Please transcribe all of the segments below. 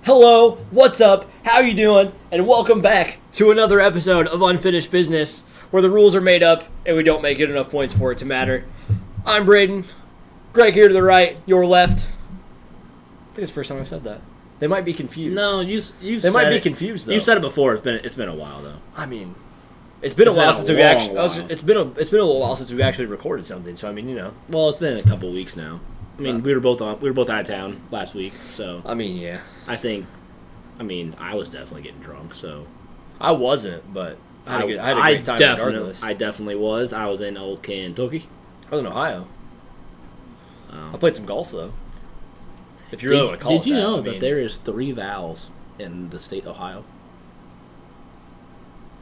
Hello, what's up, how you doing, and welcome back to another episode of Unfinished Business, where the rules are made up and we don't make it enough points for it to matter. I'm Braden. Greg here to the right, your left. I think it's the first time I've said that. They might be confused. No, you They might be confused though. You said it before. It's been a while though. I mean, it's been a while since we actually. while. It's been a little while since we actually recorded something. So I mean, you know. Well, it's been a couple weeks now. I mean, we were both out of town last week, so I mean, yeah. I was definitely getting drunk, so I wasn't, but I had a great time regardless. I definitely was. I was in old Kentucky. I was in Ohio. I played some golf though. If you really want to call it that. Did you know that there is 3 vowels in the state of Ohio?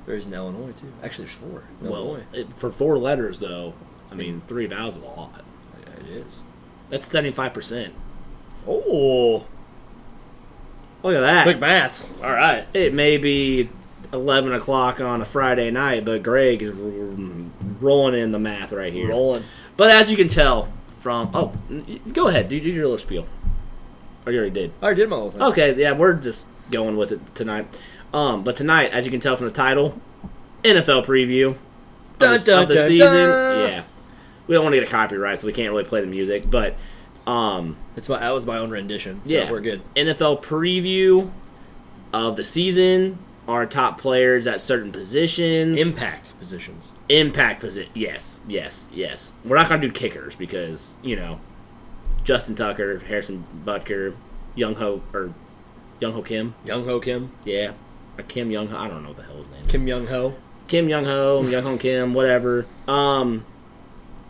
There's in Illinois too. Actually, there's 4. Well, for 4 letters though, 3 vowels is a lot. Yeah, it is. That's 75%. Oh, Look at that. quick maths. All right. It may be 11 o'clock on a Friday night, but Greg is rolling in the math right here. Rolling. But as you can tell from... Oh, go ahead. Do your little spiel. Or you already did. I already did my whole thing. Okay, yeah, we're just going with it tonight. But tonight, as you can tell from the title, NFL preview Dun, of dun, the dun, season. dun. Yeah. We don't want to get a copyright, so we can't really play the music. But, That was my own rendition, so yeah, we're good. NFL preview of the season, our top players at certain positions. Impact positions. Impact position. Yes. We're not going to do kickers because, Justin Tucker, Harrison Butker, Young Ho Kim. Young Ho Kim. Yeah. Or Kim Young Ho. I don't know what the hell his name is. Kim Young Ho. Kim Young Ho, Young Ho Kim, whatever.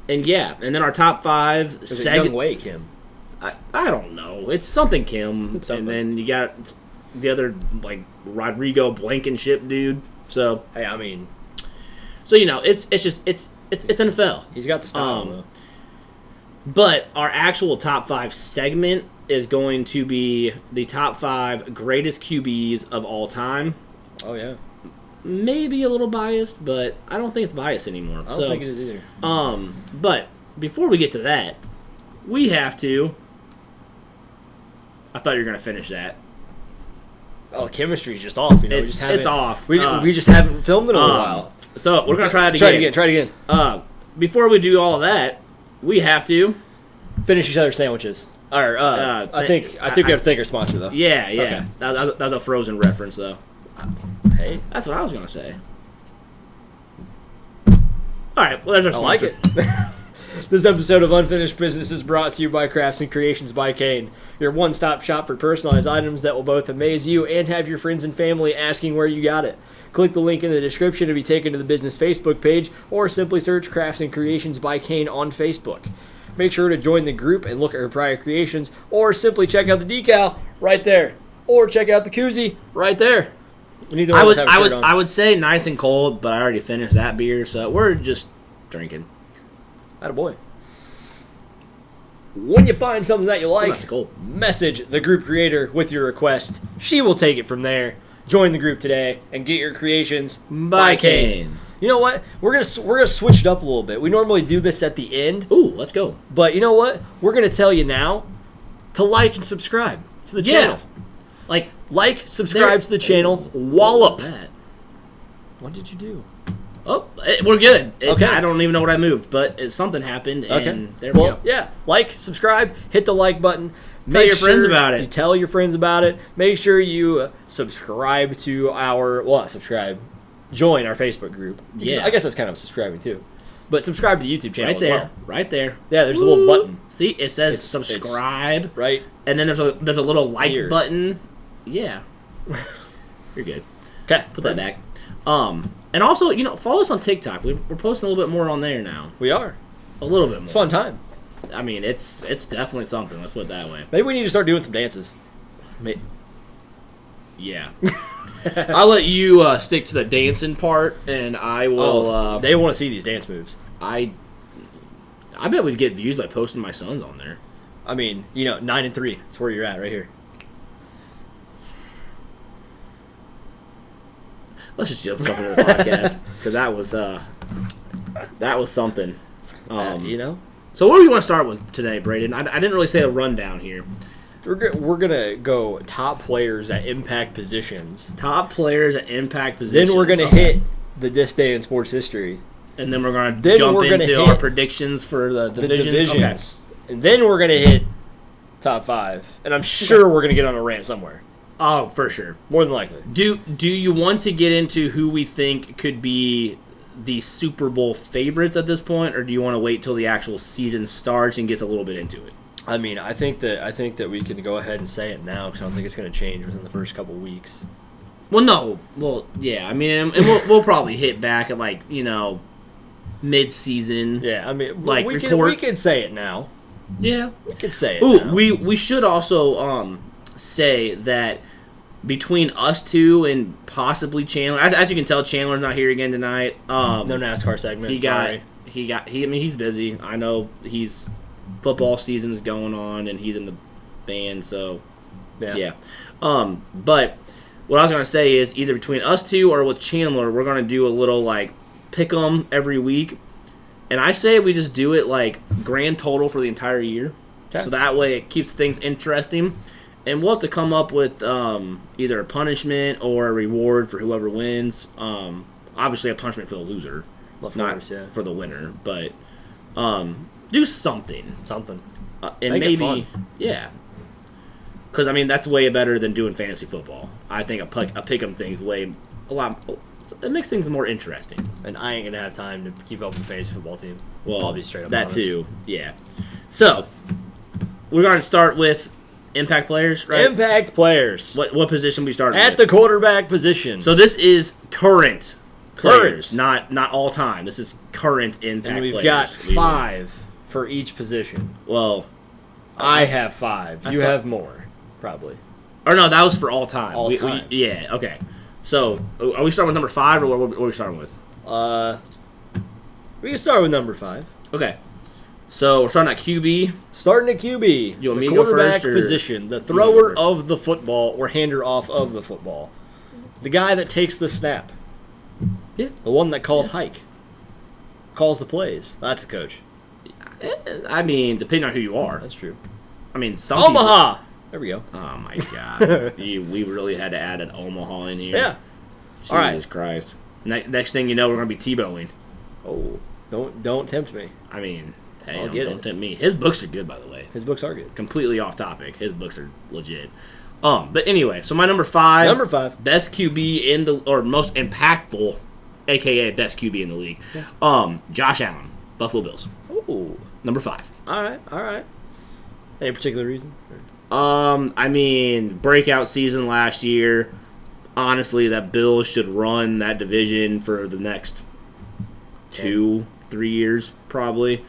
And yeah, and then our top 5 Is it Young Wei Kim? I don't know. It's something Kim. It's something. And then you got the other, Rodrigo Blankenship dude. So, Hey, I mean, it's NFL. he's got the style, though. But our actual top 5 segment is going to be the top 5 greatest QBs of all time. Oh, yeah. Maybe a little biased, but I don't think it's biased anymore. I don't think it is either. But before we get to that, we have to... I thought you were going to finish that. Oh, the chemistry's just off, we just haven't... It's off. We just haven't filmed in a while. So we're going to try it again. Try it again. Before we do all of that, we have to... Finish each other's sandwiches. Or, I think we have to thank our sponsor, though. Yeah. Okay. That's a Frozen reference, though. Hey. That's what I was going to say. All right, well, there's our I sponsor. like it. This episode of Unfinished Business is brought to you by Crafts and Creations by Kane, your one-stop shop for personalized items that will both amaze you and have your friends and family asking where you got it. Click the link in the description to be taken to the business Facebook page, or simply search Crafts and Creations by Kane on Facebook. Make sure to join the group and look at her prior creations, or simply check out the decal right there, or check out the koozie right there. I would say nice and cold, but I already finished that beer, so we're just drinking. Attaboy. When you find something that you like, nice and cold. Message the group creator with your request. She will take it from there. Join the group today and get your creations by Kane. You know what? We're gonna switch it up a little bit. We normally do this at the end. Ooh, let's go. But you know what? We're gonna tell you now to like and subscribe to the channel. Like, subscribe to the channel. Wallop. That. What did you do? Oh, we're good. Okay. I don't even know what I moved, but something happened, and there we go. Yeah. Like, subscribe, hit the like button. Tell your friends about it. You tell your friends about it. Make sure you subscribe to join our Facebook group. Yeah. I guess that's kind of subscribing too. But subscribe to the YouTube channel Right there. as well. Right there. Yeah, there's a little button. See, it says subscribe. Right. And then there's a little like Here. button. Yeah. You're good. Okay. Put that back. And also, follow us on TikTok. We're posting a little bit more on there now. We are. A little bit more. It's a fun time. I mean, it's definitely something. Let's put it that way. Maybe we need to start doing some dances. Yeah. I'll let you stick to the dancing part, and I will... they want to see these dance moves. I bet we'd get views by posting my sons on there. I mean, 9 and 3. That's where you're at right here. Let's just jump into the podcast because that was something. So So what do you want to start with today, Braden? I didn't really say a rundown here. We're gonna go top players at impact positions. Top players at impact positions. Then we're gonna hit the this day in sports history. And then we're gonna Then jump we're gonna into hit our predictions for the divisions. And then we're gonna hit top 5. And I'm sure we're gonna get on a rant somewhere. Oh, for sure. More than likely. Do you want to get into who we think could be the Super Bowl favorites at this point, or do you want to wait till the actual season starts and gets a little bit into it? I mean, I think that we can go ahead and say it now because I don't think it's going to change within the first couple weeks. Well, no. Well, yeah. I mean, and we'll probably hit back at mid-season. Yeah, I mean, Like, we record- can say it now. Yeah. We can say it. Ooh, now. we should also say that between us two and possibly Chandler, as you can tell, Chandler's not here again tonight. No NASCAR segment. He's busy. I know football season is going on and he's in the band, so yeah. But what I was gonna say is either between us two or with Chandler, we're gonna do a little pick 'em every week, and I say we just do it grand total for the entire year, so that way it keeps things interesting. And we'll have to come up with either a punishment or a reward for whoever wins. Obviously, a punishment for the loser, not for the winner. But do something. Something. And Make maybe, it fun. yeah. Because, I mean, that's way better than doing fantasy football. I think a pick-em thing's it makes things more interesting. And I ain't going to have time to keep up with the fantasy football team. Well, I'll be straight up that honest. too, yeah. So, we're going to start with impact players, right? Impact players. What position we started At with? the quarterback position. So this is current players, Current. not all time. This is current impact and we've players. got 5 for each position. Well, I have 5. You thought- have more, probably. or no, that was for all time. All time. Yeah, okay. So, are we starting with number 5, or what are we starting with? We can start with number 5. Okay. So, we're starting at QB. Starting at QB, You want me the to go quarterback first, or- position, the You go thrower first. of the football or hander off of the football, the guy that takes the snap, Yeah. the one that calls hike, calls the plays. That's a coach. I mean, depending on who you are. That's true. I mean, some Omaha. There we go. People, oh my god, we really had to add an Omaha in here. Yeah. Jesus All right. Christ. Next thing you know, we're gonna be Tebowing. Oh, don't tempt me. I mean, hey, I'll get don't it. tempt me. His books are good, by the way. His books are good. Completely off topic. His books are legit. But anyway, so my number 5. Number 5. Best QB or most impactful, aka best QB in the league. Josh Allen, Buffalo Bills. Ooh. Number 5. All right. Any particular reason? I mean, breakout season last year. Honestly, that Bills should run that division for the next 2-3 years, probably.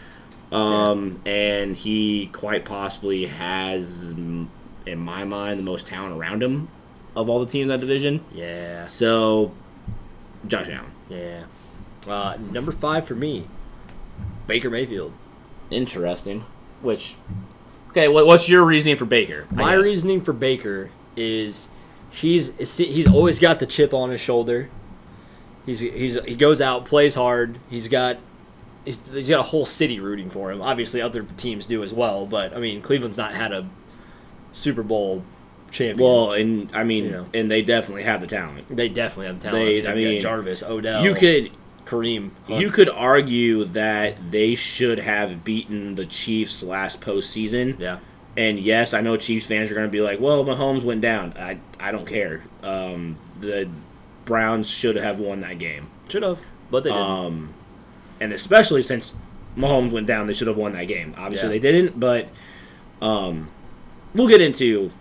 And he quite possibly has, in my mind, the most talent around him of all the teams in that division. Yeah. So, Josh Allen. Yeah. Number 5 for me, Baker Mayfield. Interesting. Okay, what's your reasoning for Baker? My reasoning for Baker is he's always got the chip on his shoulder. He goes out, plays hard. He's got a whole city rooting for him. Obviously, other teams do as well. But I mean, Cleveland's not had a Super Bowl champion. Well, and I mean, and they definitely have the talent. They definitely have the talent. I They've mean, got Jarvis, Odell, Kareem. Hunt. You could argue that they should have beaten the Chiefs last postseason. Yeah. And yes, I know Chiefs fans are going to be like, "Well, Mahomes went down." I don't care. The Browns should have won that game. Should have, but they didn't. And especially since Mahomes went down, they should have won that game. Obviously, they didn't, but we'll get into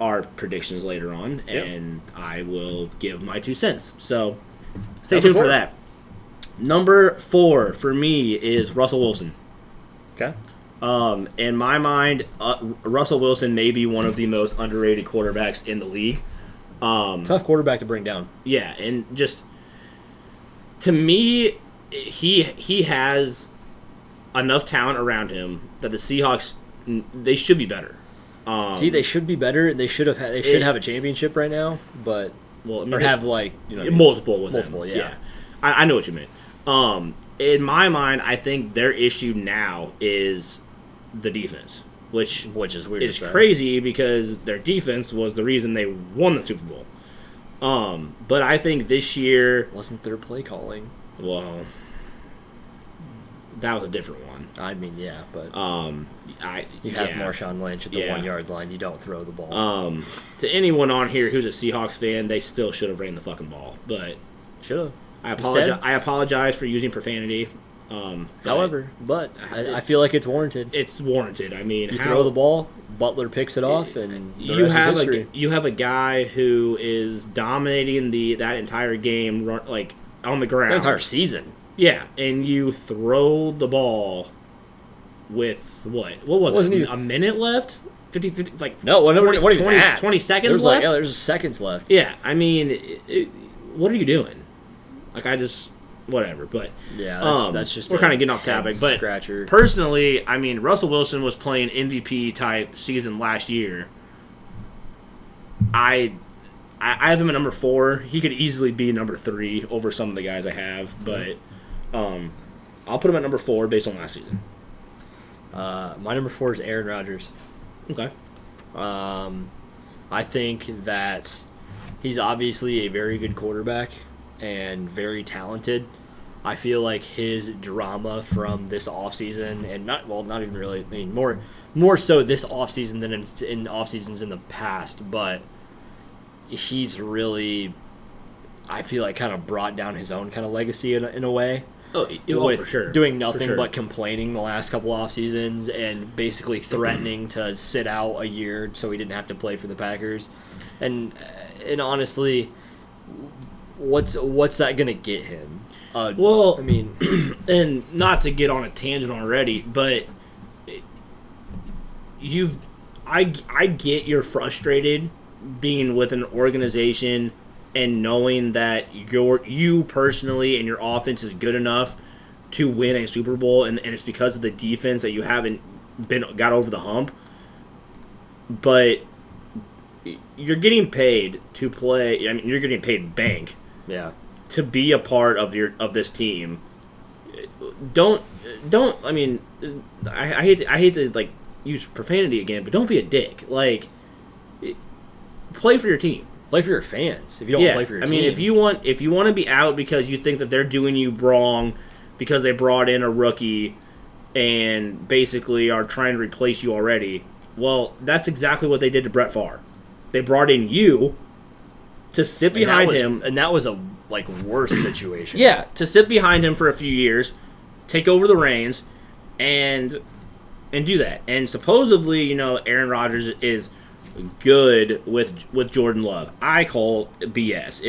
our predictions later on, and I will give my 2 cents. So stay tuned for that. Number 4 for me is Russell Wilson. Okay. In my mind, Russell Wilson may be one of the most underrated quarterbacks in the league. Tough quarterback to bring down. Yeah, and just to me, he has enough talent around him that the Seahawks they should be better. They should be better. They should have. They should have a championship right now, but or have multiple with multiple. them. Yeah, I know what you mean. In my mind, I think their issue now is the defense. which is weird. It's crazy because their defense was the reason they won the Super Bowl. But I think this year wasn't their play calling. Well, that was a different one. I mean, yeah, but you have Marshawn Lynch at the 1 yard line. You don't throw the ball. To anyone on here who's a Seahawks fan, they still should have ran the fucking ball. But should have. I apologize for using profanity. However, I feel like it's warranted. It's warranted. I mean, you throw the ball, Butler picks it off, and you have a guy who is dominating that entire game, like on the ground, the entire season. Yeah, and you throw the ball with what was it? A minute left? 50 like no, what 20 seconds left? There's seconds left. Yeah, I mean, what are you doing? Like, whatever, but yeah, that's just we're kind of getting off topic. But scratcher. Personally, I mean, Russell Wilson was playing MVP type season last year. I have him at number 4. He could easily be number 3 over some of the guys I have, but I'll put him at number 4 based on last season. My number 4 is Aaron Rodgers. Okay. I think that he's obviously a very good quarterback and very talented. I feel like his drama from this offseason, and not even really, I mean, more so this offseason than in off seasons in the past, but he's really, I feel like, kind of brought down his own kind of legacy in a way. With for sure. Doing nothing but complaining the last couple off seasons and basically threatening to sit out a year so he didn't have to play for the Packers. And honestly, what's that gonna get him? Well, I mean, and not to get on a tangent already, but I get you're frustrated being with an organization and knowing that you personally and your offense is good enough to win a Super Bowl, and it's because of the defense that you haven't got over the hump. But you're getting paid to play. I mean, you're getting paid bank. Yeah. To be a part of this team. Don't. I mean, I hate to like use profanity again, but don't be a dick. Like, play for your team. Play for your fans. If you don't play for your team. I mean, if you want to be out because you think that they're doing you wrong because they brought in a rookie and basically are trying to replace you already, well, that's exactly what they did to Brett Favre. They brought in you to sit behind him, and that was a worse situation. Yeah, to sit behind him for a few years, take over the reins, and do that. And supposedly, Aaron Rodgers is good with Jordan Love. I call BS.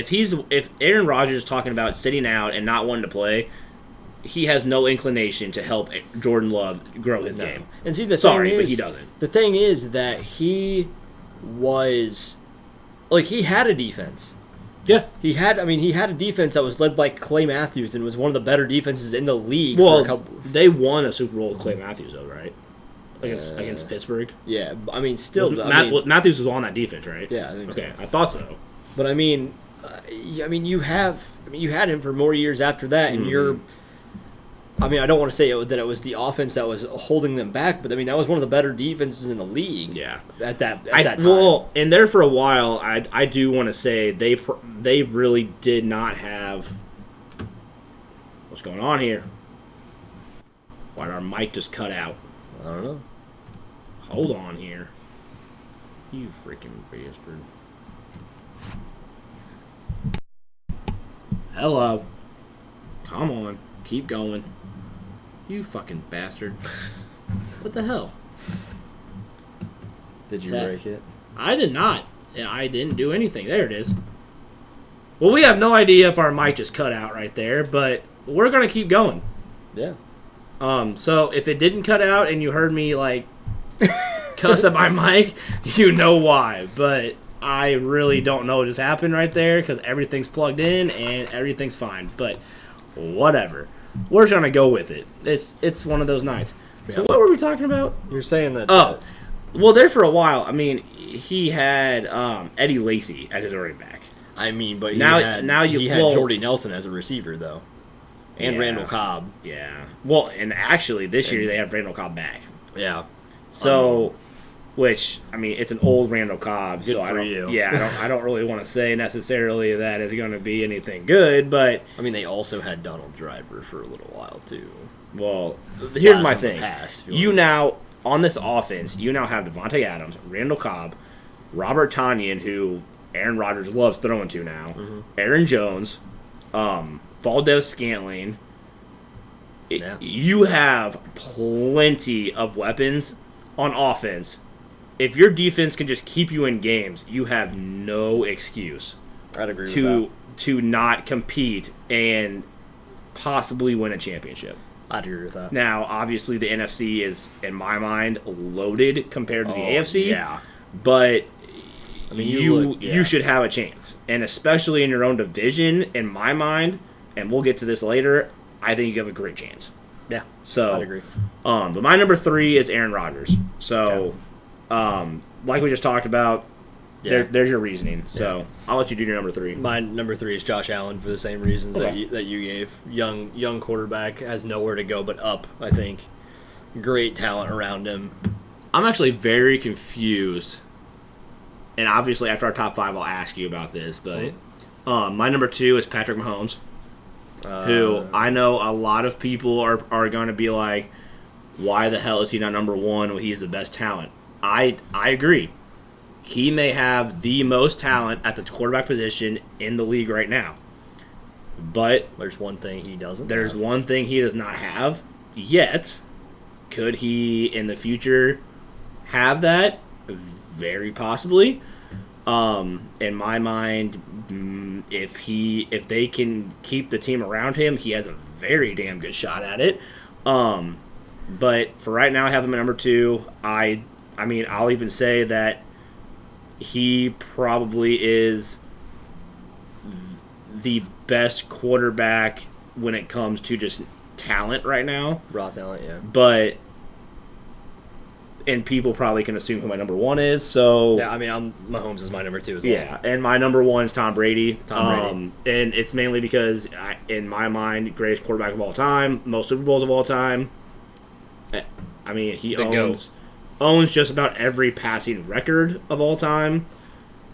If Aaron Rodgers is talking about sitting out and not wanting to play, he has no inclination to help Jordan Love grow his game. And see, but he doesn't. The thing is that he was he had a defense. Yeah, he had a defense that was led by Clay Matthews, and it was one of the better defenses in the league. Well, they won a Super Bowl with Clay Matthews, though, right? Against Pittsburgh. Yeah, I mean, still, Matthews was on that defense, right? Yeah, I think so. Okay, I thought so. But I mean, you had him for more years after that, and you're. I mean, I don't want to say that it was the offense that was holding them back, but I mean that was one of the better defenses in the league. Yeah, at that time. Well, and there for a while, I do want to say they really did not have. What's going on here? Why did our mic just cut out? I don't know. Hold on here. You freaking bastard. Hello. Come on. Keep going. You fucking bastard. What the hell? Did you break it? I did not. I didn't do anything. There it is. Well, we have no idea if our mic just cut out right there, but we're going to keep going. Yeah. So if it didn't cut out and you heard me cuss at my mic, you know why. But I really don't know what just happened right there because everything's plugged in and everything's fine. But whatever. We're just gonna go with it. It's one of those nights. Yeah. So what were we talking about? You're saying that. Well, there for a while. I mean, he had Eddie Lacy as his running back. I mean, but he had Jordy Nelson as a receiver though. And Randall Cobb. Yeah. Well, and actually, this year they have Randall Cobb back. Yeah. So, which I mean, it's an old Randall Cobb. Good so for you. Yeah, I don't really want to say necessarily that it's going to be anything good, but I mean, they also had Donald Driver for a little while too. well, here's Blast my from the thing. past, if you You want. now on this offense, you now have Devontae Adams, Randall Cobb, Robert Tonyan, who Aaron Rodgers loves throwing to now, Aaron Jones, Valdez Scantling. Yeah. You have plenty of weapons on offense. If your defense can just keep you in games, you have no excuse I'd agree with to not compete and possibly win a championship. that. I'd agree with that. Now, obviously, the NFC is, in my mind, loaded compared to the AFC. Yeah. But I mean, you should have a chance, and especially in your own division. In my mind, and we'll get to this later, I think you have a great chance. Yeah. So I'd agree. but my number 3 is Aaron Rodgers. So, like we just talked about, Yeah. there's your reasoning. So I'll let you do your number 3. My number 3 is Josh Allen for the same reasons Okay. that you gave. Young quarterback, has nowhere to go but up. I think great talent around him. I'm actually very confused, and obviously after our top 5, I'll ask you about this. But my number 2 is Patrick Mahomes, who I know a lot of people are going to be like, why the hell is he not number 1 when he's the best talent? I agree. He may have the most talent at the quarterback position in the league right now. But There's one thing he doesn't. there's have. one thing he does not have yet. Could he in the future have that? Very possibly. In my mind, if they can keep the team around him, he has a very damn good shot at it. But for right now, I have him at number 2. I mean, I'll even say that he probably is the best quarterback when it comes to just talent right now. raw talent. Yeah. But and people probably can assume who my number 1 is. So Yeah. I mean, Mahomes is my number 2 as well. yeah, and my number 1 is Tom Brady. Tom Brady. And it's mainly because, in my mind, greatest quarterback of all time, most Super Bowls of all time. I mean, he The owns just about every passing record of all time.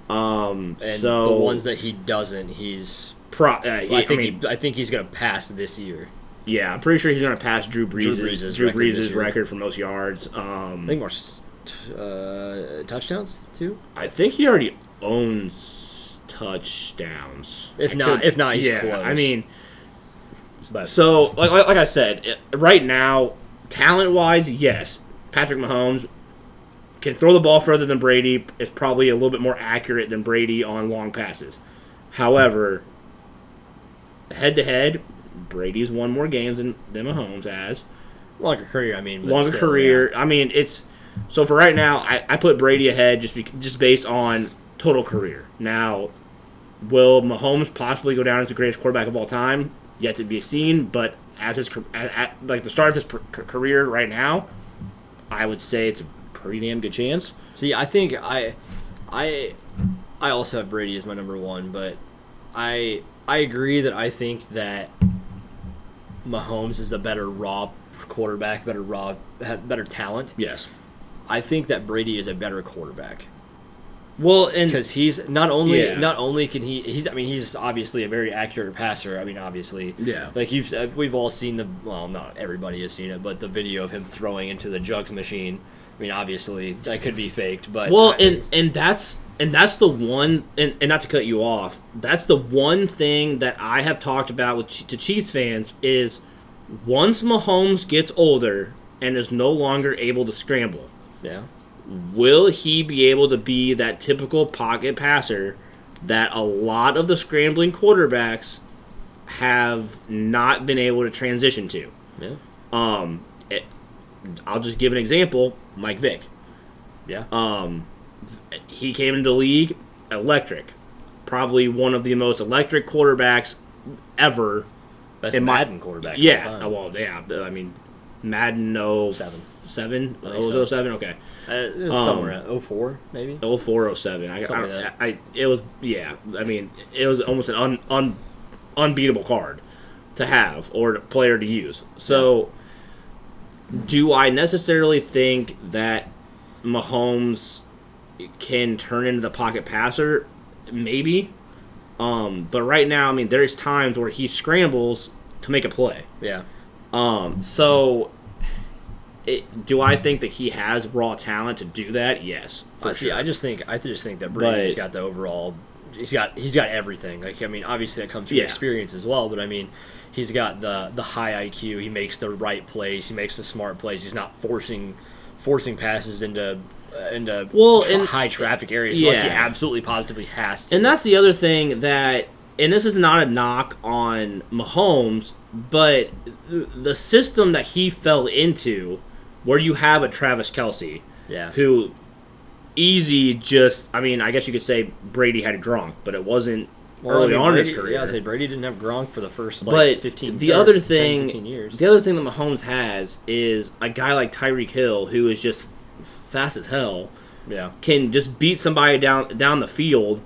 And so the ones that he doesn't, he's. I think he's gonna pass this year. yeah, I'm pretty sure he's going to pass Drew Brees' Brees' record this year. record for most yards. I think more touchdowns too. I think he already owns touchdowns. If not, he's yeah, close. I mean, But so like I said, right now, talent-wise, yes, Patrick Mahomes can throw the ball further than Brady. Is probably a little bit more accurate than Brady on long passes. However, head-to-head, Brady's won more games than Mahomes has. longer career. I mean, but Longer still, career. I mean, it's so for right now. I put Brady ahead just based on total career. Now, will Mahomes possibly go down as the greatest quarterback of all time? Yet to be seen. But as at like the start of his career right now, I would say it's a pretty damn good chance. See, I think I also have Brady as my number 1, but I agree that I think that Mahomes is the better raw quarterback, better talent. Yes. I think that Brady is a better quarterback Well, and because he's not only Yeah. can he's obviously a very accurate passer. I mean, obviously, Yeah. Like we've all seen not everybody has seen it, but the video of him throwing into the jugs machine. I mean, obviously that could be faked, but well, and that's the one, and not to cut you off, that's the one thing that I have talked about to Chiefs fans is once Mahomes gets older and is no longer able to scramble, yeah. will he be able to be that typical pocket passer that a lot of the scrambling quarterbacks have not been able to transition to? Yeah. I'll just give an example, Mike Vick. Yeah. He came into the league electric. Probably one of the most electric quarterbacks ever. Best in Madden quarterback. Yeah. Of all time. Well, yeah. I mean, Madden 07? I think so. 07? Okay. It was somewhere at 04, maybe. 04, 07. Something like that. It was, yeah. I mean, it was almost an unbeatable card to have or player to use. So, Do I necessarily think that Mahomes can turn into the pocket passer? Maybe. But right now, I mean, there's times where he scrambles to make a play. Yeah. So, do I think that he has raw talent to do that? Yes. Sure. I just think that Brady's got the overall. He's got everything. Like, I mean, obviously that comes from experience as well. But I mean, he's got the high IQ. He makes the right plays. He makes the smart plays. He's not forcing passes into high traffic areas unless he absolutely positively has to. And that's the other thing that, and this is not a knock on Mahomes, but the system that he fell into, where you have a Travis Kelce, who I mean, I guess you could say Brady had Gronk, but it wasn't early on in his career. Yeah, I say Brady didn't have Gronk for the first 15 years. The other thing that Mahomes has is a guy like Tyreek Hill, who is just fast as hell. Yeah, can just beat somebody down the field,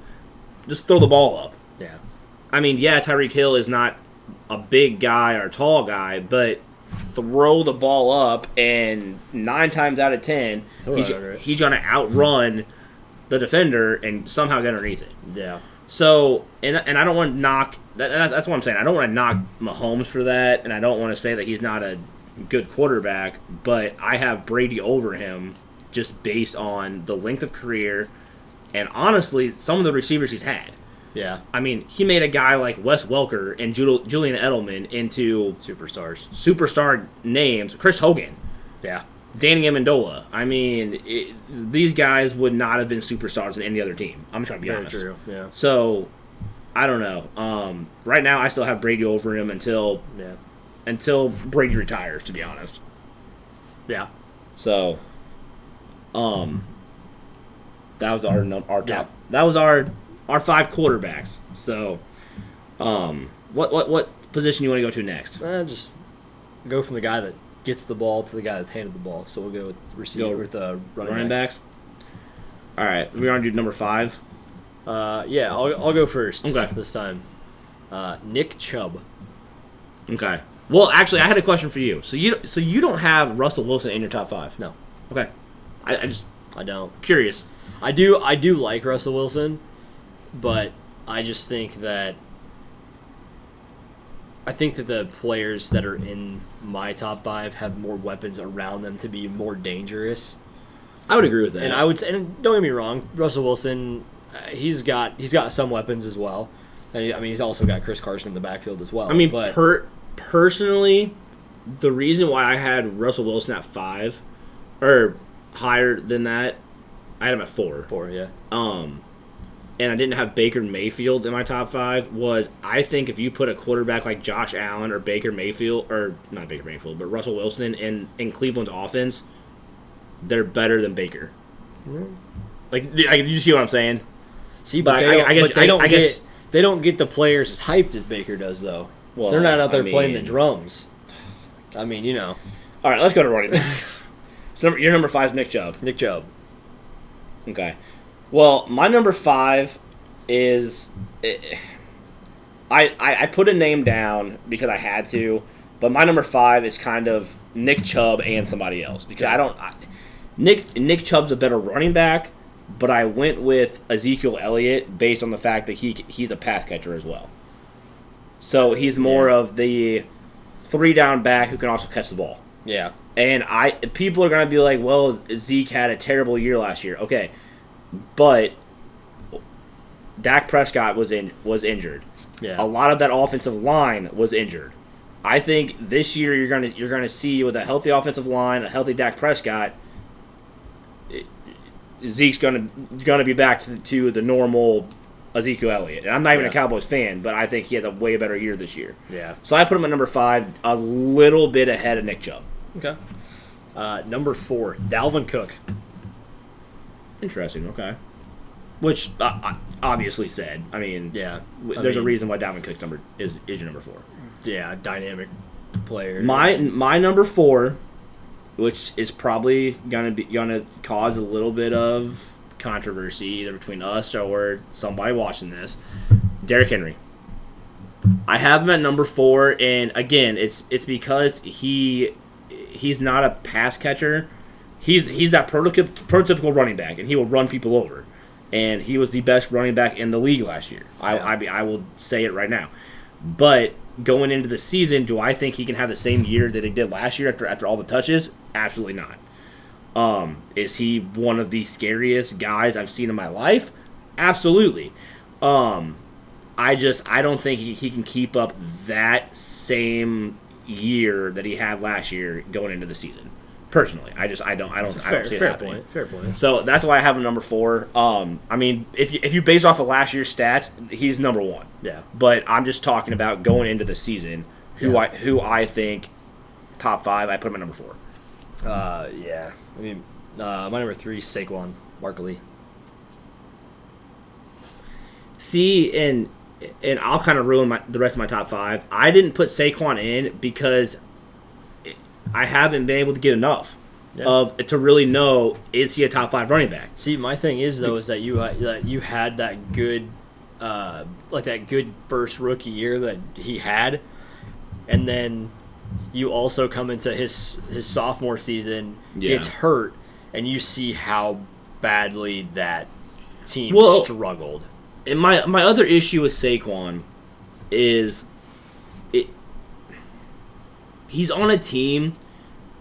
just throw the ball up. Yeah, I mean, Tyreek Hill is not a big guy or a tall guy, but throw the ball up, and 9 times out of 10, he's going to outrun the defender and somehow get underneath it. Yeah. So, and I don't want to knock. That's what I'm saying. I don't want to knock Mahomes for that, and I don't want to say that he's not a good quarterback, but I have Brady over him just based on the length of career and, honestly, some of the receivers he's had. Yeah. I mean, he made a guy like Wes Welker and Julian Edelman into superstar names. Chris Hogan. Yeah. Danny Amendola. I mean, these guys would not have been superstars in any other team. I'm just trying to be honest. Very true, yeah. So, I don't know. Right now, I still have Brady over him until Brady retires, to be honest. Yeah. So, that was our top. Yeah. That was our 5 quarterbacks. So, what position you want to go to next? Just go from the guy that gets the ball to the guy that's handed the ball. So we'll go with receiver with running backs. All right, we're gonna do number 5. Yeah, I'll go first. Okay. This time, Nick Chubb. Okay. Well, actually, I had a question for you. So you don't have Russell Wilson in your top 5? No. Okay. I don't. Curious. I do like Russell Wilson, but I just think that the players that are in my top 5 have more weapons around them to be more dangerous. I would agree with that. And I would say, and don't get me wrong, Russell Wilson, he's got some weapons as well. I mean, he's also got Chris Carson in the backfield as well. I mean, personally, the reason why I had Russell Wilson at 5 or higher than that, I had him at 4. 4, yeah. And I didn't have Baker Mayfield in my top 5 was I think if you put a quarterback like Josh Allen or Baker Mayfield, or not Baker Mayfield, but Russell Wilson in Cleveland's offense, they're better than Baker. Mm-hmm. Like, you see what I'm saying? See, but they don't get the players as hyped as Baker does, though. Well, they're not out there playing the drums. I mean, you know. All right, let's go to running back. So your number 5 is Nick Chubb. Nick Chubb. Okay. Well, my number 5 is I put a name down because I had to, but my number 5 is kind of Nick Chubb and somebody else because Nick Chubb's a better running back, but I went with Ezekiel Elliott based on the fact that he's a pass catcher as well. So he's more of the 3-down back who can also catch the ball. Yeah. And people are going to be like, well, Zeke had a terrible year last year. Okay. But Dak Prescott was injured. Yeah. A lot of that offensive line was injured. I think this year you're gonna see with a healthy offensive line, a healthy Dak Prescott, Zeke's gonna be back to the normal Ezekiel Elliott. And I'm not even a Cowboys fan, but I think he has a way better year this year. Yeah. So I put him at number 5, a little bit ahead of Nick Chubb. Okay. Number 4, Dalvin Cook. Interesting. Okay. Which obviously said. I mean, there's a reason why Dalvin Cook's number is your number 4. Yeah, dynamic player. My number 4, which is probably gonna cause a little bit of controversy either between us or somebody watching this, Derrick Henry. I have him at number 4, and again, it's because he he's not a pass catcher. He's that prototypical running back, and he will run people over. And he was the best running back in the league last year. I will say it right now. But going into the season, do I think he can have the same year that he did last year after all the touches? Absolutely not. Is he one of the scariest guys I've seen in my life? Absolutely. I don't think he can keep up that same year that he had last year going into the season. Personally, I don't see it happening. Fair point. So that's why I have him number 4. I mean, if you base off of last year's stats, he's number 1. Yeah. But I'm just talking about going into the season, who I think top 5. I put him at number 4. Yeah. I mean, my number 3 is Saquon Barkley. See, and I'll kind of ruin the rest of my top 5. I didn't put Saquon in because I haven't been able to get enough to really know, is he a top 5 running back? See, my thing is though is that you had that good that good first rookie year that he had, and then you also come into his sophomore season, gets hurt, and you see how badly that team struggled. And my other issue with Saquon is he's on a team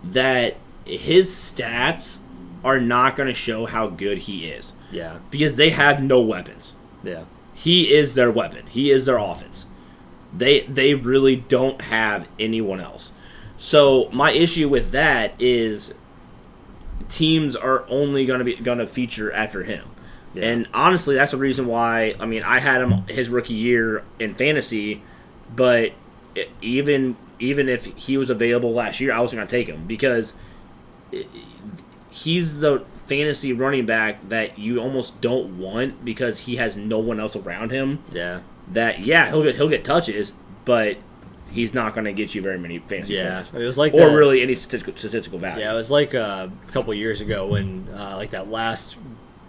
that his stats are not going to show how good he is. Yeah. Because they have no weapons. Yeah. He is their weapon. He is their offense. They really don't have anyone else. So my issue with that is teams are only going to feature after him. Yeah. And honestly, that's the reason why, I mean, I had him his rookie year in fantasy, but even if he was available last year, I was going to take him because he's the fantasy running back that you almost don't want because he has no one else around him. Yeah. He'll get touches, but he's not going to get you very many fantasy points. It was like really any statistical value. Yeah, it was like a couple of years ago when like that last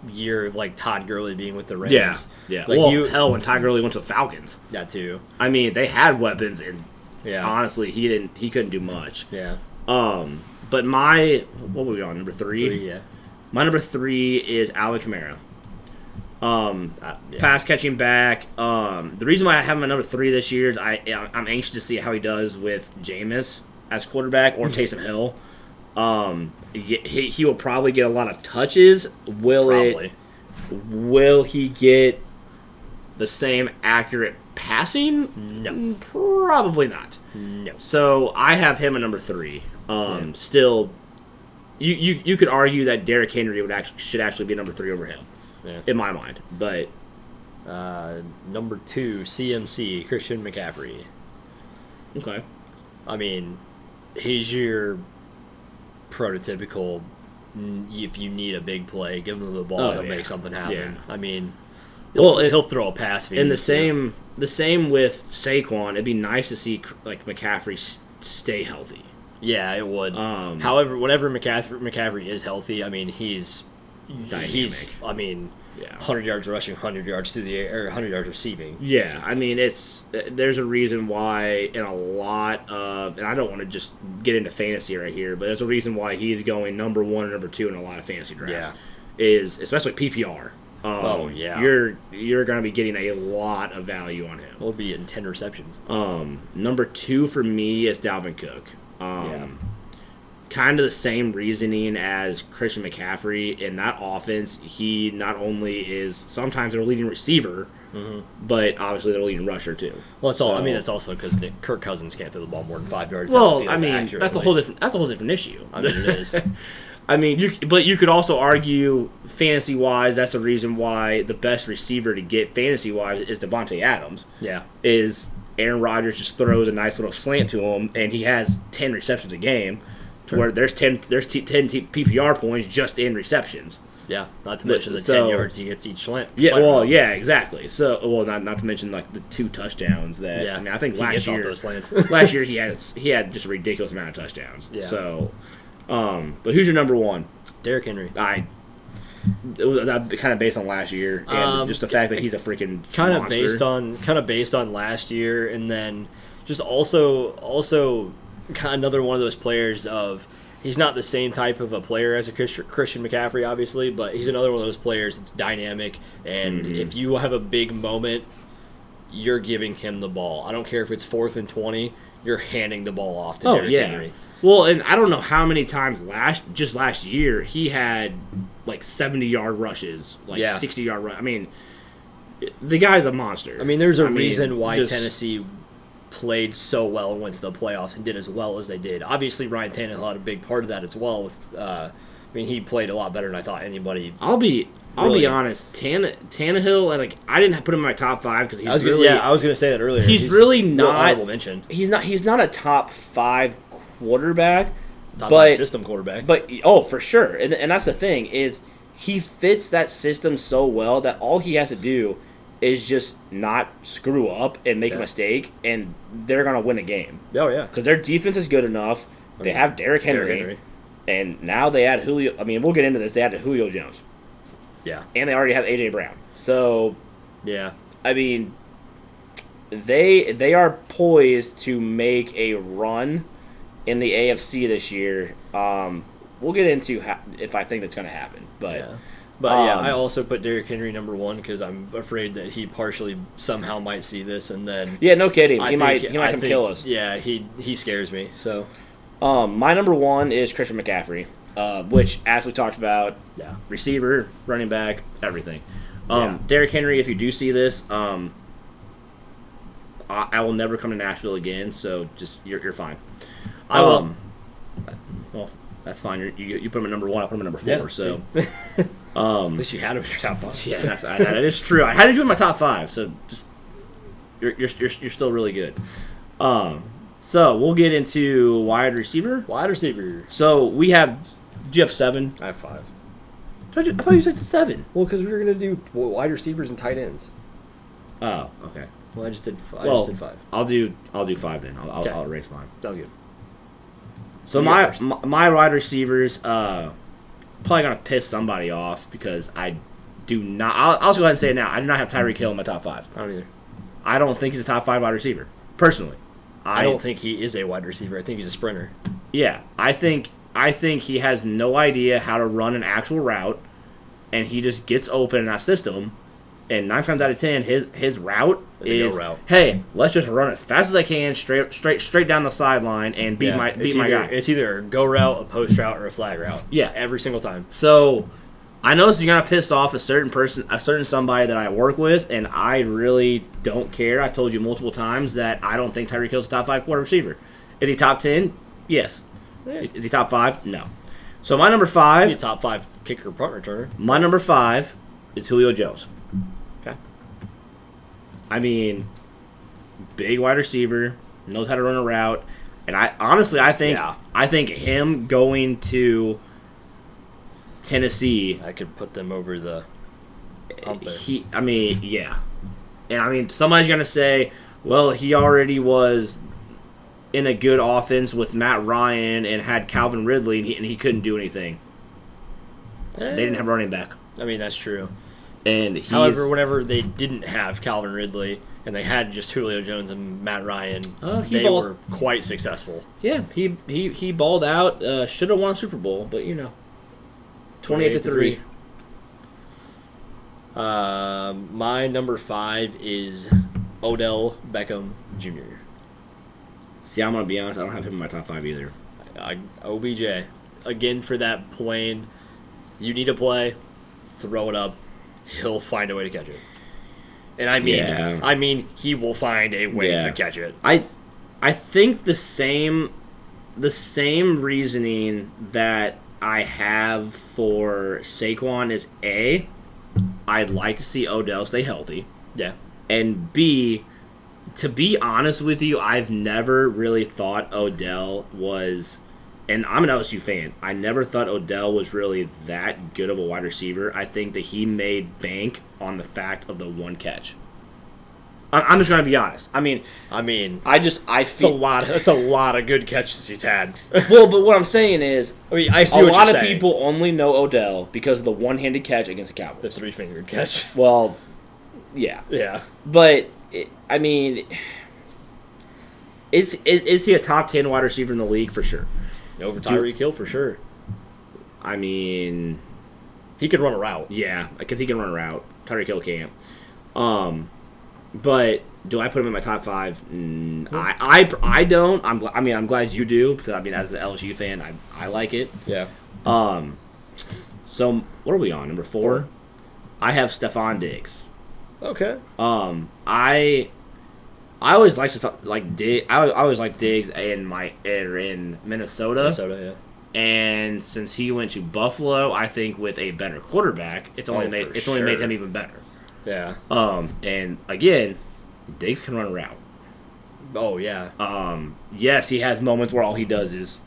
year of like Todd Gurley being with the Rams. Yeah. Like when Todd Gurley went to the Falcons. That too. I mean, they had weapons, and honestly, he couldn't do much. Yeah. But what were we on, number 3? Yeah. My number 3 is Alvin Kamara. Pass catching back. The reason why I have him at number 3 this year is I'm anxious to see how he does with Jameis as quarterback or Taysom Hill. He will probably get a lot of touches. Will he get the same accurate passing? No, probably not. No. So I have him at number 3. Still, you could argue that Derrick Henry should actually be number 3 over him, in my mind. But number 2, CMC, Christian McCaffrey. Okay. I mean, he's your prototypical. If you need a big play, give him the ball, he'll make something happen. Yeah. I mean, he'll throw a pass. And the same with Saquon. It'd be nice to see like McCaffrey stay healthy. Yeah, it would. However, whenever McCaffrey is healthy, I mean, he's dynamic. 100 yards rushing, 100 yards through the air, or 100 yards receiving. Yeah, I mean, there's a reason why in a lot of, and I don't want to just get into fantasy right here, but there's a reason why he's going number 1 or number 2 in a lot of fantasy drafts. Yeah. Is especially PPR. You're going to be getting a lot of value on him. We'll be in 10 receptions. Number 2 for me is Dalvin Cook. Kind of the same reasoning as Christian McCaffrey. In that offense, he not only is sometimes their leading receiver, but obviously their leading rusher too. Well, that's all. I mean, that's also because Kirk Cousins can't throw the ball more than 5 yards. Well, I mean, that's a whole different issue. I mean, it is. I mean, you could also argue fantasy wise, that's the reason why the best receiver to get fantasy wise is Devontae Adams. Yeah, is Aaron Rodgers just throws a nice little slant to him, and he has 10 receptions a game. Sure. Where there's 10 PPR points just in receptions. Yeah, not to mention the 10 yards he gets each slant. Exactly. So, not to mention like the 2 touchdowns that. Yeah. I mean, I think last year those slants. last year he had just a ridiculous amount of touchdowns. Yeah. So, but who's your number 1? Derrick Henry. It was kind of based on last year and just the fact that he's a freaking monster. Based on last year, and then just also another one of those players of. He's not the same type of a player as a Christian McCaffrey, obviously, but he's another one of those players that's dynamic. And if you have a big moment, you're giving him the ball. I don't care if it's 4th and 20. You're handing the ball off to Derrick Henry. Well, and I don't know how many times last year he had like 70-yard rushes, like 60-yard rush. I mean, the guy's a monster. I mean, there's a reason why Tennessee played so well and went to the playoffs and did as well as they did. Obviously, Ryan Tannehill had a big part of that as well. With, I mean, he played a lot better than I thought anybody. I'll be honest. Tannehill, and like I didn't put him in my top 5 because I was going to say that earlier. He's really not. Honorable mention. He's not a top 5 quarterback, top 5 system quarterback. But for sure, and that's the thing is he fits that system so well that all he has to do is just not screw up and make a mistake, and they're going to win a game. Oh, yeah. Because their defense is good enough. They have Derrick Henry, and now they add Julio. I mean, we'll get into this. They added Julio Jones. Yeah. And they already have A.J. Brown. So, yeah. I mean, they are poised to make a run in the AFC this year. We'll get into if I think that's going to happen. But... Yeah. But I also put Derrick Henry number 1 because I'm afraid that he partially somehow might see this and then. Yeah, no kidding. He might come kill us. Yeah, he scares me. So, my number 1 is Christian McCaffrey, which as we talked about, receiver, running back, everything. Derrick Henry, if you do see this, I will never come to Nashville again. So just you're fine. I will. Well, that's fine. You put him at number 1. I put him at number 4. So. At least you had him in your top 5. Yeah, that is true. I had to do in my top 5, so just you're still really good. So we'll get into wide receiver. Wide receiver. So we have. Do you have 7? I have 5. I thought you said 7. Well, because we were gonna do wide receivers and tight ends. Oh, okay. Well, I just did 5. I'll do 5 then. I'll erase mine. Sounds good. So my wide receivers. Probably gonna piss somebody off because I do not. I'll just go ahead and say it now. I do not have Tyreek Hill in my top 5. I don't either. I don't think he's a top 5 wide receiver personally. I don't think he is a wide receiver. I think he's a sprinter. Yeah, I think he has no idea how to run an actual route, and he just gets open in that system. And 9 times out of 10, his route is a route. Hey, let's just run as fast as I can, straight down the sideline, and beat my guy. It's either a go route, a post route, or a flag route. Yeah, every single time. So I know this is gonna piss off a certain somebody that I work with, and I really don't care. I've told you multiple times that I don't think Tyreek Hill's a top 5 quarter receiver. Is he top 10? Yes. Yeah. Is he top 5? No. So my number 5. He's a top 5 kicker punt returner. My number 5 is Julio Jones. Okay. I mean, big wide receiver, knows how to run a route, and I think him going to Tennessee, I could put them over the hump there. And somebody's gonna say, well, he already was in a good offense with Matt Ryan and had Calvin Ridley, and he couldn't do anything. They didn't have a running back. I mean, that's true. And however, whenever they didn't have Calvin Ridley and they had just Julio Jones and Matt Ryan, they were quite successful. Yeah, he balled out. Should have won a Super Bowl, but 28-3. My number 5 is Odell Beckham Jr. See, I'm gonna be honest. I don't have him in my top 5 either. OBJ, again for that plain. You need a play, throw it up. He'll find a way to catch it. And I mean, he will find a way to catch it. I think the same reasoning that I have for Saquon is A, I'd like to see Odell stay healthy. Yeah. And B, to be honest with you, I've never really thought Odell was, and I'm an LSU fan, I never thought Odell was really that good of a wide receiver. I think that he made bank on the fact of the one catch. I'm just going to be honest. I mean, I feel it's a lot of good catches he's had. Well, but what I'm saying is, I see a what lot you're of saying. people only know Odell because of the one-handed catch against the Cowboys. The 3-fingered catch. Well, yeah. Yeah. But Is he a top 10 wide receiver in the league? For sure. Over Tyreek Hill, for sure. I mean... He could run a route. Yeah, because he can run a route. Tyreek Hill can't. But do I put him in my top 5? I don't. I'm glad you do, because, as an LSU fan, I like it. Yeah. So, what are we on? Number 4? I have Stephon Diggs. Okay. I always like Diggs. I always like Diggs in Minnesota. Minnesota, yeah. And since he went to Buffalo, I think with a better quarterback, it's only made him even better. Yeah. And again, Diggs can run a route. Oh yeah. Yes, he has moments where all he does is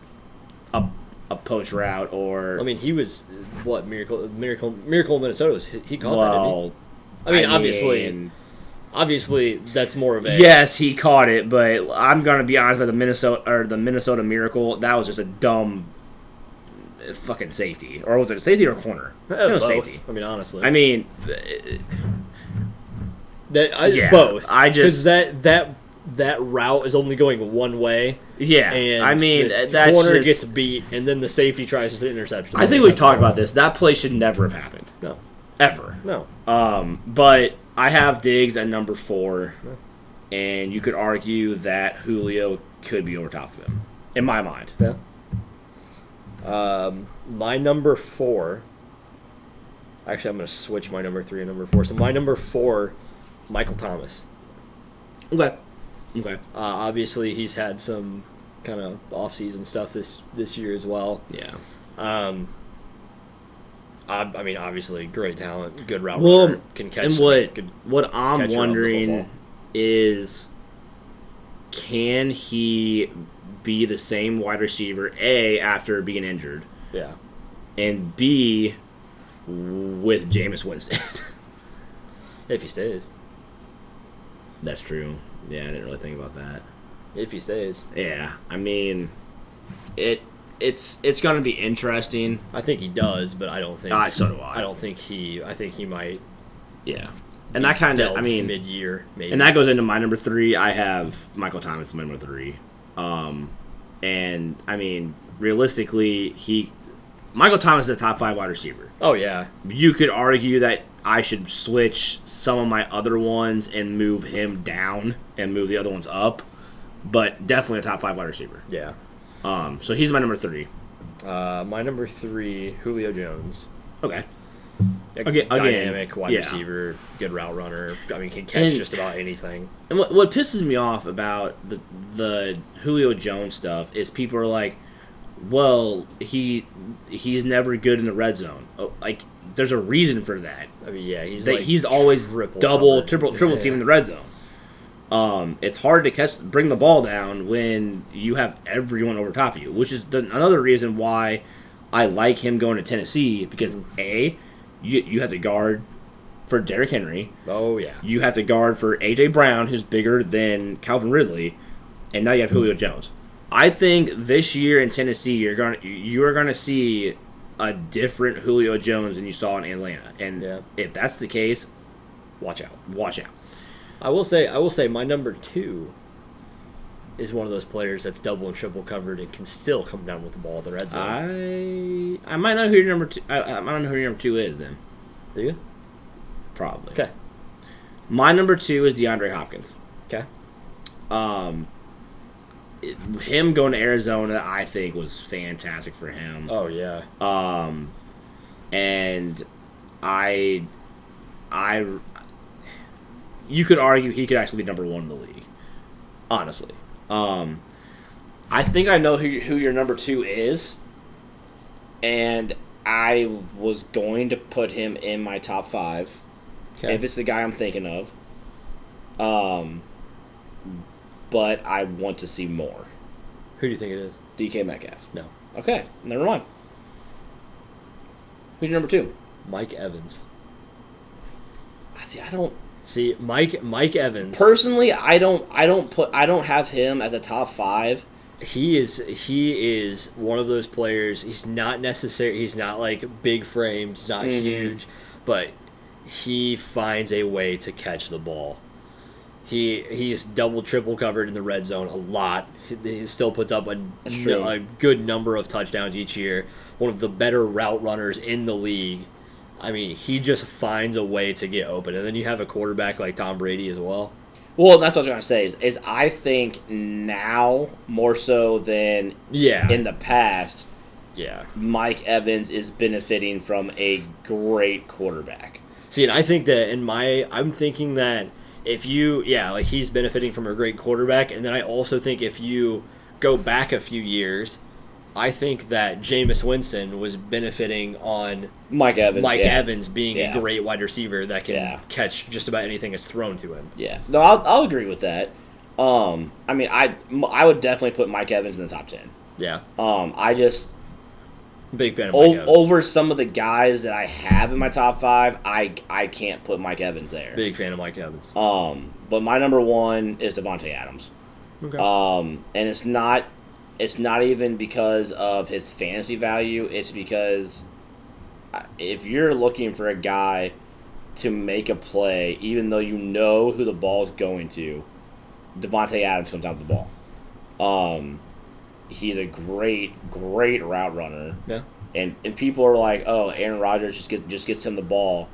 a poach route, or he was Miracle in Minnesota. He caught that, didn't he? Obviously, that's more of a... Yes, he caught it, but I'm gonna be honest about the Minnesota Miracle. That was just a dumb fucking safety, or was it safety or corner? No, both. Safety. Honestly. Both. Because that route is only going one way. Yeah, and the corner gets beat, and then the safety tries to interception. I think we've talked about this. That play should never have happened. No. Ever. No. But I have Diggs at number 4, and you could argue that Julio could be over top of him, in my mind. Yeah. My number 4... Actually, I'm going to switch my number 3 and number 4. So my number 4, Michael Thomas. Okay. Obviously, he's had some kind of off-season stuff this year as well. Yeah. Obviously, great talent, good route runner, can catch. And what I'm wondering is, can he be the same wide receiver, A, after being injured? Yeah. And B, with Jameis Winston? If he stays. That's true. Yeah, I didn't really think about that. If he stays. Yeah, it's going to be interesting. I think he does, but I don't think. So do I. I think he might. Yeah, and that kind of mid-year maybe. And that goes into my number 3. I have Michael Thomas my number 3. And realistically, Michael Thomas is a top 5 wide receiver. Oh yeah. You could argue that I should switch some of my other ones and move him down and move the other ones up, but definitely a top 5 wide receiver. Yeah. So he's my number 3. My number 3, Julio Jones. Okay. Dynamic wide receiver, good route runner. Can catch just about anything. And what pisses me off about the Julio Jones stuff is people are like, well, he's never good in the red zone. There's a reason for that. He's always triple team in the red zone. It's hard to bring the ball down when you have everyone over top of you, which is another reason why I like him going to Tennessee, because A, you have to guard for Derrick Henry. Oh yeah. You have to guard for A.J. Brown, who's bigger than Calvin Ridley, and now you have Julio Jones. I think this year in Tennessee, you are gonna see a different Julio Jones than you saw in Atlanta, and if that's the case, watch out. I will say my number 2 is one of those players that's double and triple covered and can still come down with the ball at the red zone. I might know who your number 2. I might know who your number 2 is then. Do you? Probably. Okay. My number 2 is DeAndre Hopkins. Okay. Him going to Arizona, I think, was fantastic for him. Oh yeah. And you could argue he could actually be number 1 in the league. Honestly. I think I know who your number 2 is, and I was going to put him in my top 5 if it's the guy I'm thinking of. But I want to see more. Who do you think it is? DK Metcalf. No. Okay, never mind. Who's your number 2? Mike Evans. See, I don't. See, Mike Evans. Personally, I don't have him as a top 5. He is one of those players. He's not like big framed, he's not huge, but he finds a way to catch the ball. He's double, triple covered in the red zone a lot. He still puts up a good number of touchdowns each year. One of the better route runners in the league. I mean, he just finds a way to get open. And then you have a quarterback like Tom Brady as well. Well, that's what I was going to say. Is I think now more so than in the past. Yeah, Mike Evans is benefiting from a great quarterback. See, and I think that I'm thinking that if you, like he's benefiting from a great quarterback, and then I also think if you go back a few years, I think that Jameis Winston was benefiting on Mike Evans being a great wide receiver that can catch just about anything that's thrown to him. Yeah, no, I'll agree with that. I mean, I would definitely put Mike Evans in the top 10. Yeah. I just big fan of Mike Evans. Over some of the guys that I have in my top 5, I can't put Mike Evans there. Big fan of Mike Evans. But my number 1 is Davante Adams. Okay. And it's not even because of his fantasy value. It's because if you're looking for a guy to make a play, even though you know who the ball's going to, Davante Adams comes out with the ball. He's a great route runner. Yeah. And people are like, oh, Aaron Rodgers just gets him the ball.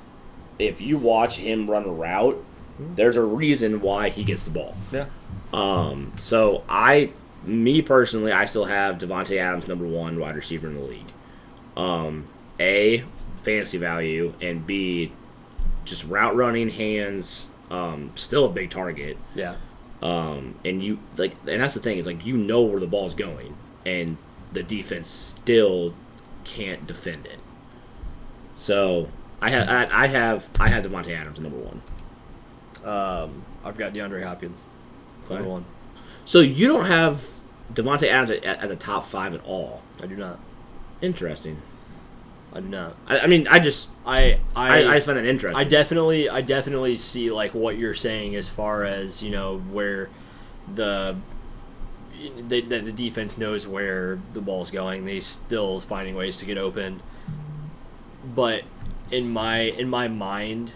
If you watch him run a route, there's a reason why he gets the ball. Yeah. So me personally, I still have Davante Adams number 1 wide receiver in the league. A, fantasy value, and B, just route running, hands, still a big target. Yeah. And that's the thing, is like you know where the ball's going, and the defense still can't defend it. So I have Davante Adams number 1. I've got DeAndre Hopkins number 1. So you don't have Davante Adams at the top 5 at all? I do not. Interesting. I do not. I mean, I just find that interesting. I definitely see like what you're saying as far as where the defense knows where the ball's going. They still finding ways to get open. But in my mind,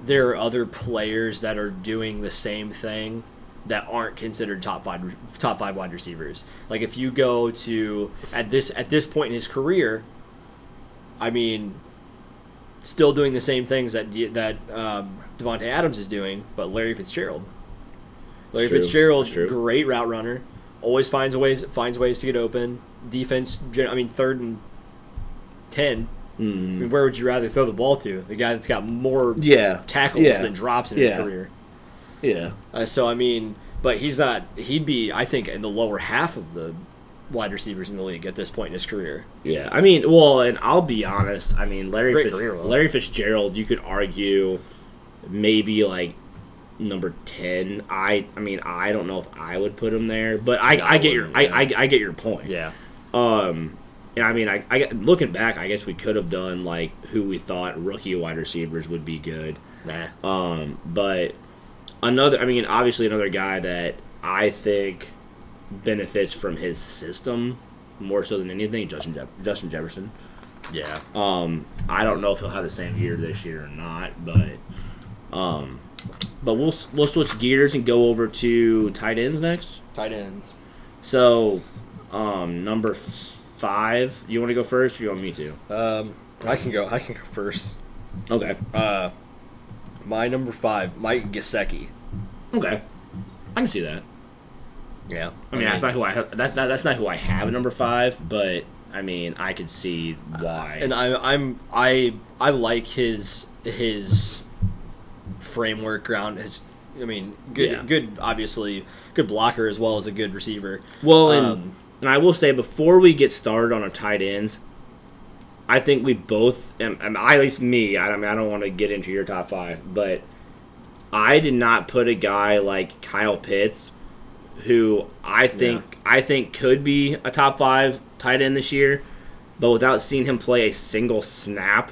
there are other players that are doing the same thing that aren't considered top five wide receivers. Like if you go to at this point in his career, I mean, still doing the same things that Davante Adams is doing, but Larry Fitzgerald. Fitzgerald, great route runner, always finds ways to get open. Defense, I mean, 3rd and 10. I mean, where would you rather throw the ball to? The guy that's got more tackles than drops in his career. Yeah. So I mean, but he's not. He'd be, I think, in the lower half of the wide receivers in the league at this point in his career. Yeah, I mean, well, and I'll be honest. I mean, Larry Fitzgerald, you could argue maybe like number 10. I mean, I don't know if I would put him there, but I get your point. Yeah. And I mean, I looking back, I guess we could have done like who we thought rookie wide receivers would be good. But obviously another guy that I think benefits from his system more so than anything, Justin Jefferson. Yeah. I don't know if he'll have the same year this year or not, but we'll switch gears and go over to tight ends next. Tight ends. So, number 5. You want to go first, or you want me to? I can go first. Okay. My number 5, Mike Gesicki. Okay, I can see that. Yeah. I mean, that's not who I have. That's not who I have at number 5, but I mean, I could see why. And I like his framework ground. Good, obviously good blocker as well as a good receiver. Well, and I will say before we get started on our tight ends, I think we both, and at least me. I don't want to get into your top 5, but I did not put a guy like Kyle Pitts, who I think could be a top 5 tight end this year, but without seeing him play a single snap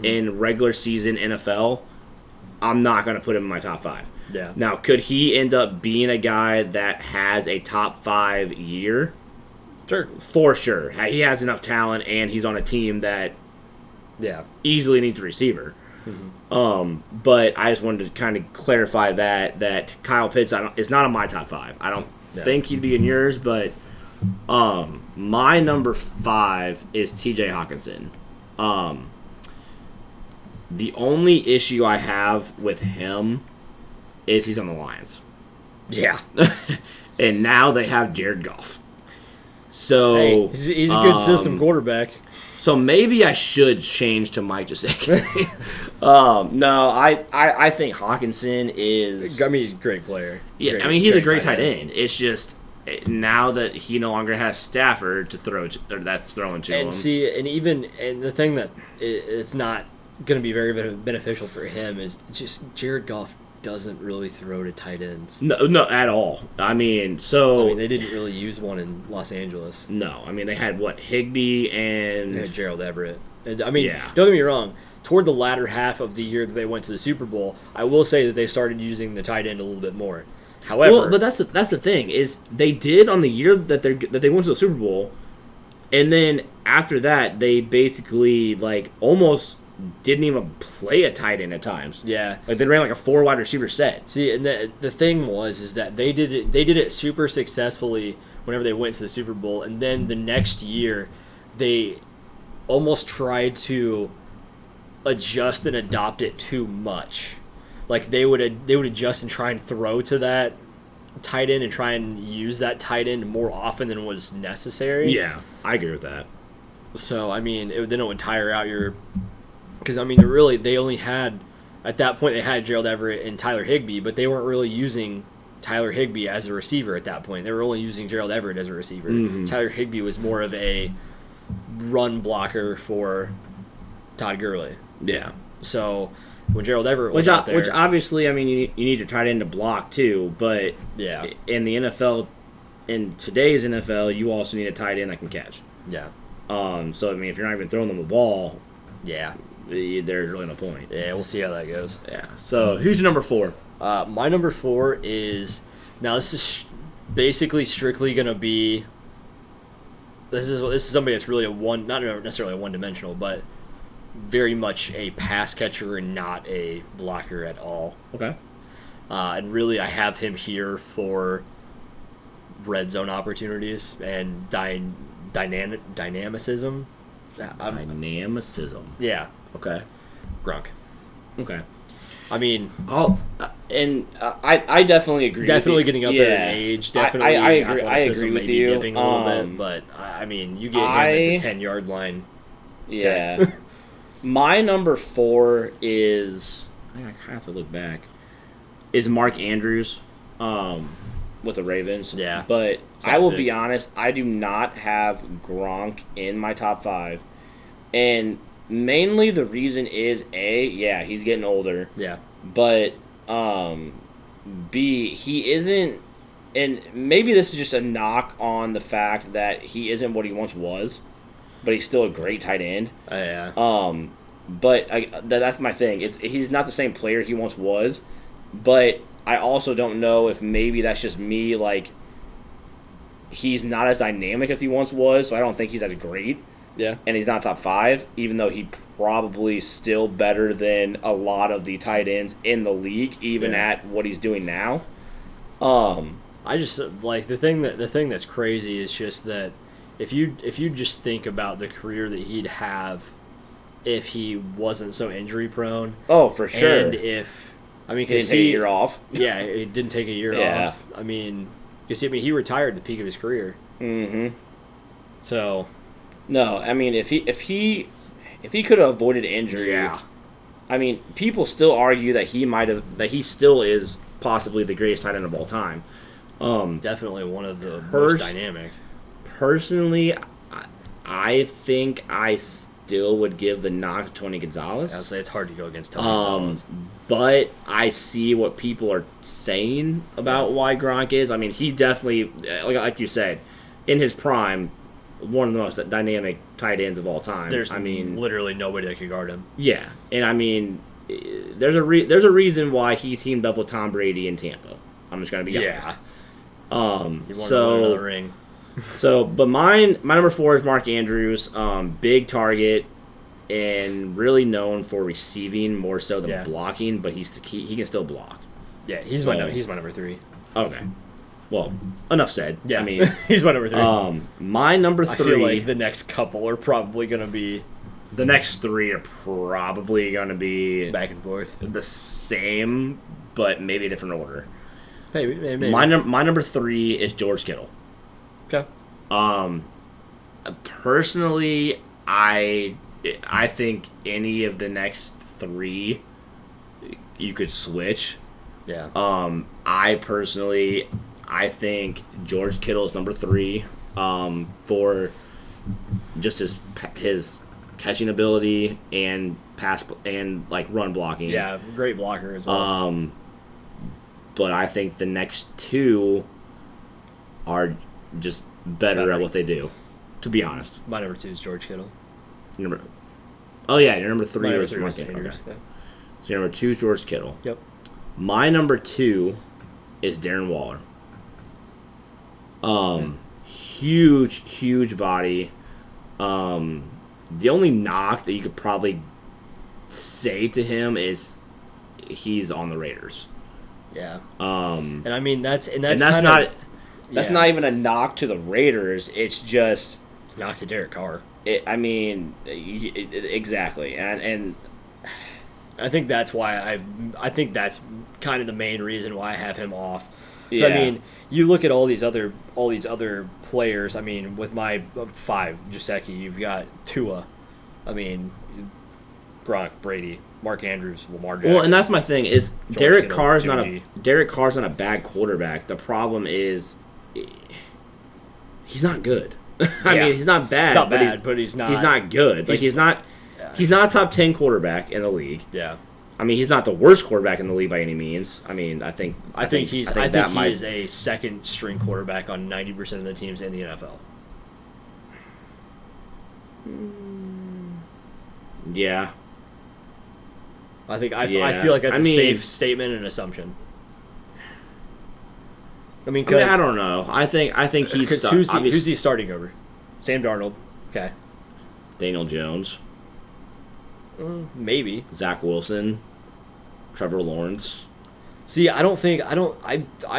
in regular season NFL, I'm not going to put him in my top 5. Yeah. Now, could he end up being a guy that has a top 5 year? Sure. For sure. He has enough talent, and he's on a team that easily needs a receiver. But I just wanted to kind of clarify that Kyle Pitts is not in my top 5. I don't think he'd be in yours, but my number 5 is T.J. Hawkinson. The only issue I have with him is he's on the Lions. Yeah. And now they have Jared Goff. So hey, he's a good system quarterback. So maybe I should change to Mike Gesicki. No, I think Hawkinson is. I mean, he's a great player. Yeah, great, I mean he's a great tight end. It's just now that he no longer has Stafford to throw to, or that's throwing to him. And see, and the thing that it's not going to be very beneficial for him is just Jared Goff doesn't really throw to tight ends. No, at all. I mean, they didn't really use one in Los Angeles. No, I mean they had Higbee and they had Gerald Everett. And, I mean, don't get me wrong. Toward the latter half of the year that they went to the Super Bowl, I will say that they started using the tight end a little bit more. However, but that's the thing is they did on the year that they went to the Super Bowl, and then after that they basically almost didn't even play a tight end at times. Yeah, they ran a 4 wide receiver set. See, and the thing is that they did it super successfully whenever they went to the Super Bowl, and then the next year they almost tried to adjust and adopt it too much. They would adjust and try and throw to that tight end and try and use that tight end more often than was necessary. Yeah, I agree with that. So I mean, then it would tire out your. Because, I mean, they only had, at that point, they had Gerald Everett and Tyler Higbee, but they weren't really using Tyler Higbee as a receiver at that point. They were only using Gerald Everett as a receiver. Mm-hmm. Tyler Higbee was more of a run blocker for Todd Gurley. Yeah. So, when Gerald Everett was out there... Which, obviously, I mean, you need your tight end to block, too, but yeah, in the NFL, in today's NFL, you also need a tight end that can catch. Yeah. So, I mean, if you're not even throwing them the ball... Yeah. There's really no point. Yeah, we'll see how that goes. Yeah. So, who's your number 4? My number 4 is... Now, this is basically strictly going to be... This is somebody that's really not necessarily a one-dimensional, but very much a pass catcher and not a blocker at all. Okay. And really, I have him here for red zone opportunities and dynamicism. Dynamicism. Yeah. Okay. Gronk. Okay. I mean, I definitely agree. Definitely getting up there in age. Definitely, I agree. I agree with you. Dipping a little bit, but I mean, you get him at the 10-yard line. Yeah. Okay. My number 4 is I have to look back. Is Mark Andrews, with the Ravens. Yeah. But I will be honest. I do not have Gronk in my top 5, and mainly the reason is he's getting older. Yeah. But B, he isn't, and maybe this is just a knock on the fact that he isn't what he once was, but he's still a great tight end. Yeah. But that's my thing. He's not the same player he once was, but I also don't know if maybe that's just me. He's not as dynamic as he once was, so I don't think he's as great. Yeah. And he's not top 5, even though he probably still better than a lot of the tight ends in the league, even at what he's doing now. I just the thing that's crazy is just that if you just think about the career that he'd have if he wasn't so injury prone. Oh, for sure. And if he didn't take a year off. Yeah, he didn't take a year off. I mean, he retired at the peak of his career. Mm-hmm. So. No, I mean if he could have avoided injury, I mean people still argue that he still is possibly the greatest tight end of all time. Definitely one of the most dynamic. Personally, I think I still would give the knock to Tony Gonzalez. I'll say it's hard to go against Tony Gonzalez. But I see what people are saying about why Gronk is. I mean, he definitely, like you said, in his prime, one of the most dynamic tight ends of all time. There's literally nobody that could guard him. Yeah, and I mean, there's a reason why he teamed up with Tom Brady in Tampa. I'm just gonna be honest. He wanted to win another ring. But my number 4 is Mark Andrews. Big target, and really known for receiving more so than Yeah. blocking, but he can still block. Yeah, he's So- my number 3. Okay. Well, enough said. Yeah, I mean, he's my number 3. my number I 3. feel like the next couple are probably going to be The next 3 are probably going to be back and forth. the same, but maybe a different order. Maybe. My number 3 is George Kittle. Okay. Personally, I think any of the next 3 you could switch. Yeah. I think George Kittle is number 3 for just his catching ability and pass and like run blocking. Yeah, great blocker as well. But I think the next 2 are just better at what they do. To be honest, My number 2 is George Kittle. your number 3 My number is 3 was Sanders. Sanders. Okay. So your number 2 is George Kittle. Yep. My number 2 is Darren Waller. Huge body. The only knock that you could probably say to him is he's on the Raiders. Yeah. And And I mean that's not even a knock to the Raiders. It's just it's not to Derek Carr. Exactly. And I think that's why I think that's kind of the main reason why I have him off. Yeah. I mean, you look at all these other players. I mean, with my 5, Gesicki, you've got Tua. I mean, Gronk, Brady, Mark Andrews, Lamar Jackson. Well, and that's my thing is George Derek Kittle, Carr's Jimmy Derek Carr's not a bad quarterback. The problem is he's not good. I Yeah. mean, he's not bad. He's not bad, but he's not. He's not good. Like he's not a top 10 quarterback in the league. Yeah. I mean, he's not the worst quarterback in the league by any means. I mean, I think he is a second string quarterback on 90% of the teams in the NFL. Yeah. I feel Yeah. like that's I a mean- safe statement and assumption. I mean, I don't know. I think he's who's he starting over? Sam Darnold. Okay. Daniel Jones, Maybe. Zach Wilson, Trevor Lawrence. See, I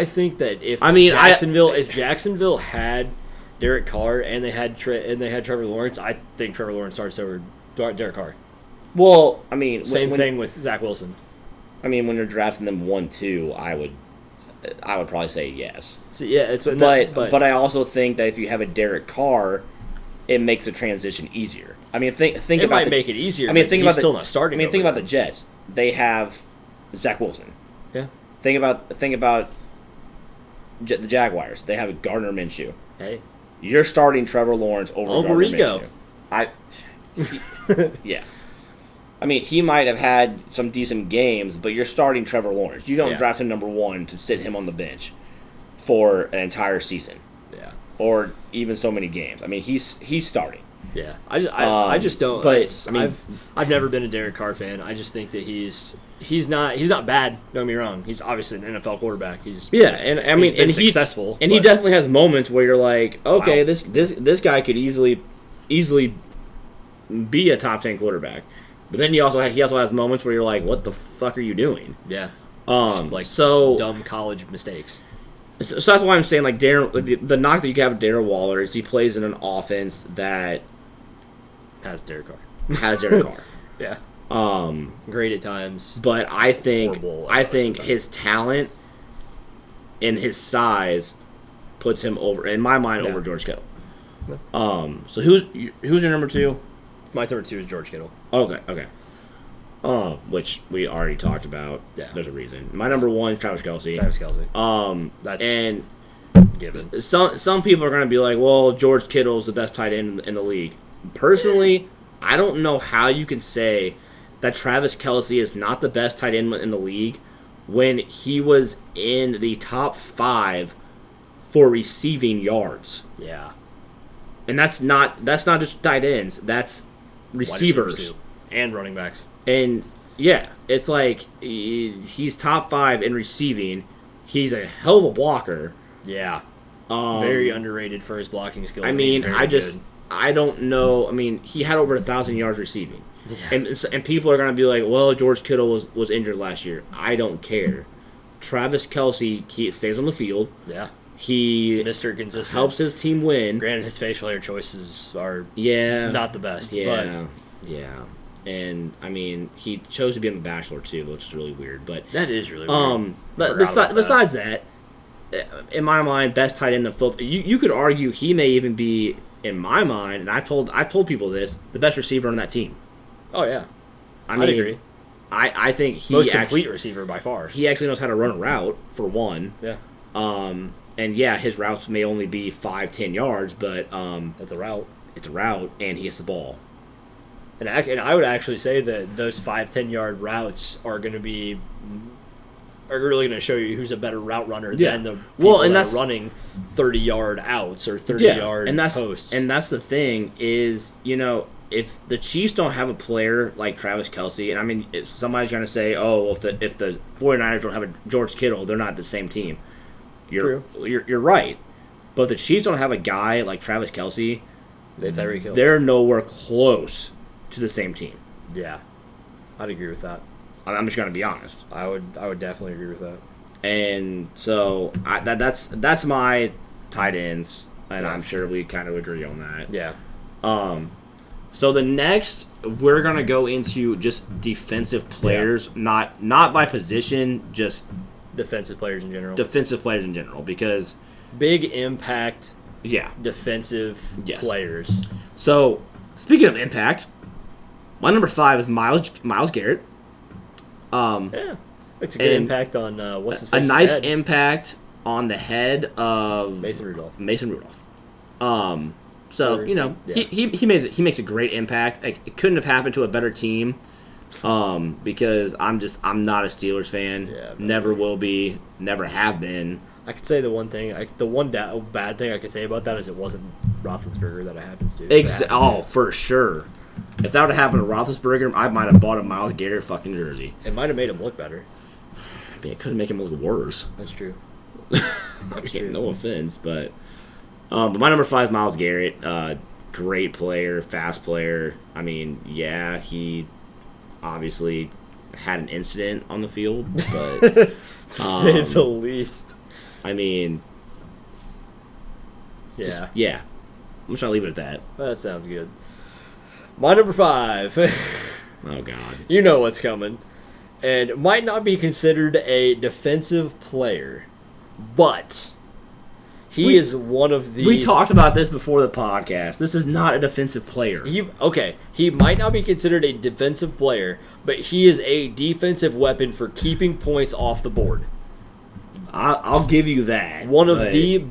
think that if Jacksonville had Derek Carr and they had Trevor Lawrence, I think Trevor Lawrence starts over Derek Carr. Well, I mean, Same thing with Zach Wilson. I mean, when you're drafting them 1-2, I would probably say yes. So, yeah, it's But I also think that if you have a Derek Carr, it makes the transition easier. I mean, think it about might make it easier. I mean, but think he's about still not starting. I mean, think over about the Jets. They have Zach Wilson. Yeah. Think about the Jaguars. They have Gardner Minshew. Hey. You're starting Trevor Lawrence over Gardner Rigo. Minshew. Yeah. I mean, he might have had some decent games, but you're starting Trevor Lawrence. You don't draft him number 1 to sit him on the bench for an entire season. Yeah. Or even so many games. I mean, he's starting. Yeah. I just don't. But I mean, I've never been a Derek Carr fan. I just think that he's not bad. Don't get me wrong. He's obviously an NFL quarterback. He's and I mean, been successful. And he definitely has moments where you're like, okay, Wow. this guy could easily be a top 10 quarterback. But then he also has moments where you're like, what the fuck are you doing? Yeah. So Dumb college mistakes. So that's why I'm saying, like, the knock that you have with Darren Waller is he plays in an offense that Has Derek Carr. has Derek Carr. Yeah. Um, Great at times. but I think Horrible at sometimes. his talent and his size puts him over, in my mind, over George Kittle. So who's your number 2? My number 2 is George Kittle. Okay. Which we already talked about. Yeah. There's a reason. My number 1 is Travis Kelce. Travis Kelce. That's And given. some people are going to be like, well, George Kittle's the best tight end in the league. Personally, I don't know how you can say that Travis Kelce is not the best tight end in the league when he was in the top 5 for receiving yards. Yeah. And that's not just tight ends. That's receivers. Too. And running backs. And yeah, it's like he's top 5 in receiving. He's a hell of a blocker. Yeah. Very underrated for his blocking skills. I mean, I don't know. I mean, he had over 1,000 yards receiving. And people are going to be like, well, George Kittle was injured last year. I don't care. Travis Kelce stays on the field. Yeah. He Mr. Consistent. helps his team win. Granted, his facial hair choices are not the best. Yeah. And, I mean, he chose to be on The Bachelor, too, which is really weird. But that is really weird. But besides that, in my mind, best tight end in football, you could argue he may even be, in my mind, and I've told people this, the best receiver on that team. Oh, yeah. I'd agree. I think he most complete receiver by far. He actually knows how to run a route, for one. Yeah. And yeah, his routes may only be 5-10 yards, but that's a route. It's a route, and he gets the ball. And I would actually say that those 5-10 yard routes are really going to show you who's a better route runner than the people that are running 30-yard outs or 30-yard posts. And that's the thing is, if the Chiefs don't have a player like Travis Kelce, and I mean, if somebody's going to say, oh, if the 49ers don't have a George Kittle, they're not the same team. You're right. But if the Chiefs don't have a guy like Travis Kelce, they're nowhere close to the same team. Yeah. I'd agree with that. I'm just going to be honest. I would definitely agree with that. And so that's my tight ends, and I'm sure we kind of agree on that. Yeah. So the next, we're going to go into just defensive players, not by position, just defensive players in general. Defensive players in general, because big impact defensive players. So, speaking of impact, my number 5 is Myles Garrett. It's a good impact on what's his face. A nice head on the head of Mason Rudolph. So he makes a great impact. It couldn't have happened to a better team. Because I'm not a Steelers fan. Yeah, never will be. Never have been. I could say the one bad thing I could say about that is it wasn't Roethlisberger that it happens to. For sure. If that would have happened to Roethlisberger, I might have bought a Myles Garrett fucking jersey. It might have made him look better. I mean, it could make him look worse. That's true. No offense, but my number 5 is Myles Garrett. Great player, fast player. I mean, yeah, he obviously had an incident on the field, but to say the least. I mean, I'm just going to leave it at that. That sounds good. My number 5. Oh, God. You know what's coming. And might not be considered a defensive player, but he is one of the... We talked about this before the podcast. This is not a defensive player. He might not be considered a defensive player, but he is a defensive weapon for keeping points off the board. I'll give you that. One of I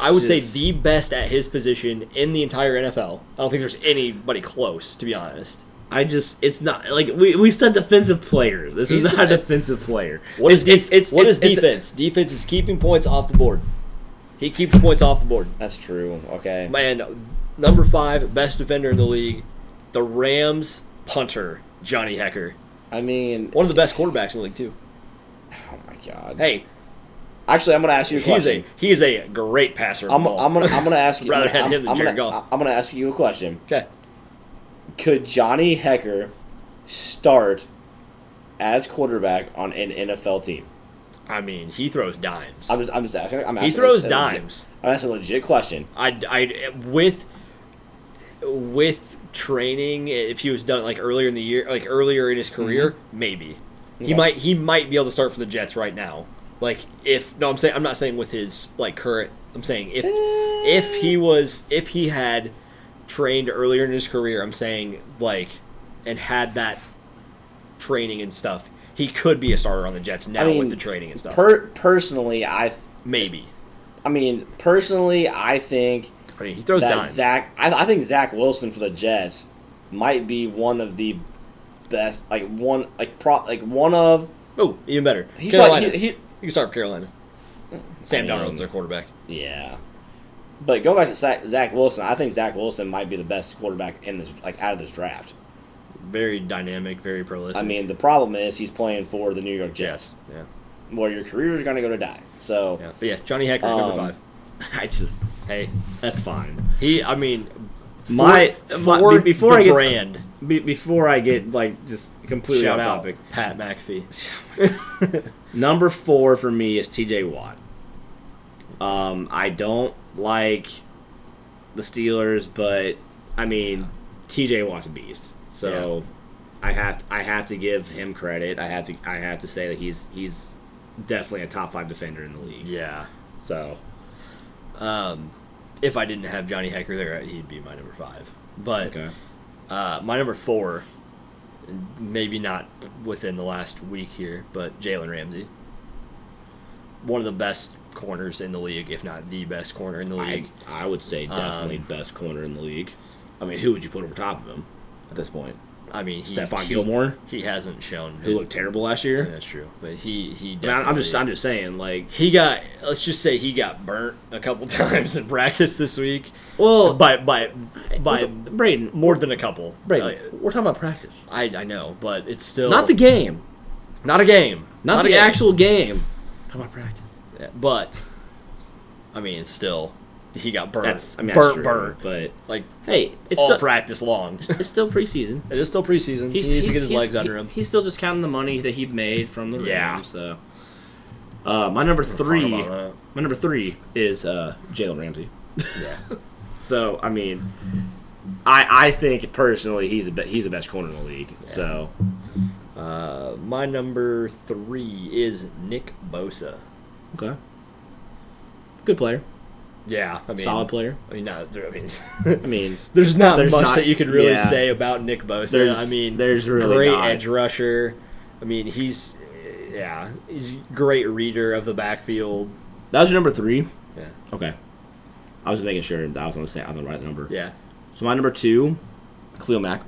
would say the best at his position in the entire NFL. I don't think there's anybody close, to be honest. It's not like we said defensive players. This is not a defensive player. What is defense? Defense is keeping points off the board. He keeps points off the board. That's true. Okay. Man, number 5, best defender in the league, the Rams punter, Johnny Hekker. I mean, one of the best quarterbacks in the league too. Oh my God. Hey, actually, I'm going to ask you a question. He's a great passer. I'm going to ask you. Rather have him than Jared Goff. I'm going to ask you a question. Okay. Could Johnny Hekker start as quarterback on an NFL team? I mean, he throws dimes. I'm just asking. He throws dimes. I'm asking a legit question. With training, if he was done like earlier in the year, like earlier in his career, maybe he might be able to start for the Jets right now. Like I'm not saying with his like current. I'm saying if he had trained earlier in his career, I'm saying like and had that training and stuff. He could be a starter on the Jets now with the training and stuff. Personally, maybe. I mean, personally, I think he throws dimes. I think Zach Wilson for the Jets might be one of the best. One of. Oh, even better. Carolina. He can start for Carolina. Sam Darnold's their quarterback. Yeah, but going back to Zach Wilson, I think Zach Wilson might be the best quarterback in this out of this draft. Very dynamic, very prolific. I mean, the problem is he's playing for the New York Jets. Yeah. Where your career is going to go to die. So. Yeah. But yeah, Johnny Hekker, number 5. Hey, that's fine. Before I get brand, before I get just completely Shout off out topic, Pat McAfee. number 4 for me is T.J. Watt. I don't like the Steelers, but I mean, T.J. Watt's a beast. So I have to give him credit. I have to say that he's definitely a top 5 defender in the league. Yeah. So, if I didn't have Johnny Hekker there, he'd be my number 5. But okay. my number 4, maybe not within the last week here, but Jalen Ramsey. One of the best corners in the league, if not the best corner in the league. I would say definitely best corner in the league. I mean, who would you put over top of him at this point? I mean, Stephon Gilmore, he hasn't shown who looked terrible last year. Yeah, that's true, but he definitely. I mean, I'm just saying, let's just say he got burnt a couple times in practice this week. Well, by Braden, more than a couple. Braden, we're talking about practice. I know, but it's still not the game, not a game, not the actual game. Talking about practice, but I mean, it's still. He got burnt. That's burnt. But like, hey, it's all still practice long. It's still preseason. It is still preseason. He needs to get his legs under him. He's still just counting the money that he made from the Yeah. Rams. So, my number 3 is Jalen Ramsey. Yeah. So I mean, I think personally he's the best corner in the league. Yeah. So, my number 3 is Nick Bosa. Okay. Good player. Yeah, I mean, solid player. I mean, there's not much that you could really say about Nick Bosa. There's really great not. Edge rusher. I mean, he's a great reader of the backfield. That was your number 3? Yeah. Okay. I was just making sure that I was on the right number. Yeah. So my number 2, Khalil Mack.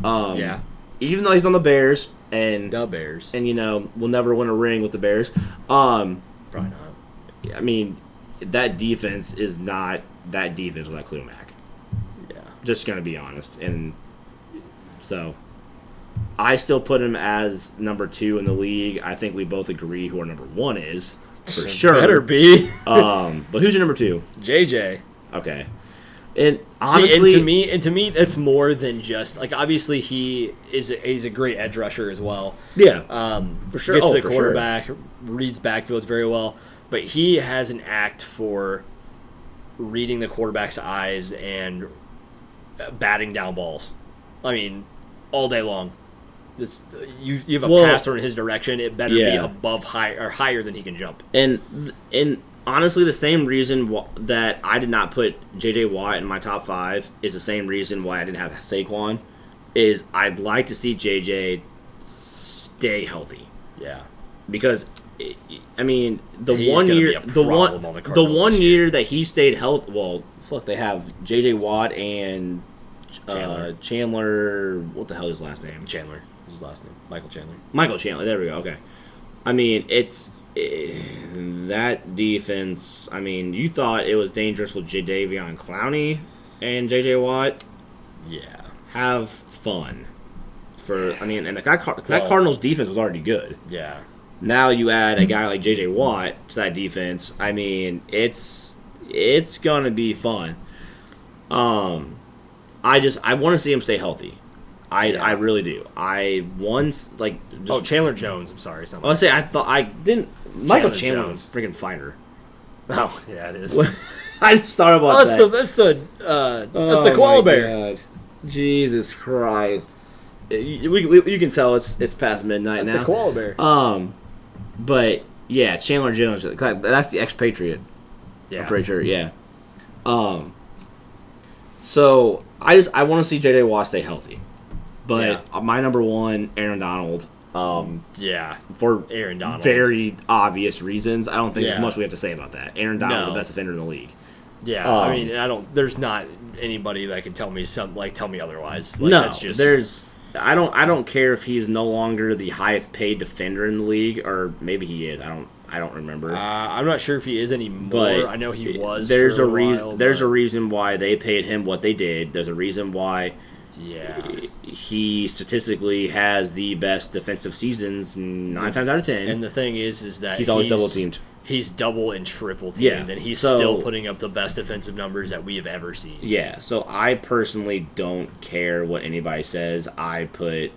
Yeah. Even though he's on the Bears and we'll never win a ring with the Bears. Probably not. I mean, that defense is not that defense without Khalil Mack. Yeah. Just gonna be honest, and so I still put him as number 2 in the league. I think we both agree who our number 1 is for sure. Better be. But who's your number 2? JJ. Okay. And honestly, and to me, it's more than just obviously he's a great edge rusher as well. Yeah. For sure. Gets to the quarterback, reads backfields very well, but he has an act for reading the quarterback's eyes and batting down balls. I mean, all day long. You have a passer in his direction. It better be above higher than he can jump. And honestly, the same reason that I did not put J.J. Watt in my top 5 is the same reason why I didn't have Saquon. Is I'd like to see J.J. stay healthy. Yeah, because I mean the one year that he stayed healthy. Well, fuck, they have J.J. Watt and Chandler. What the hell is his last name? Chandler. His last name, Michael Chandler. Michael Chandler. There we go. Okay. I mean, that defense. I mean, you thought it was dangerous with Jadeveon Clowney and J.J. Watt. Yeah. Have fun. And that Cardinals defense was already good. Yeah. Now you add a guy like J.J. Watt to that defense. I mean, it's gonna be fun. I want to see him stay healthy. I really do. Chandler Jones. I'm sorry. I want to say I didn't. Michael Chandler was a freaking fighter. Oh yeah, it is. I just thought about that. That's the koala bear. God. Jesus Christ! You can tell it's past midnight now. That's the koala bear. But yeah, Chandler Jones. That's the expatriate. Yeah, I'm pretty sure. Yeah. So I want to see J.J. Watt stay healthy. But my number 1, Aaron Donald. For Aaron Donald, very obvious reasons. I don't think there's much we have to say about that. Aaron Donald's the best defender in the league. Yeah, I mean, there's not anybody that can tell me otherwise. That's just, I don't care if he's no longer the highest paid defender in the league, or maybe he is. I don't remember. I'm not sure if he is anymore. But I know he was. There's a reason. There's a reason why they paid him what they did. There's a reason why. Yeah, he statistically has the best defensive seasons 9 times out of 10. And the thing is that he's always double teamed. he's double and triple teamed, Yeah, and he's so- still putting up the best defensive numbers that we have ever seen. Yeah, so I personally don't care what anybody says. I put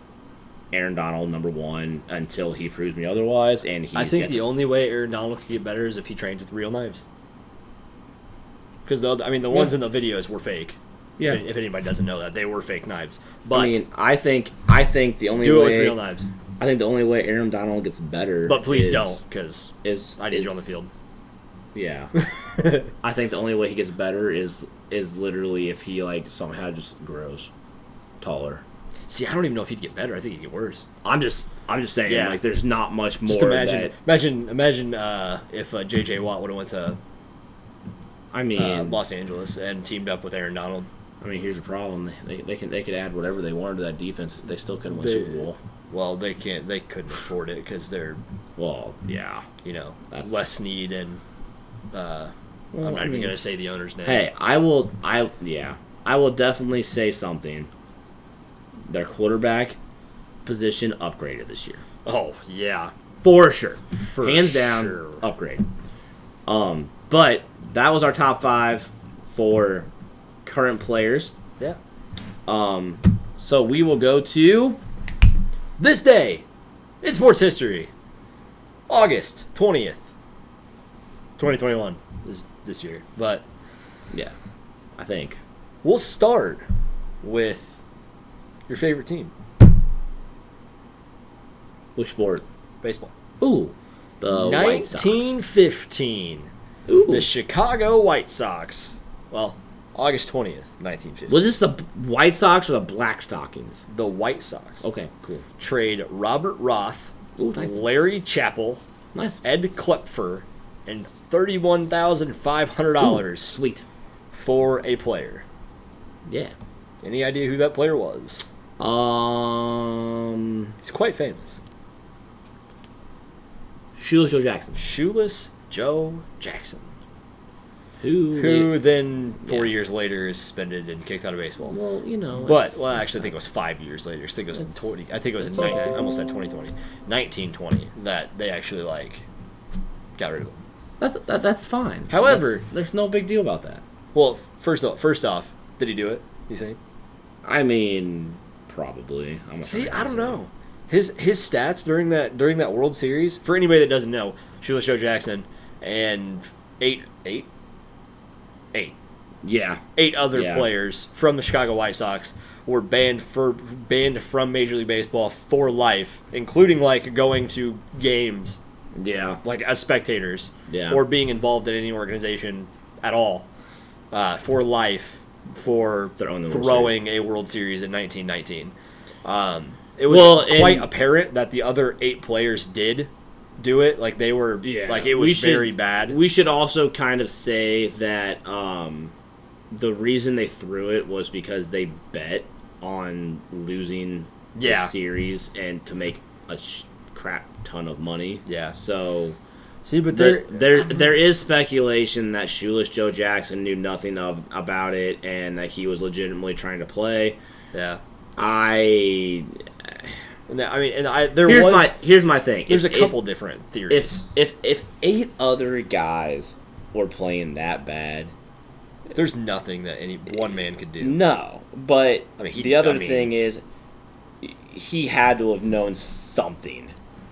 Aaron Donald number 1 until he proves me otherwise, and he's I think yet the to- only way Aaron Donald could get better is if he trains with real knives. Because the ones in the videos were fake. Yeah. If anybody doesn't know that, they were fake knives. But I mean, I think the only do it way with real knives. I think the only way Aaron Donald gets better, But please don't, because is I need is, you on the field. Yeah, I think the only way he gets better is literally if he like somehow just grows taller. See, I don't even know if he'd get better. I think he'd get worse. I'm just saying, Yeah. like, there's not much more. Just imagine, that, imagine if J.J. Watt would have went to I mean, Los Angeles and teamed up with Aaron Donald. I mean, here's the problem: they could add whatever they wanted to that defense. They still couldn't win Super Bowl. Well, they can't. They couldn't afford it because they're, Well, yeah. That's Wes Snead and I'm not even gonna say the owner's name. Hey, I will definitely say something. Their quarterback position upgraded this year. Oh yeah, For sure. For Hands down, sure. upgrade. But that was our top 5 for current players. yeah. So we will go to This day in sports history, August 20th, 2021 is this year. But yeah, I think. we'll start with your favorite team, Which sport? baseball. Ooh, the White Sox. 1915, Ooh. the Chicago White Sox. Well, August 20th, 1915. Was this the White Sox or the Black Stockings? The White Sox Okay, cool. trade Robert Roth, Ooh, nice. Larry Chappell, Nice. Ed Klepfer, and $31,500 Sweet. for a player. Yeah. Any idea who that player was? He's quite famous. Shoeless Joe Jackson. Shoeless Joe Jackson, Who who then 4 Yeah. years later is suspended and kicked out of baseball. Well, But actually, I think it was 5 years later. I think it was in It's- 20. I think it was in it's okay. I almost said 2020, 1920 that they actually got rid of him. that's fine. However- there's no big deal about that. Well, first off, did he do it? You think? I mean, probably. See, I don't know. His stats during that World Series, for anybody that doesn't know, Shoeless Joe Jackson and eight Yeah. other Yeah. players from the Chicago White Sox were banned from Major League Baseball for life, including going to games Yeah. as spectators, Yeah. or being involved in any organization at all, for life, for Throwing the World throwing a World Series in 1919. It was Well, quite and- apparent that the other 8 players did do it. They were it was very bad. We should also kind of say that the reason they threw it was because they bet on losing Yeah. the series and to make a crap ton of money. Yeah. So See, but there is speculation that Shoeless Joe Jackson knew nothing about it and that he was legitimately trying to play. yeah. Here's my thing. There's If- a couple different theories. If 8 other guys were playing that bad, There's nothing that any one man could do. no. But I mean, the other thing is, he had to have known something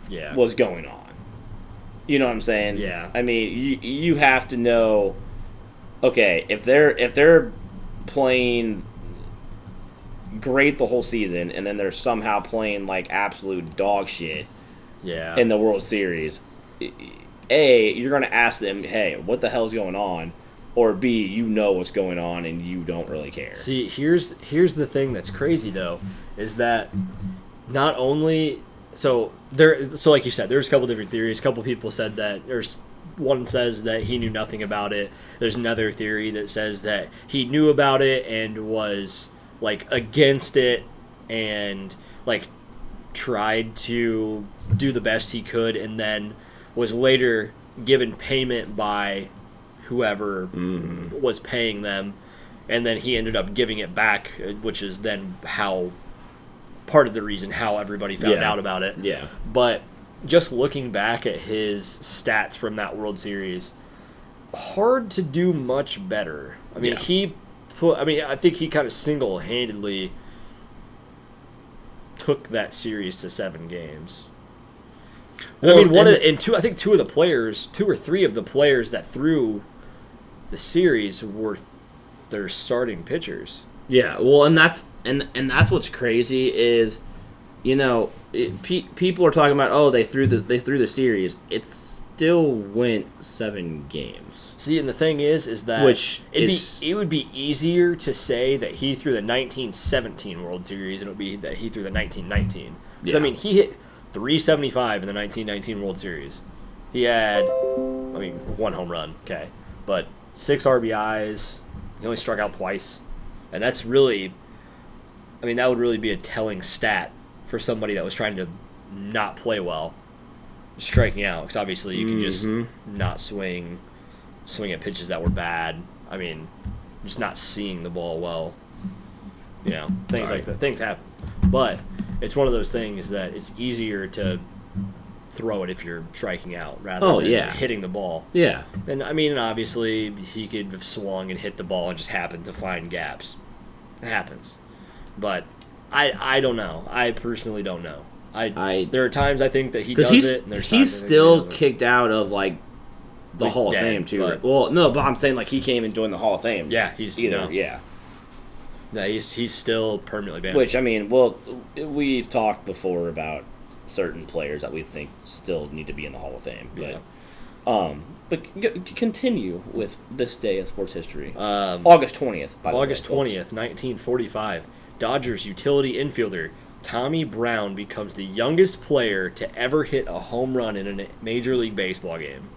Yeah. was going on. You know what I'm saying? Yeah. I mean, you have to know. Okay, if they're playing great the whole season, and then they're somehow playing absolute dog shit Yeah. in the World Series, A, you're going to ask them, hey, what the hell's going on? Or B, you know what's going on and you don't really care. See, here's the thing that's crazy though, is that not only so like you said, there's a couple different theories. A couple people said that one says that he knew nothing about it. There's another theory that says that he knew about it and was against it and tried to do the best he could, and then was later given payment by whoever was paying them, and then he ended up giving it back, which is then part of the reason how everybody found Yeah. out about it. Yeah. But just looking back at his stats from that World Series, hard to do much better. I mean, I think he kind of single-handedly took that series to 7 games. Well, I mean, two or 3 of the players that threw the series were their starting pitchers. Yeah, well, and that's what's crazy is, people are talking about they threw the series. It still went 7 games. See, and the thing is that it would be easier to say that he threw the 1917 World Series, and it would be that he threw the 1919. Because I mean, he hit 375 in the 1919 World Series. He had, 1 home run, okay, but 6 RBIs. He only struck out twice. And that's really, that would really be a telling stat for somebody that was trying to not play well, striking out. Because obviously you can just not swing at pitches that were bad. I mean, just not seeing the ball well. Things like that. Things happen. But it's one of those things that it's easier to throw it if you're striking out rather than hitting the ball. Yeah. And obviously he could have swung and hit the ball and just happened to find gaps. It happens. But I don't know. I personally don't know. There are times I think that he does it, and there's times he's still kicked out of the Hall of Fame too. But, well, no, but I'm saying he can't even join the Hall of Fame. Yeah, he's he's still permanently banned. Which we've talked before about certain players that we think still need to be in the Hall of Fame. But continue with this day in sports history. August 20th. August 20th, 1945. Dodgers utility infielder Tommy Brown becomes the youngest player to ever hit a home run in a Major League Baseball game.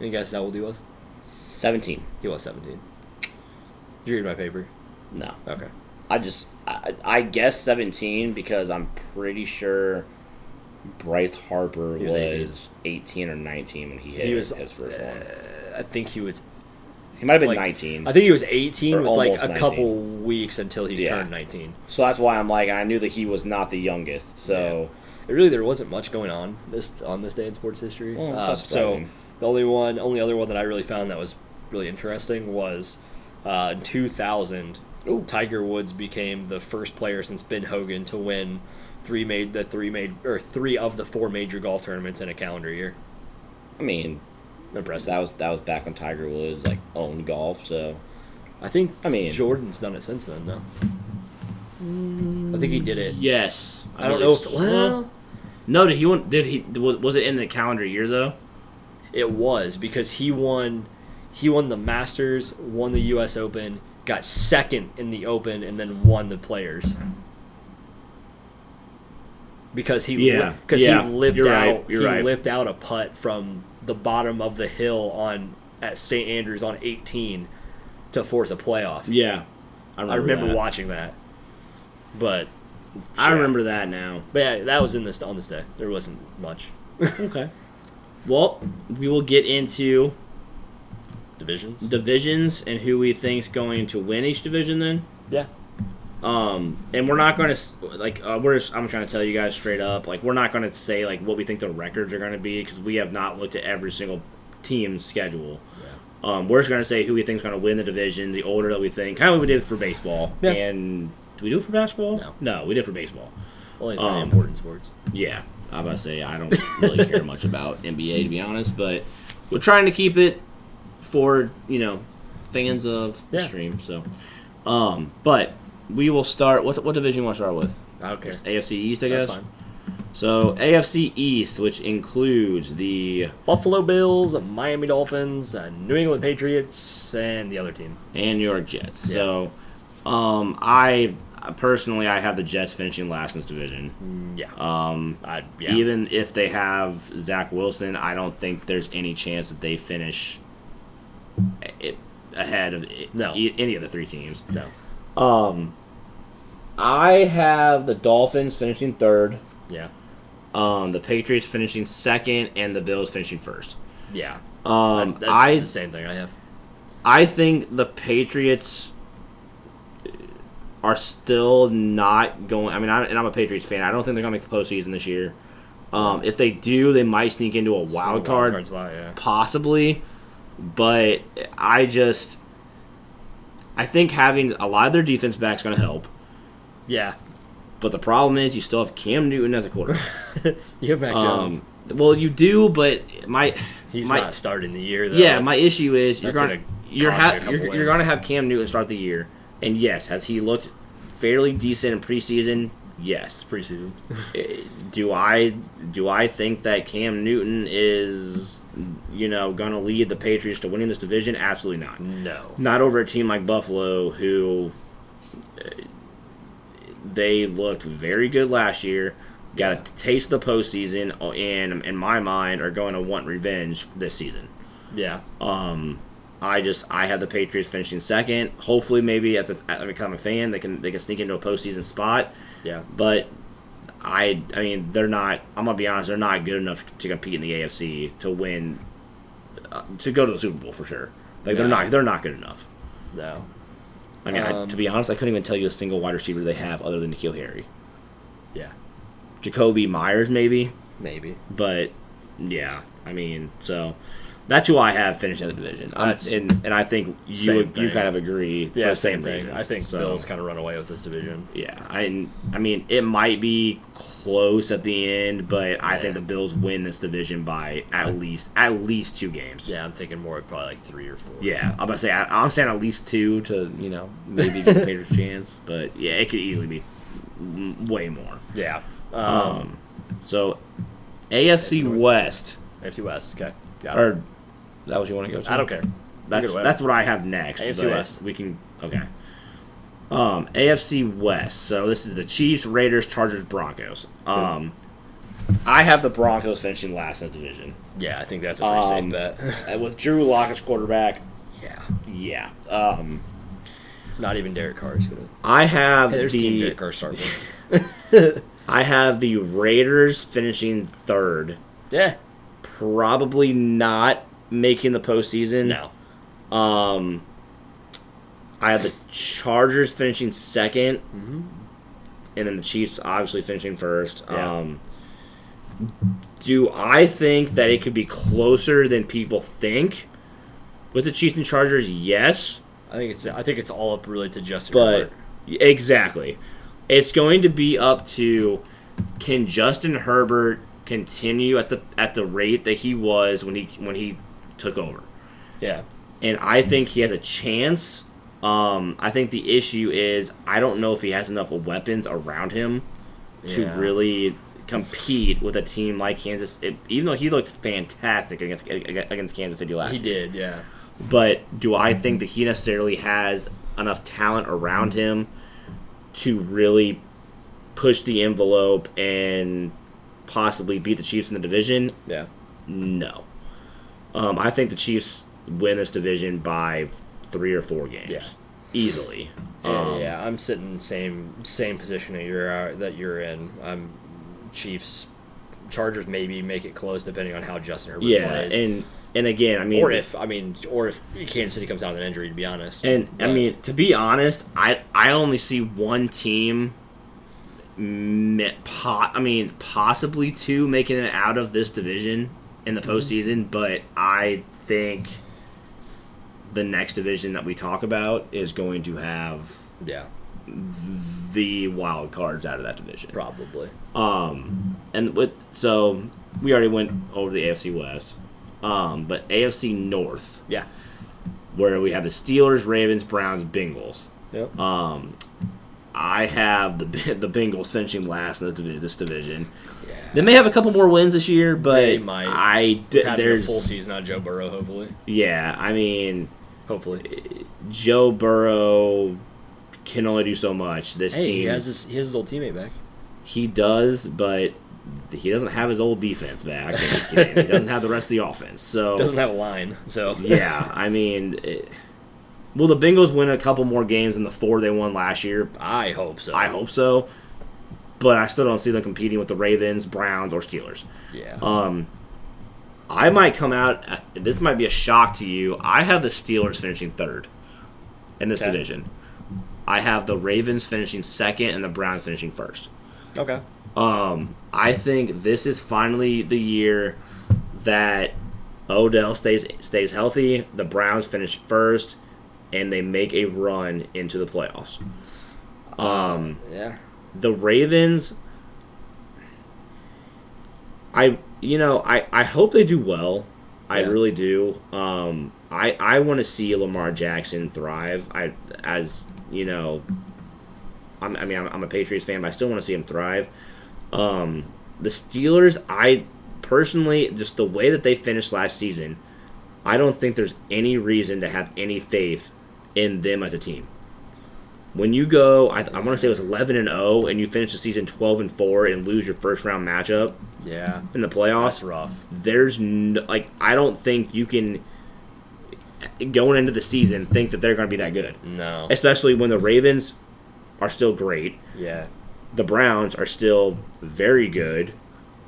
Any guess how old he was? 17. He was 17. Did you read my paper? No. Okay. I guess 17 because I'm pretty sure Bryce Harper was 18 or 19 when he hit his first one. I think he was. He might have been 19. I think he was 18 with a 19. Couple weeks until he turned 19. So that's why I knew that he was not the youngest. So there wasn't much going on this day in sports history. So the only other one that I really found that was really interesting was in 2000. Tiger Woods became the first player since Ben Hogan to win 3 of the 4 major golf tournaments in a calendar year. Impressive. That was back when Tiger Woods owned golf. So I think Jordan's done it since then though. I think he did it. Yes. I don't know if no, was it in the calendar year though? It was because he won the Masters, won the US Open, got second in the Open, and then won the Players. Because he lipped out a putt from the bottom of the hill at St. Andrews on 18 to force a playoff. Yeah, I remember watching that. But I remember that now. But yeah, that was on this day. There wasn't much. Okay. Well, we will get into divisions and who we think's going to win each division then. Yeah. And we're not going to I'm trying to tell you guys straight up, we're not going to say what we think the records are going to be because we have not looked at every single team's schedule. Yeah. We're just going to say who we think's going to win the division, the order that we think, kind of what we did for baseball. Yeah. And do we do it for basketball? No, we did for baseball. Only 3 important sports. Yeah. I'm about to say I don't really care much about NBA to be honest, but we're trying to keep it for fans of the stream. So, but we will start. What division you want to start with? I don't care. AFC East, I guess. That's fine. So AFC East, which includes the Buffalo Bills, Miami Dolphins, New England Patriots, and the other team, and New York Jets. Yeah. So, I have the Jets finishing last in this division. Yeah. Even if they have Zach Wilson, I don't think there's any chance that they finish ahead of any of the 3 teams. No. I have the Dolphins finishing 3rd. Yeah. The Patriots finishing 2nd, and the Bills finishing 1st. Yeah. That's the same thing I have. I think the Patriots are still not going. I'm a Patriots fan. I don't think they're going to make the postseason this year. If they do, they might sneak into a wild card, possibly. But I think having a lot of their defense back is going to help. Yeah. But the problem is you still have Cam Newton as a quarterback. You have Mac Jones. Well, you do, but he's not starting the year, though. Yeah, my issue is you're going to have Cam Newton start the year. And yes, has he looked fairly decent in preseason? Yes. It's preseason. Do I think that Cam Newton is, going to lead the Patriots to winning this division? Absolutely not. No. Not over a team like Buffalo, who they looked very good last year, got a taste of the postseason, and in my mind are going to want revenge this season. Yeah. I have the Patriots finishing second. Hopefully, maybe as I become a fan, they can sneak into a postseason spot. Yeah. But I mean, they're not. I'm gonna be honest. They're not good enough to compete in the AFC to win, to go to the Super Bowl for sure. Like they're not good enough. No. I mean, to be honest, I couldn't even tell you a single wide receiver they have other than N'Keal Harry. Yeah. Jacoby Myers, maybe. Maybe. But yeah, I mean, so that's who I have finishing the division. And I think you kind of agree. Yeah, same thing. reasons. I think Bills kind of run away with this division. Yeah, I mean, it might be close at the end, but I think the Bills win this division by at least 2 games. Yeah, I'm thinking more probably like 3 or 4. Yeah, I'm about to say I'm saying at least 2 to maybe give the Patriots a chance, but yeah, it could easily be way more. Yeah. So AFC West. AFC West. Okay. Got it. Is that what you want to go to? I don't care. That's what I have next. AFC West. We can AFC West. So this is the Chiefs, Raiders, Chargers, Broncos. I have the Broncos finishing last in the division. Yeah, I think that's a pretty safe bet. With Drew Lock as quarterback. Yeah. Yeah. Not even Derek Carr is gonna. I have there's team Derek Carr starting. I have the Raiders finishing 3rd. Yeah. Probably not making the postseason. No. I have the Chargers finishing 2nd, and then the Chiefs obviously finishing 1st. Yeah. Do I think that it could be closer than people think with the Chiefs and Chargers? Yes. I think it's all up really to Justin Herbert. But exactly, it's going to be up to, can Justin Herbert continue at the rate that he was when he took over? Yeah. And I think he has a chance. I think the issue is I don't know if he has enough weapons around him to really compete with a team like Kansas. Even though he looked fantastic against Kansas City last year. He did, yeah. But do I think that he necessarily has enough talent around him to really push the envelope and possibly beat the Chiefs in the division? Yeah. No. I think the Chiefs win this division by 3 or 4 games. Yeah. Easily. Yeah, I'm sitting same position that you're in. I'm Chiefs, Chargers maybe make it close depending on how Justin Herbert plays. And again, I mean, or if Kansas City comes down with an injury, to be honest. I mean, to be honest, I only see one team, possibly 2 making it out of this division in the postseason, but I think the next division that we talk about is going to have the wild cards out of that division. Probably. So we already went over the AFC West. But AFC North. Yeah. Where we have the Steelers, Ravens, Browns, Bengals. Yep. I have the Bengals finishing last in this division. Yeah. They may have a couple more wins this year, but they might. There's a full season on Joe Burrow, hopefully. Yeah, I mean, hopefully. Joe Burrow can only do so much. This team. He has his old teammate back. He does, but he doesn't have his old defense back. He doesn't have the rest of the offense. So doesn't have a line. So yeah, I mean, will the Bengals win a couple more games than the 4 they won last year? I hope so. But I still don't see them competing with the Ravens, Browns, or Steelers. Yeah. I might come out. This might be a shock to you. I have the Steelers finishing 3rd in this division. I have the Ravens finishing 2nd and the Browns finishing 1st. Okay. I think this is finally the year that Odell stays healthy. The Browns finish first, and they make a run into the playoffs. Yeah. The Ravens, I hope they do well. I Yeah. really do. I want to see Lamar Jackson thrive. I'm a Patriots fan, but I still want to see him thrive. The Steelers, I personally, just the way that they finished last season, I don't think there's any reason to have any faith in them as a team. When you go, I want to say it was 11-0, and you finish the season 12-4 and lose your first round matchup Yeah. in the playoffs. That's rough. There's I don't think you can going into the season think that they're going to be that good. No. Especially when the Ravens are still great. Yeah. The Browns are still very good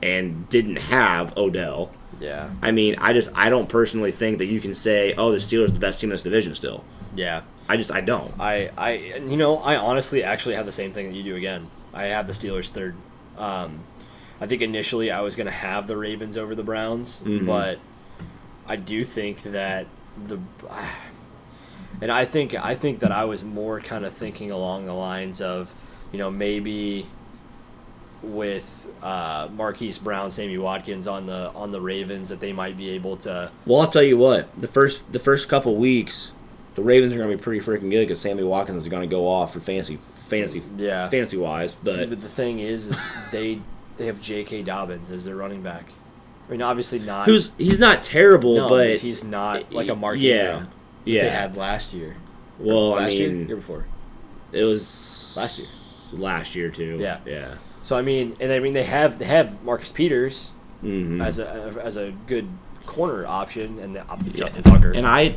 and didn't have Odell. Yeah. I mean, I don't personally think that you can say, oh, the Steelers are the best team in this division still. Yeah. I don't. I honestly actually have the same thing that you do again. I have the Steelers third. I think initially I was going to have the Ravens over the Browns, but I do think that and I think that I was more kind of thinking along the lines of, maybe with Marquise Brown, Sammy Watkins on the Ravens, that they might be able to. Well, I'll tell you what. The first couple weeks, the Ravens are going to be pretty freaking good because Sammy Watkins is going to go off for fantasy wise. But the thing is they have J.K. Dobbins as their running back. I mean, obviously not. He's not terrible, No, but he's not like a Mark Yeah, Ingram that yeah. they had last year. Well, Last I year? mean, Year before. it was Last year. Last year too. Yeah. yeah. So I mean, they have Marcus Peters Mm-hmm. as a good corner option, and Justin Tucker. And I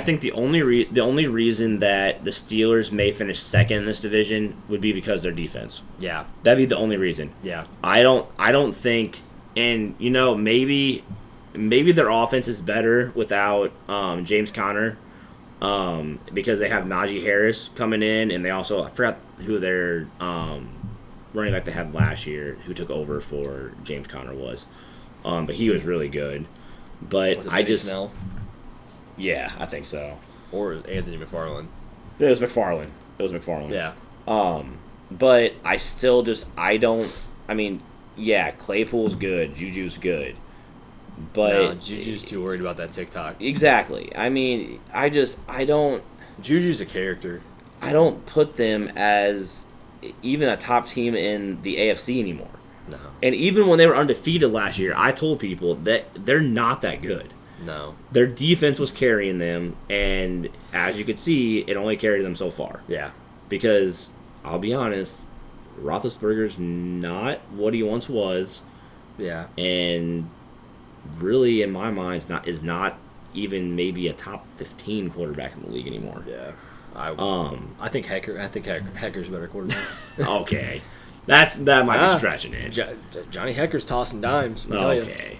think the only reason that the Steelers may finish second in this division would be because their defense. yeah, That'd be the only reason. yeah, I don't think, and maybe their offense is better without James Conner, because they have Najee Harris coming in, and they also, I forgot who their running back they had last year who took over for James Conner was, but he was really good. But was it I Benny just Snell yeah, I think so. or Anthony McFarland? It was McFarland. Yeah, But I still I mean, yeah, Claypool's good, Juju's good, but no, Juju's too worried about that TikTok. exactly. I mean, I don't Juju's a character. put them as even a top team in the AFC anymore. No, And even when they were undefeated last year, I told people that they're not that good. no, Their defense was carrying them, and as you could see, it only carried them so far. yeah, Because, I'll be honest, Roethlisberger's not what he once was, yeah. and really, in my mind, is not even maybe a top 15 quarterback in the league anymore. Yeah, I think Hecker's a better quarterback. Okay. That might be stretching it. Johnny Hecker's tossing dimes. I'm telling you. Okay.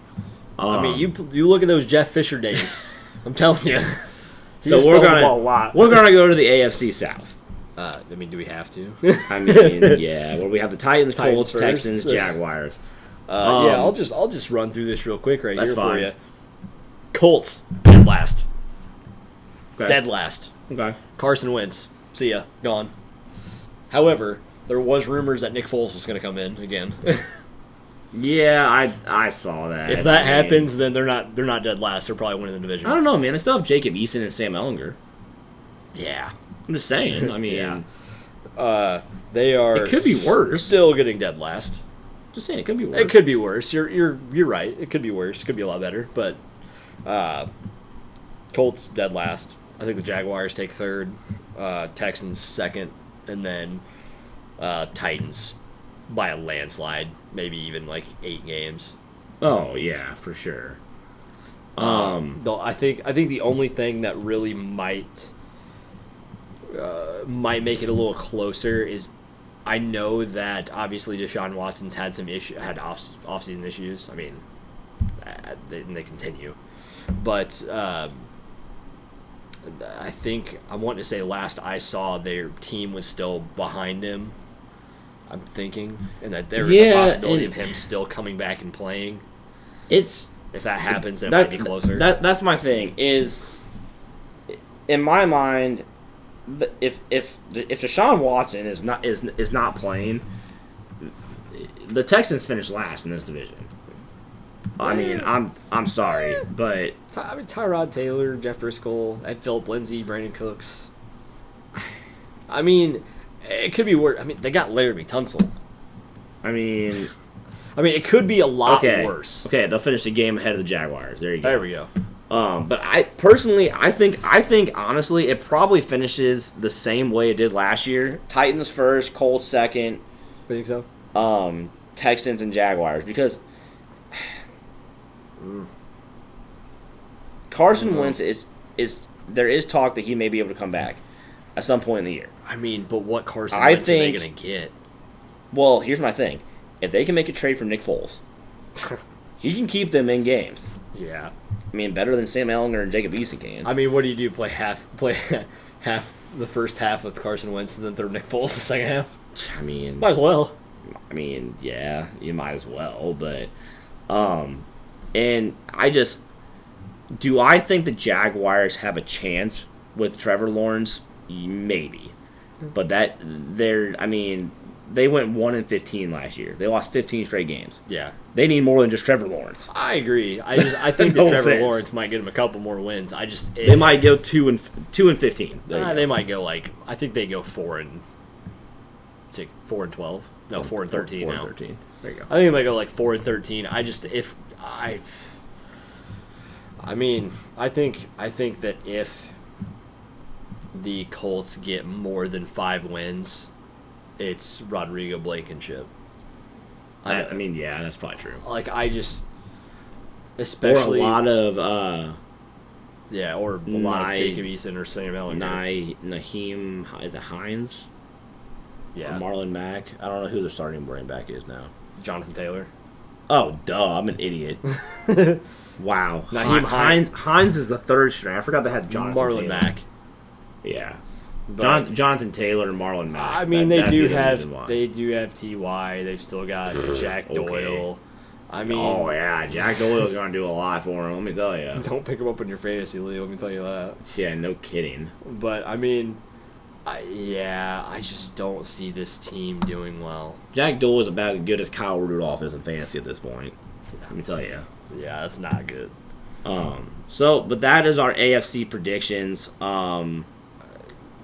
I mean, you look at those Jeff Fisher days. I'm telling you. He So was we're throwing the gonna ball a lot. we're gonna go to the AFC South. I mean, do we have to? I mean, yeah, where we have the Titans, Titans Colts, first. Texans, Jaguars. Yeah, I'll just run through this real quick right That's here fine. for you. Colts dead last. Okay. Dead last. Okay. Carson Wentz. See ya. Gone. However, there was rumors that Nick Foles was going to come in again. Yeah, I saw that. If that I mean, happens, then they're not dead last. They're probably winning the division. I don't know, man. I still have Jacob Eason and Sam Ellinger. Yeah. I'm just saying. I mean, Yeah. They are. It could be worse. They're still getting dead last. just saying it could be worse. It could be worse. You're right. It could be worse. It could be a lot better. But Colts dead last. I think the Jaguars take third, Texans second, and then Titans by a landslide. Maybe even like 8 games. Oh yeah, for sure. Though I think the only thing that really might make it a little closer is I know that obviously Deshaun Watson's had some had off-season issues. I mean, they continue, but I want to say last I saw their team was still behind him. I'm thinking, and that there is a possibility of him still coming back and playing. If that happens, then it might be closer. That's my thing. Is in my mind, if Deshaun Watson is not playing, the Texans finish last in this division. I mean, I'm sorry, but Tyrod Taylor, Jeff Driscoll, and Philip Lindsay, Brandon Cooks. I mean, it could be worse. I mean, they got Laramie Tunsil. I mean, it could be a lot worse. Okay, they'll finish the game ahead of the Jaguars. There you go. There we go. But I personally, I think honestly, it probably finishes the same way it did last year. Titans first, Colts second. You think so? Texans and Jaguars, because Carson Wentz is there is talk that he may be able to come back at some point in the year. I mean, but what Carson Wentz are they going to get? Well, here's my thing: if they can make a trade for Nick Foles, he can keep them in games. Yeah. I mean, better than Sam Ehlinger and Jacob Eason can. I mean, what do you do? Play half the first half with Carson Wentz and then throw Nick Foles the second half? I mean, might as well. I mean, yeah, you might as well, but and do I think the Jaguars have a chance with Trevor Lawrence? Maybe. But they went 1-15 last year. They lost 15 straight games. Yeah. They need more than just Trevor Lawrence. I agree. I think No that Trevor offense. Lawrence might get him a couple more wins. They might go 2-15. They might go I think they go 4-12. No, 4-13 now. 4-13. There you go. I think they might go 4-13. I think that if the Colts get more than 5 wins, it's Rodrigo Blankenship. I mean, yeah, that's probably true. Especially or a lot of or a lot of Jacob Eason or Sam Ehlinger. Naheem, is it Hines? Yeah. Or Marlon Mack. I don't know who the starting running back is now. Jonathan Taylor. Oh, duh! I'm an idiot. Wow. Naheem Hines is the third string. I forgot they had Jonathan Marlon Taylor. Mack. Yeah. But, Jonathan Taylor and Marlon Mack. I mean, they do have Ty. They've still got Jack Doyle. I mean, oh yeah, Jack Doyle's gonna do a lot for him. Let me tell you. Don't pick him up in your fantasy league. Let me tell you that. Yeah, no kidding. But I mean, I just don't see this team doing well. Jack Doyle is about as good as Kyle Rudolph is in fantasy at this point. Let me tell you. Yeah, that's not good. But that is our AFC predictions.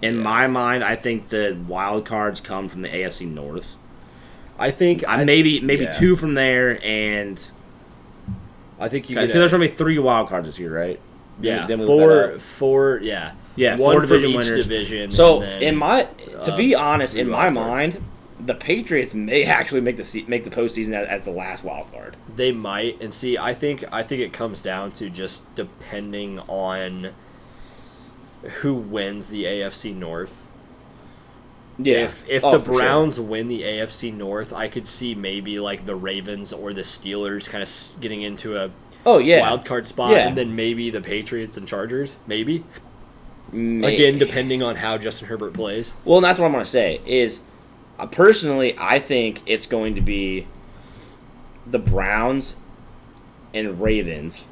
In my mind, I think the wild cards come from the AFC North. I think maybe 2 from there, and I think you because there's going to be 3 wild cards this year, right? Yeah, then four. Yeah, yeah, one 4 division from each winners. division. So and then, to be honest, in my wild cards. mind, the Patriots may actually make the postseason as the last wild card. They might, and see, I think it comes down to just depending on who wins the AFC North. Yeah. If the Browns win the AFC North, I could see maybe the Ravens or the Steelers kind of getting into a wild card spot, and then maybe the Patriots and Chargers, maybe. Again, depending on how Justin Herbert plays. Well, and that's what I'm going to say is, personally, I think it's going to be the Browns and Ravens,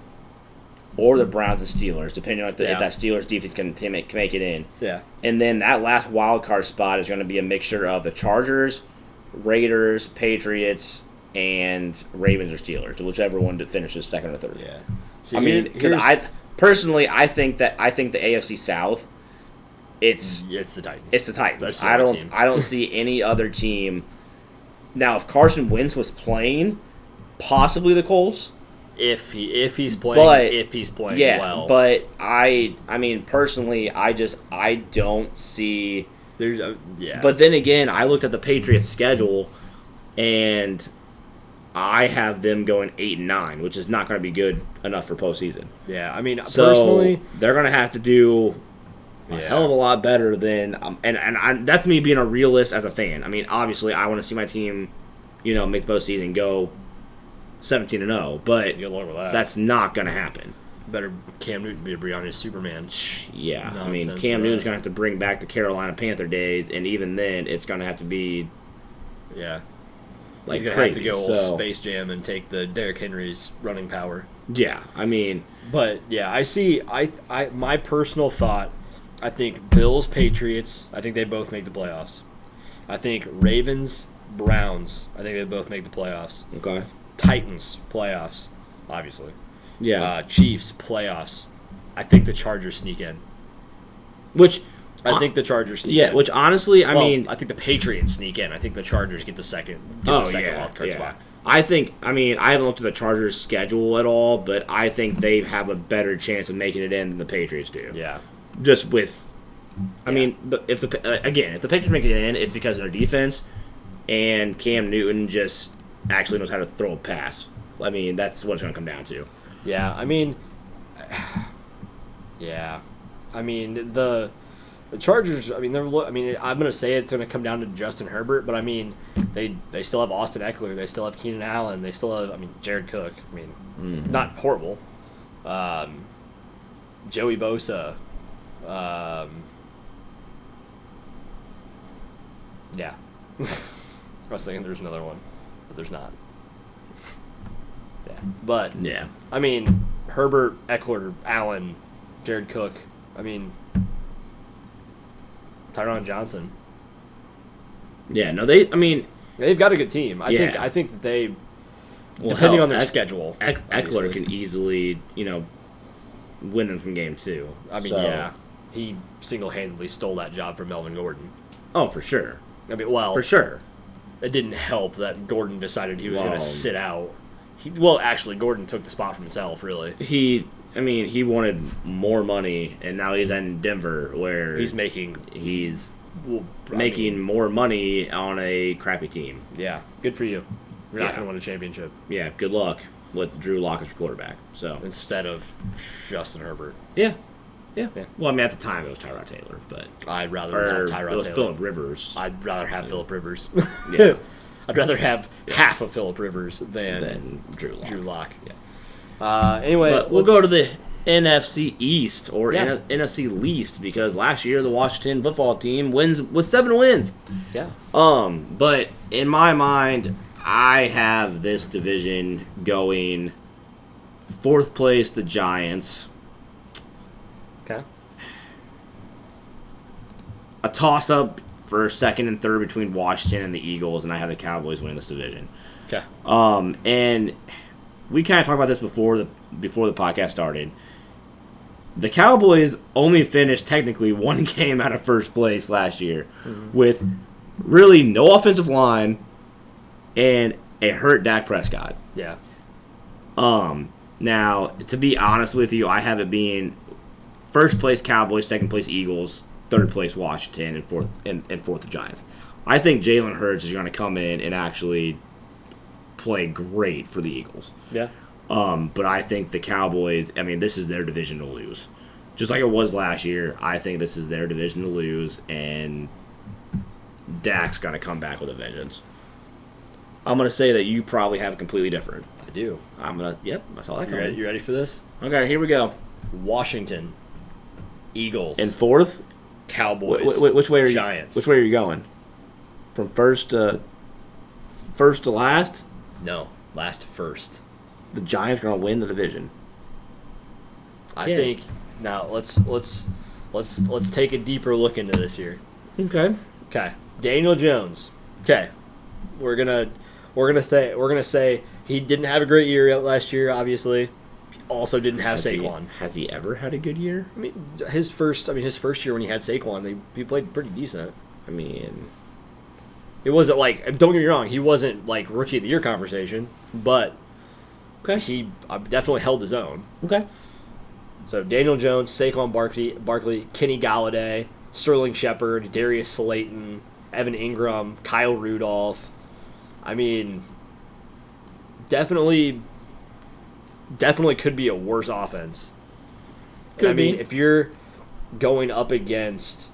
or the Browns and Steelers, depending on if that Steelers defense can make it in. Yeah. And then that last wild card spot is going to be a mixture of the Chargers, Raiders, Patriots, and Ravens or Steelers, whichever one finishes second or third. Yeah. See, I mean, because I think the AFC South, it's the Titans. It's the Titans. I don't see any other team. Now, if Carson Wentz was playing, possibly the Colts. If he's playing well. But I mean personally, I don't see. But then again, I looked at the Patriots' schedule, and I have them going 8-9, which is not going to be good enough for postseason. Yeah, I mean, so personally, they're going to have to do a hell of a lot better than. And that's me being a realist as a fan. I mean, obviously, I want to see my team, make the postseason, go 17-0, but that's not going to happen. Better Cam Newton be Brianna's Superman. Yeah, I mean, Cam Newton's going to have to bring back the Carolina Panther days, and even then, it's going to have to be Yeah. Like He's gonna crazy. have to go so, Space Jam and take the Derrick Henry's running power. yeah, I mean, But yeah, I see. My personal thought. I think Bills, Patriots. I think they both make the playoffs. I think Ravens, Browns. I think they both make the playoffs. okay, Titans, playoffs. Obviously. yeah, Chiefs, playoffs. I think the Chargers sneak in. which I think the Chargers sneak in. which honestly, I Well, mean, I think the Patriots sneak in. I think the Chargers get the second wild card spot. I think, I mean, I haven't looked at the Chargers' schedule at all, but I think they have a better chance of making it in than the Patriots do. Yeah. Just with, I Yeah. mean, if the Patriots make it in, it's because of their defense, and Cam Newton just actually knows how to throw a pass. I mean, that's what it's going to come down to. Yeah, I mean, yeah, I mean the Chargers. I mean, I'm gonna say it's gonna come down to Justin Herbert, but I mean, they still have Austin Eckler, they still have Keenan Allen, they still have Jared Cook. I mean, not horrible. Joey Bosa. Yeah, I was thinking there's another one, but there's not. Yeah, but Yeah. I mean, Herbert, Eckler, Allen, Jared Cook. I mean, Tyron Johnson. Yeah, no, I mean, They've got a good team. I Yeah. think that they, well, depending hell, on their schedule, Eckler obviously. can easily, win them from game 2. I mean, So- yeah, he single-handedly stole that job from Melvin Gordon. Oh, for sure. I mean, well, For sure. it didn't help that Gordon decided he was going Well- to sit out. Actually, Gordon took the spot for himself, really. He wanted more money, and now he's in Denver, where He's making, he's well, I making mean, more money on a crappy team. yeah, good for you. You're not Yeah. going to win a championship Yeah, good luck with Drew Lock as your quarterback. So instead of Justin Herbert. yeah. Yeah. Well, I mean, at the time it was Tyrod Taylor, but I'd rather or have it Tyrod was Taylor. Phillip Rivers I'd rather have Phillip Rivers. Yeah. I'd rather have half of Phillip Rivers than than Drew Lock. Drew Lock. Yeah. Anyway, But we'll go to the NFC East or Yeah. NFC Least, because last year the Washington football team wins with 7 wins. Yeah. But in my mind, I have this division going 4th place the Giants, Okay. a toss up for 2nd and 3rd between Washington and the Eagles, and I have the Cowboys winning this division. Okay. And we kind of talked about this before the podcast started. The Cowboys only finished technically 1 game out of 1st place last year, with really no offensive line and a hurt Dak Prescott. Yeah. Now, to be honest with you, I have it being 1st place Cowboys, 2nd place Eagles, 3rd place Washington, and 4th the Giants. I think Jalen Hurts is going to come in and actually play great for the Eagles. Yeah. But I think the Cowboys, I mean, this is their division to lose. Just like it was last year, I think this is their division to lose, and Dak's going to come back with a vengeance. I'm going to say that you probably have completely different. I do. Yep, I saw that You ready, coming. you ready for this? Okay, here we go. Washington, Eagles, In 4th, Cowboys, which way are you? Giants. Which way are you going? From first to last? No, last first. The Giants are going to win the division. I Yeah. think now let's take a deeper look into this here. Okay. Okay, Daniel Jones. Okay, we're gonna say he didn't have a great year last year. Obviously, he also didn't have Saquon. Has he ever had a good year? I mean, his first year when he had Saquon, he played pretty decent. I mean, It wasn't like, don't get me wrong, he wasn't like rookie of the year conversation, but okay. he definitely held his own. Okay. So Daniel Jones, Saquon Barkley, Kenny Galladay, Sterling Shepard, Darius Slayton, Evan Ingram, Kyle Rudolph. I mean, definitely could be a worse offense. And Could be. if you're going up against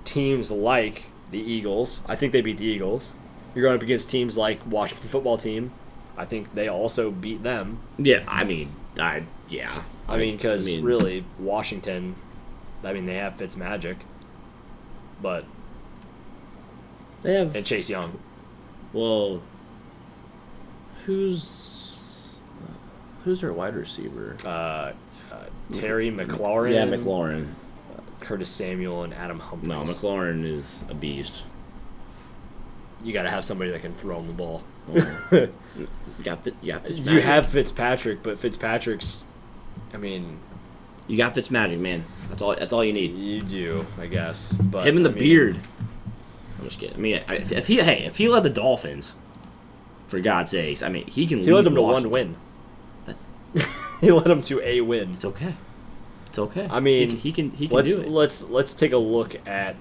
teams like the Eagles, I think they beat the Eagles. You're going up against teams like Washington football team. I think they also beat them. Yeah, I mean, yeah. I mean, because really, Washington, they have Fitzmagic, but They have and Chase Young. Well, who's their wide receiver? Terry McLaurin. Yeah, McLaurin. Curtis Samuel and Adam Humphries. No, McLaurin is a beast. You got to have somebody that can throw him the ball. You have Fitzpatrick, but Fitzpatrick's, I mean, you got Fitzmagic, man. That's all you need. You do, I guess. But him and the beard. I'm just kidding. I mean, if he led the Dolphins, for God's sakes, I mean, he can. He led them to one win. He led them to a win. It's okay. It's okay. I mean, he can do it. Let's take a look at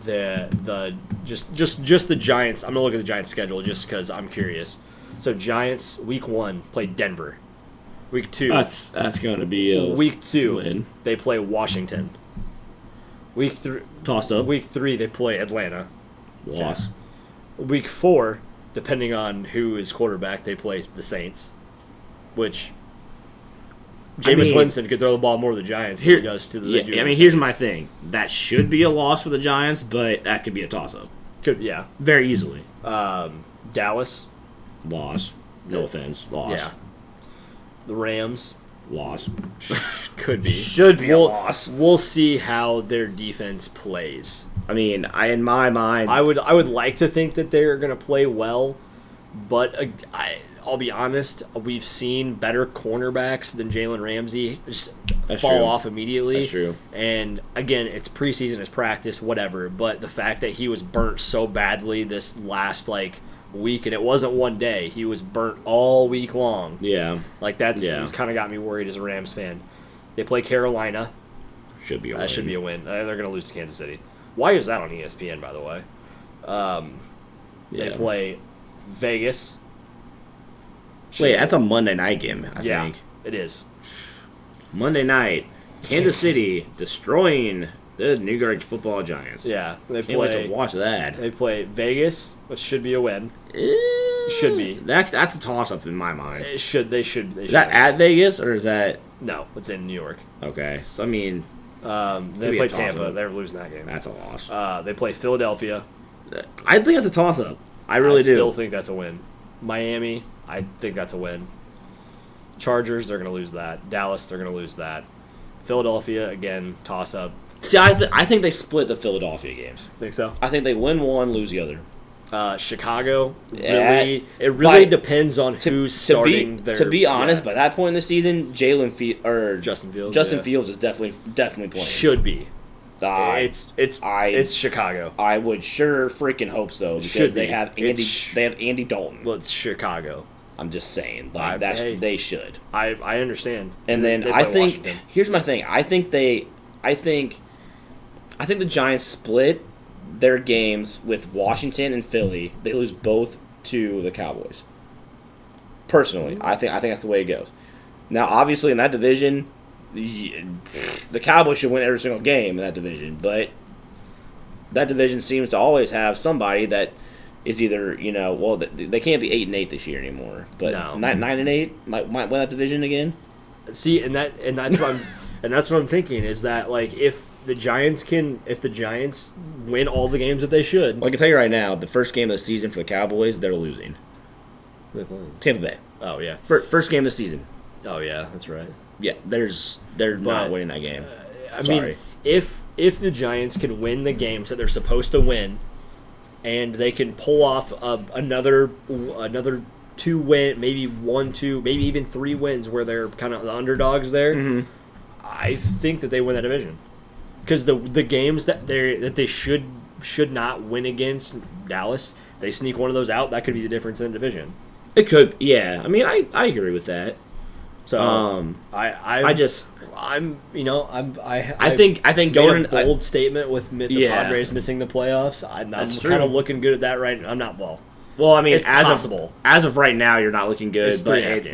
the just the Giants. I'm gonna look at the Giants' schedule just because I'm curious. So Giants week 1 played Denver. Week 2 that's going to be a week 2 win. They play Washington. Week 3 toss up. Week 3 they play Atlanta. Loss. Week 4, depending on who is quarterback, they play the Saints, which Jameis Winston could throw the ball more to the Giants than he does to the here's my thing. That should be a loss for the Giants, but that could be a toss-up. Very easily. Dallas. Loss. No offense. Loss. Yeah. The Rams. Loss. Could be. Should be a loss. We'll see how their defense plays. I mean, in my mind, I would like to think that they're going to play well, but I'll be honest, we've seen better cornerbacks than Jalen Ramsey just fall off immediately. That's true. And again, it's preseason, it's practice, whatever. But the fact that he was burnt so badly this last week, and it wasn't one day, he was burnt all week long. Yeah, it's kind of got me worried as a Rams fan. They play Carolina. Should be a win. That should be a win. They're going to lose to Kansas City. Why is that on ESPN, by the way? They play Vegas. Wait, that's a Monday night game, I think. It is. Monday night, Kansas City destroying the New York Football Giants. Yeah, Can't wait to watch that. They play Vegas, which should be a win. Should be. That's a toss-up in my mind. They should. Is that at Vegas, or is that... No, it's in New York. Okay, so I mean... they play Tampa. They're losing that game. That's a loss. They play Philadelphia. I think that's a toss-up. I really do. I still think that's a win. Miami, I think that's a win. Chargers, they're going to lose that. Dallas, they're going to lose that. Philadelphia, again, toss-up. See, I think they split the Philadelphia games. Think so? I think they win one, lose the other. Chicago, really depends on who's starting their... To be honest, by that point in the season, Justin Fields is definitely playing. Should be. It's Chicago. I would sure freaking hope so because they have Andy Dalton. Well, it's Chicago. I'm just saying, they should. I understand. And then I think Washington. Here's my thing. I think the Giants split their games with Washington and Philly. They lose both to the Cowboys. Personally, I think that's the way it goes. Now, obviously, in that division, the Cowboys should win every single game in that division, but that division seems to always have somebody that is either, they can't be 8-8 this year anymore, but 9-8 might win that division again. See, and that's what I'm thinking is that if the Giants win all the games that they should. Well, I can tell you right now, the first game of the season for the Cowboys, they're losing. Tampa Bay. Oh yeah. First game of the season. Oh yeah, that's right. Yeah, they're not winning that game. I mean, if the Giants can win the games that they're supposed to win, and they can pull off another 2 win, maybe 1-2, maybe even 3 wins where they're kind of the underdogs there, I think that they win that division. Because the games that they should not win against Dallas, they sneak one of those out, that could be the difference in the division. It could, yeah. I mean, I agree with that. So I think going a bold statement with the Padres missing the playoffs. I'm kind of looking good at that right now. I'm not well. Well, I mean, it's possible. As of right now, you're not looking good.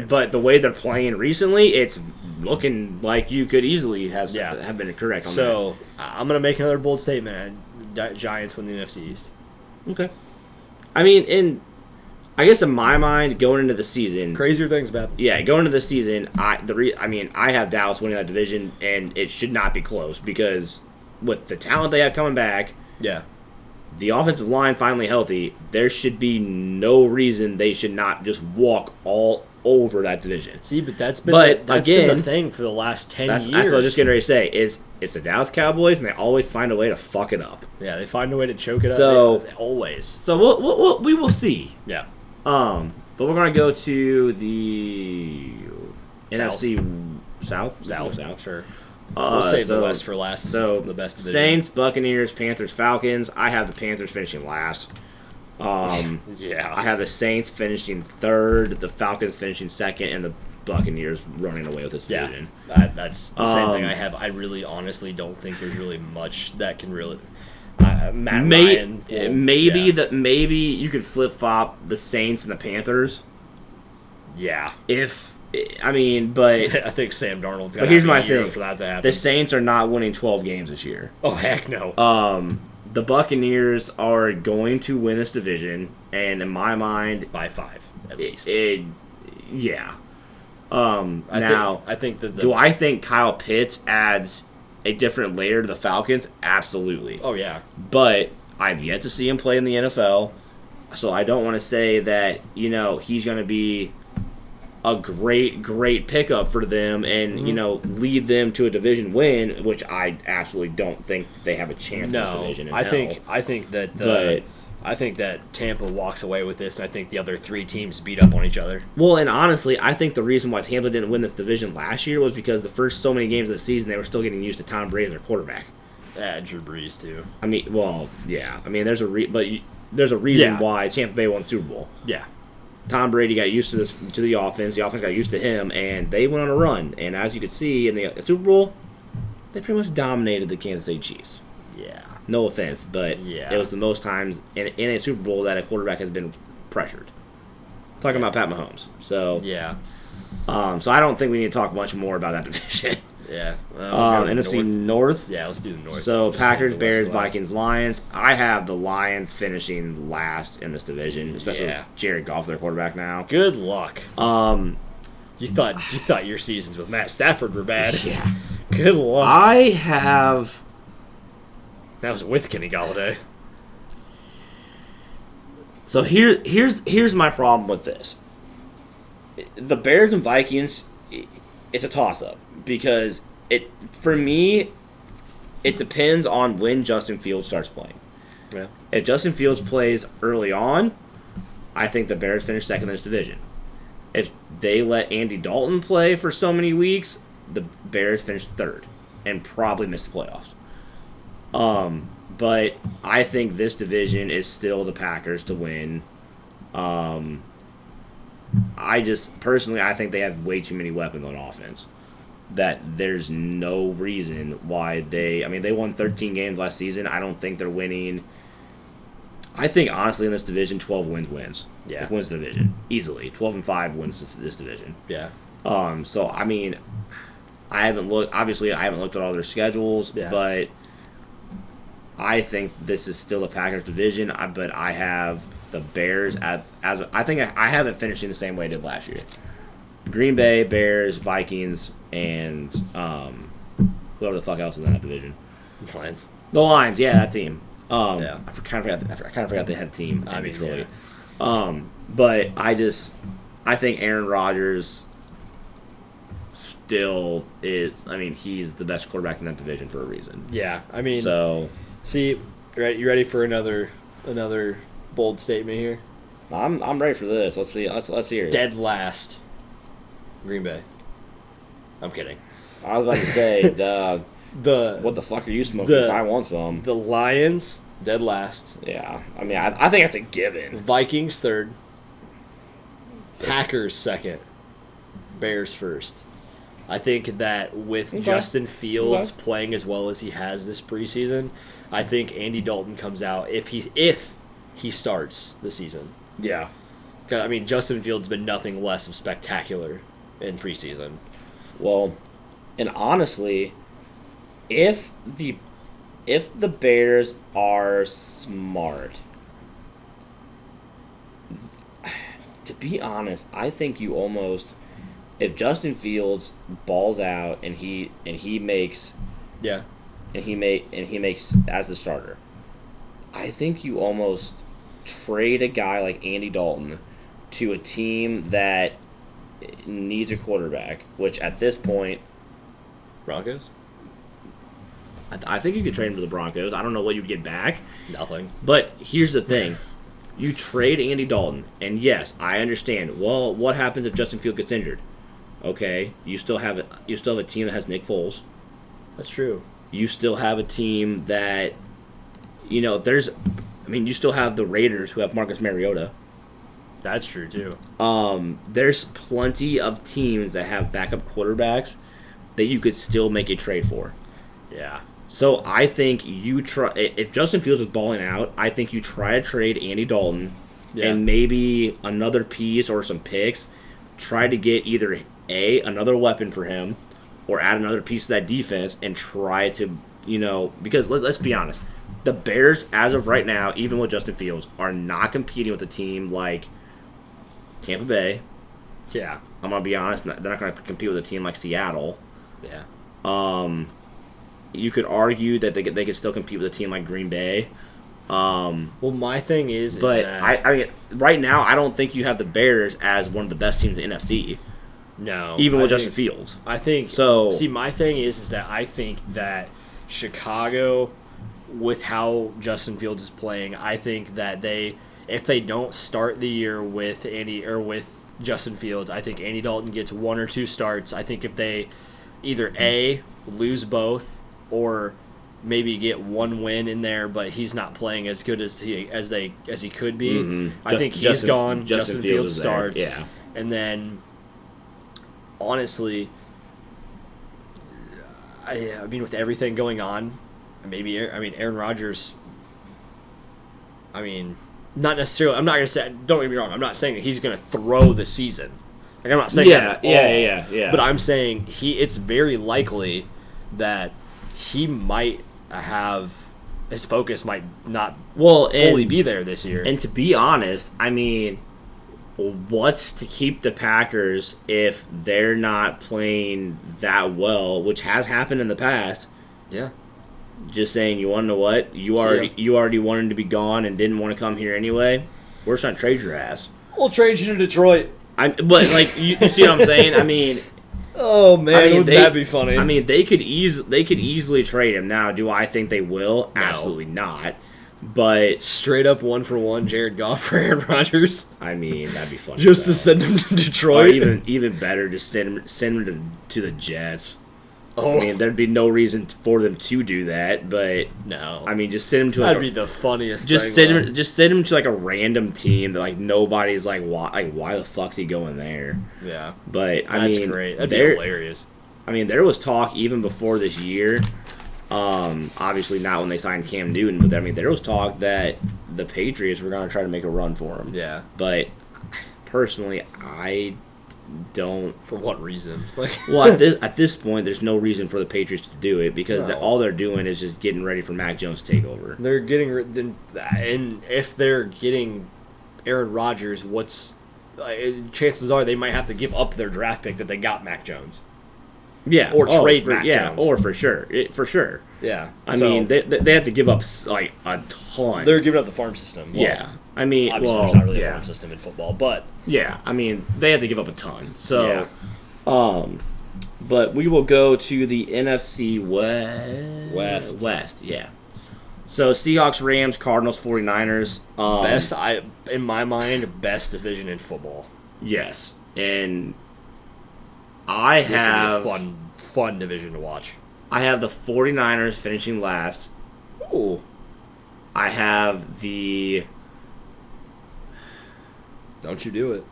But the way they're playing recently, it's looking like you could easily have been correct on that. So I'm gonna make another bold statement. Giants win the NFC East. Okay. I mean, I guess in my mind, going into the season, crazier things happen. Yeah, going into the season, I have Dallas winning that division, and it should not be close because with the talent they have coming back, the offensive line finally healthy, there should be no reason they should not just walk all over that division. See, but that's been again, the thing for the last 10 years. That's what I was just getting ready to say. Is it's the Dallas Cowboys, and they always find a way to fuck it up. Yeah, they find a way to choke it up. Always. So we will see. Yeah. But we're gonna go to the NFC South. Sure. We'll save the West for last. So the best division. Saints, Buccaneers, Panthers, Falcons. I have the Panthers finishing last. Yeah. I have the Saints finishing third, the Falcons finishing second, and the Buccaneers running away with this division. That's the same thing I have. I really honestly don't think there's really much that can really. Maybe you could flip flop the Saints and the Panthers. Yeah. But I think Sam Darnold's got. But here's my thing: for that to happen. The Saints are not winning 12 games this year. Oh heck no. The Buccaneers are going to win this division, and in my mind, by 5 at least. Yeah. I think that. Do I think Kyle Pitts adds a different layer to the Falcons? Absolutely. Oh yeah. But I've yet to see him play in the NFL, so I don't want to say that he's going to be a great pickup for them and lead them to a division win, which I absolutely don't think they have a chance in this division. I think that Tampa walks away with this, and I think the other 3 teams beat up on each other. Well, and honestly, I think the reason why Tampa didn't win this division last year was because the first so many games of the season they were still getting used to Tom Brady as their quarterback. Yeah, Drew Brees too. There's a reason why Tampa Bay won the Super Bowl. Yeah. Tom Brady got used to the offense. The offense got used to him, and they went on a run. And as you could see in the Super Bowl, they pretty much dominated the Kansas City Chiefs. Yeah. No offense, but it was the most times in a Super Bowl that a quarterback has been pressured. Talking about Pat Mahomes. So yeah. So I don't think we need to talk much more about that division. Yeah. NFC North. Yeah, let's do the North. So Packers, Bears, Vikings, Lions. I have the Lions finishing last in this division, especially with Jared Goff, their quarterback now. Good luck. You thought your seasons with Matt Stafford were bad. Yeah. Good luck. I have. That was with Kenny Galladay. So here's my problem with this. The Bears and Vikings, it's a toss-up because for me, it depends on when Justin Fields starts playing. Yeah. If Justin Fields plays early on, I think the Bears finish second in this division. If they let Andy Dalton play for so many weeks, the Bears finish third and probably miss the playoffs. But I think this division is still the Packers to win. I think they have way too many weapons on offense. That there's no reason why they won 13 games last season. I don't think they're winning. I think honestly in this division, 12 wins. Yeah, it wins the division easily. 12-5 wins this division. Yeah. So I haven't looked. Obviously, I haven't looked at all their schedules, but I think this is still the Packers division. But I have the Bears I think I have it finishing the same way I did last year. Green Bay, Bears, Vikings, and whoever the fuck else is in that division. Lions. The Lions, yeah, that team. Yeah. I kind of forgot they had a team in Detroit. Yeah. But I think Aaron Rodgers still is. He's the best quarterback in that division for a reason. Yeah, see, you ready for another bold statement here? I'm ready for this. Let's see. Let's hear it. Dead last. Green Bay. I'm kidding. I was about to say what the fuck are you smoking? I want some. The Lions dead last. Yeah, I think that's a given. Vikings third. Packers second. Bears first. I think that with Justin Fields playing as well as he has this preseason, I think Andy Dalton comes out if he starts the season. Yeah. Justin Fields has been nothing less of spectacular in preseason. Well, and honestly, if the Bears are smart, to be honest, I think you almost, if Justin Fields balls out and he makes as the starter, I think you almost trade a guy like Andy Dalton to a team that needs a quarterback, which at this point, Broncos? I think you could trade him to the Broncos. I don't know what you'd get back. Nothing. But here's the thing. You trade Andy Dalton, and yes, I understand. Well, what happens if Justin Fields gets injured? Okay, you still have a team that has Nick Foles. That's true. You still have a team that, you still have the Raiders who have Marcus Mariota. That's true too. There's plenty of teams that have backup quarterbacks that you could still make a trade for. Yeah. So I think you try. If Justin Fields is balling out, I think you try to trade Andy Dalton and maybe another piece or some picks. Try to get either another weapon for him, or add another piece to that defense, and try to because let's be honest, the Bears as of right now, even with Justin Fields, are not competing with a team like Tampa Bay. Yeah. I'm gonna be honest, they're not gonna compete with a team like Seattle. Yeah. You could argue that they could still compete with a team like Green Bay. Well, my thing is but that I mean, right now, I don't think you have the Bears as one of the best teams in the NFC. No, even with Justin Fields. I think so. See, my thing is that I think that Chicago, with how Justin Fields is playing, I think that if they don't start the year with Justin Fields, I think Andy Dalton gets 1 or 2 starts. I think if they either lose both, or maybe get 1 win in there, but he's not playing as good as he could be. Mm-hmm. I think he's gone. Justin Fields starts, yeah, and then honestly, I mean, with everything going on, Aaron Rodgers. I mean, not necessarily. I'm not gonna say. Don't get me wrong. I'm not saying that he's gonna throw the season. Like, I'm not saying that at all. Yeah. But I'm saying it's very likely that he might have his focus might not fully be there this year. And to be honest, I mean, what's to keep the Packers if they're not playing that well, which has happened in the past? Yeah. Just saying, you want to know what? You already wanted to be gone and didn't want to come here anyway. We're just trying to trade your ass. We'll trade you to Detroit. But like, you see what I'm saying? I mean, oh man, wouldn't that be funny? I mean, they could easily trade him. Now, do I think they will? No. Absolutely not. But straight up 1-for-1 Jared Goff for Aaron Rodgers. I mean, that'd be funny. Just to send him to Detroit. Or even better, just send him to the Jets. Oh. I mean, there'd be no reason for them to do that, but no. I mean, just send him to that'd be the funniest. Just send him to like a random team that like nobody's like why the fuck's he going there? Yeah, but that's great. That'd be hilarious. I mean, there was talk even before this year. Obviously not when they signed Cam Newton, but I mean, there was talk that the Patriots were going to try to make a run for him. Yeah, but personally, I don't. For what reason? Well, at this point, there's no reason for the Patriots to do it because all they're doing is just getting ready for Mac Jones to take over. They're getting, and if they're getting Aaron Rodgers, chances are they might have to give up their draft pick that they got Mac Jones. Yeah, or trade Mac Jones. Or for sure. Yeah, I mean they have to give up like a ton. They're giving up the farm system. Well, yeah, I mean, obviously there's not really a farm system in football, but yeah, I mean they have to give up a ton. So, but we will go to the NFC West. Yeah. So Seahawks, Rams, Cardinals, 49ers. In my mind, best division in football. Yes, and I have a fun division to watch. I have the 49ers finishing last. Ooh. I have the... Don't you do it.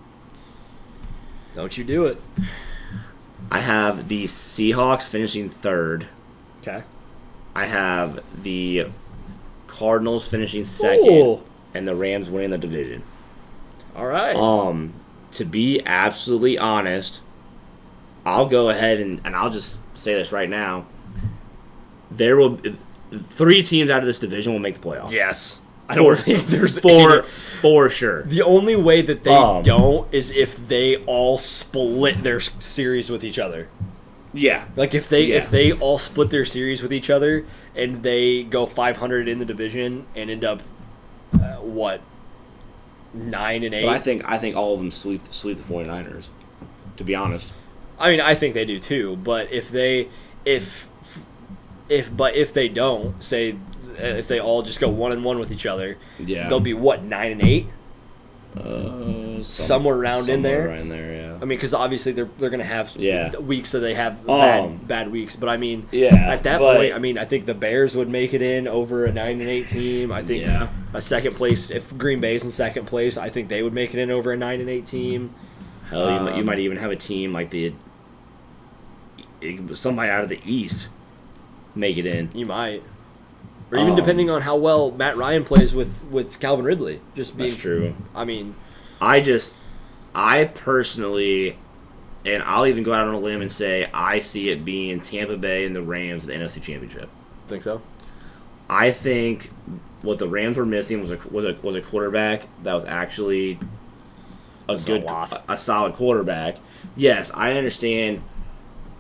Don't you do it. I have the Seahawks finishing third. Okay. I have the Cardinals finishing second. Ooh. And the Rams winning the division. All right. To be absolutely honest, I'll go ahead and I'll just say this right now. There will 3 teams out of this division will make the playoffs. Yes. I don't think there's for sure. The only way that they don't is if they all split their series with each other. Yeah. Like if they all split their series with each other and they go 500 in the division and end up what, 9-8? But I think all of them sweep the 49ers. To be honest. I mean, I think they do too. But if they don't, say if they all just go 1-1 with each other, Yeah. they'll be what, 9-8? Somewhere around in there. Right in there, yeah. I mean, because obviously they're going to have weeks that they have bad weeks. But I mean, at that point, I mean, I think the Bears would make it in over a 9-8 team. I think a second place, if Green Bay's in second place, I think they would make it in over a 9-8 team. Hell, you might even have a team like somebody out of the East make it in. You might. Or even depending on how well Matt Ryan plays with Calvin Ridley. Just being, That's true. I mean, I personally, and I'll even go out on a limb and say I see it being Tampa Bay and the Rams in the NFC Championship. Think so? I think what the Rams were missing was a quarterback that was actually a solid quarterback. Yes, I understand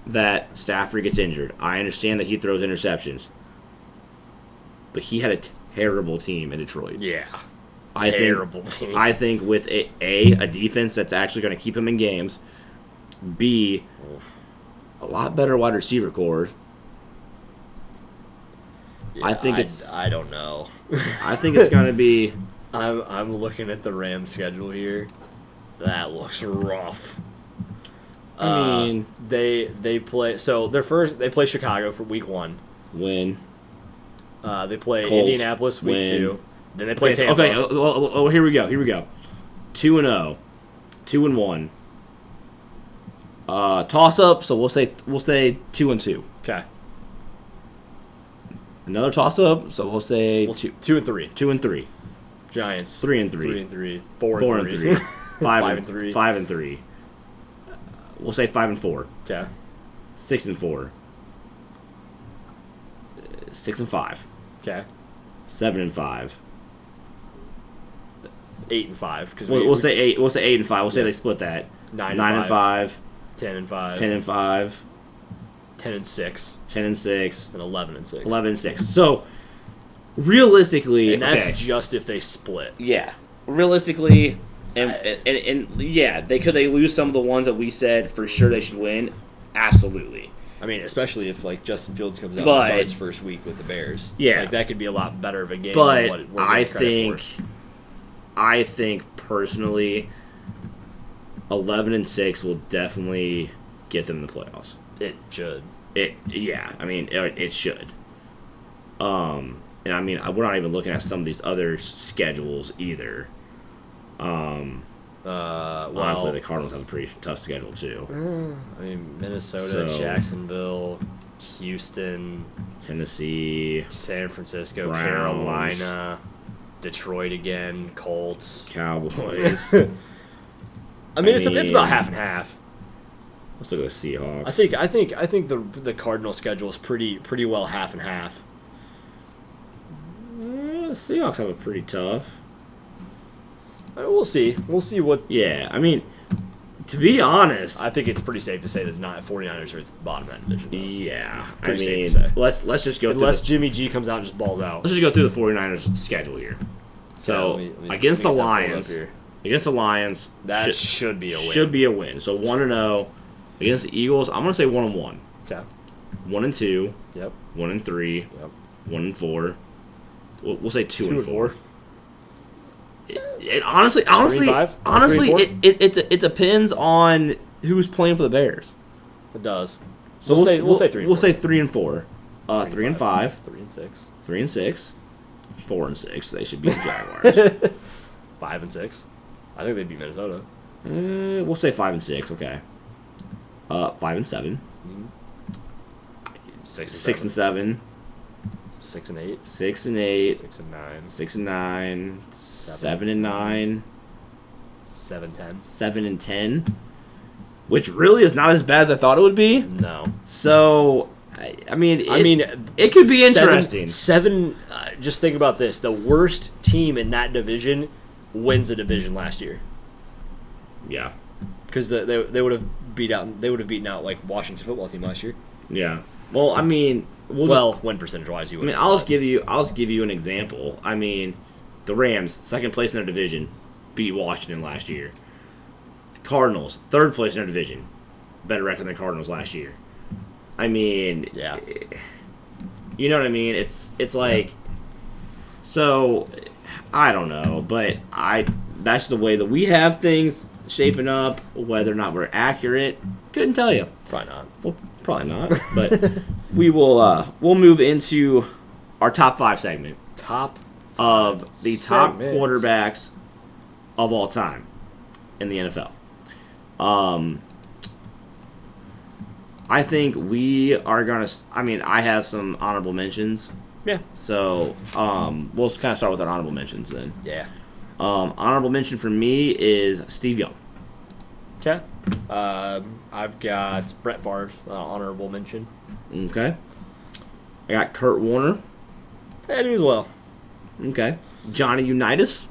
that Stafford gets injured. I understand that he throws interceptions. But he had a terrible team in Detroit. Yeah. Terrible team. I think with a defense that's actually going to keep him in games, B, a lot better wide receiver core. Yeah, I think I don't know. I think it's going to be. I'm looking at the Rams schedule here. That looks rough. I mean, they play they play Chicago for week 1. Win. They play Colts, Indianapolis week win. 2. Then they play Tampa. Okay. Oh, here we go. 2-0, 2-1. Toss up. So we'll say 2-2. Okay. Another toss up. So we'll say 2-3. 2-3. Giants 3-3. 3-3. 4-3. 5-3. 5-3. We'll say 5-4. Okay. 6-4. 6-5. Okay. 7-5. 8-5. Because We'll say 8. We'll say 8-5. We'll say they split that. 9-5. 10-5. 10-5. 10-5. 10-6. 10-6. And 11-6. 11-6. So realistically, and that's just if they split. Yeah. Realistically, and yeah, they lose some of the ones that we said for sure they should win. Absolutely. I mean, especially if like Justin Fields comes out But- and starts first week with the Bears. Yeah. Like that could be a lot better of a game But than what we're I getting credit think, for. I think personally, 11-6 will definitely get them in the playoffs. It should. I mean, it should. And I mean, we're not even looking at some of these other schedules either. Honestly, the Cardinals have a pretty tough schedule too. I mean, Minnesota, Jacksonville, Houston, Tennessee, San Francisco, Browns, Carolina, Detroit again, Colts, Cowboys. I mean, it's about half and half. Let's look at the Seahawks. I think the Cardinal schedule is pretty well half and half. The Seahawks have a pretty tough. We'll see. We'll see what. Yeah, I mean, to be honest, I think it's pretty safe to say that 49ers are at the bottom of that division. Though. Yeah, Pretty I mean, safe to say. let's just go Unless Jimmy G comes out and just balls out. let's just go through the 49ers schedule here. So Yeah, let me against the get that pulled up Lions, here. that should be a win. Should be a win. So 1-0 against the Eagles. I'm gonna say 1-1, Okay. 1-2, Yep. 1-3, Yep. 1-4. We'll say 2-4. 2-4. It honestly, 3-5? honestly, 3-4? it depends on who's playing for the Bears. It does. So we'll say 3. We'll say 3-4, 3-5, 3-6, 3-6, 4-6. They should beat the Jaguars. 5-6. I think they'd beat Minnesota. We'll say 5-6. Okay. 5-7, 6-7, 6-8, 6-8, 6-9, 6-9, 7-9, 7-10. 7-10, which really is not as bad as I thought it would be. No. So, I mean, it could be interesting. Just think about this: the worst team in that division wins a division last year Yeah, because they would have beaten out like Washington football team last year. yeah. Well, I mean, Win percentage wise, you would. I'll just give you an example. I mean, The Rams, second place in their division, beat Washington last year. The Cardinals, third place in their division, better record than the Cardinals last year. I mean, Yeah. You know what I mean? It's like, so I don't know, but that's the way that we have things shaping up. Whether or not we're accurate, couldn't tell you. Probably not. Well, probably not, but we'll move into our top 5 segment Top of the top segment. quarterbacks of all time in the NFL. I think we are gonna. I mean, I have some honorable mentions. Yeah. So we'll kind of start with our honorable mentions then. Yeah. Honorable mention for me is Steve Young. Okay. I've got Brett Favre, honorable mention. Okay. I got Kurt Warner. I do as well. Okay. Johnny Unitas.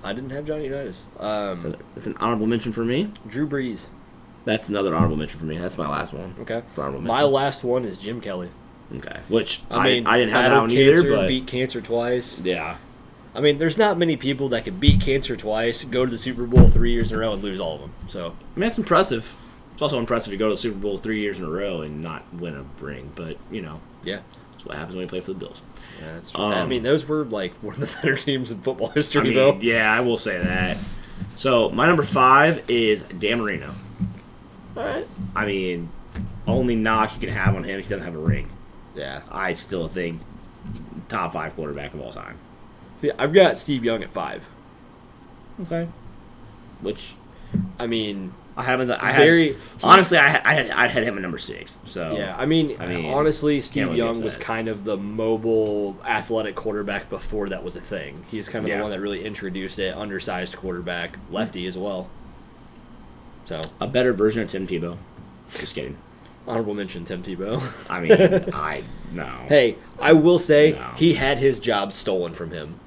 I didn't have Johnny Unitas. So that's an honorable mention for me. Drew Brees. That's another honorable mention for me. That's my last one. Okay. For honorable My mention. last one is Jim Kelly. Okay. Which I mean, I didn't have that battled one either, cancer, but beat cancer twice. yeah. I mean, there's not many people that can beat cancer twice, go to the Super Bowl 3 years in a row, and lose all of them. So, I mean, that's impressive. It's also impressive to go to the Super Bowl 3 years in a row and not win a ring. But, you know, yeah. that's what happens when you play for the Bills. Yeah, that's true. I mean, those were like one of the better teams in football history, I mean, though. yeah, I will say that. So, my number 5 is Dan Marino. All right. I mean, only knock you can have on him, he doesn't have a ring. Yeah. I still think top 5 quarterback of all time. Yeah, I've got Steve Young at 5. Okay. Which I mean, I have as honestly, I had him at number 6. So yeah. I mean, honestly, Steve really Young be was upset. kind of the mobile, athletic quarterback before that was a thing. He's kind of Yeah. the one that really introduced it. Undersized quarterback, lefty as well. So, a better version of Tim Tebow. Just kidding. honorable mention, Tim Tebow. I mean, no. Hey, I will say No. he had his job stolen from him.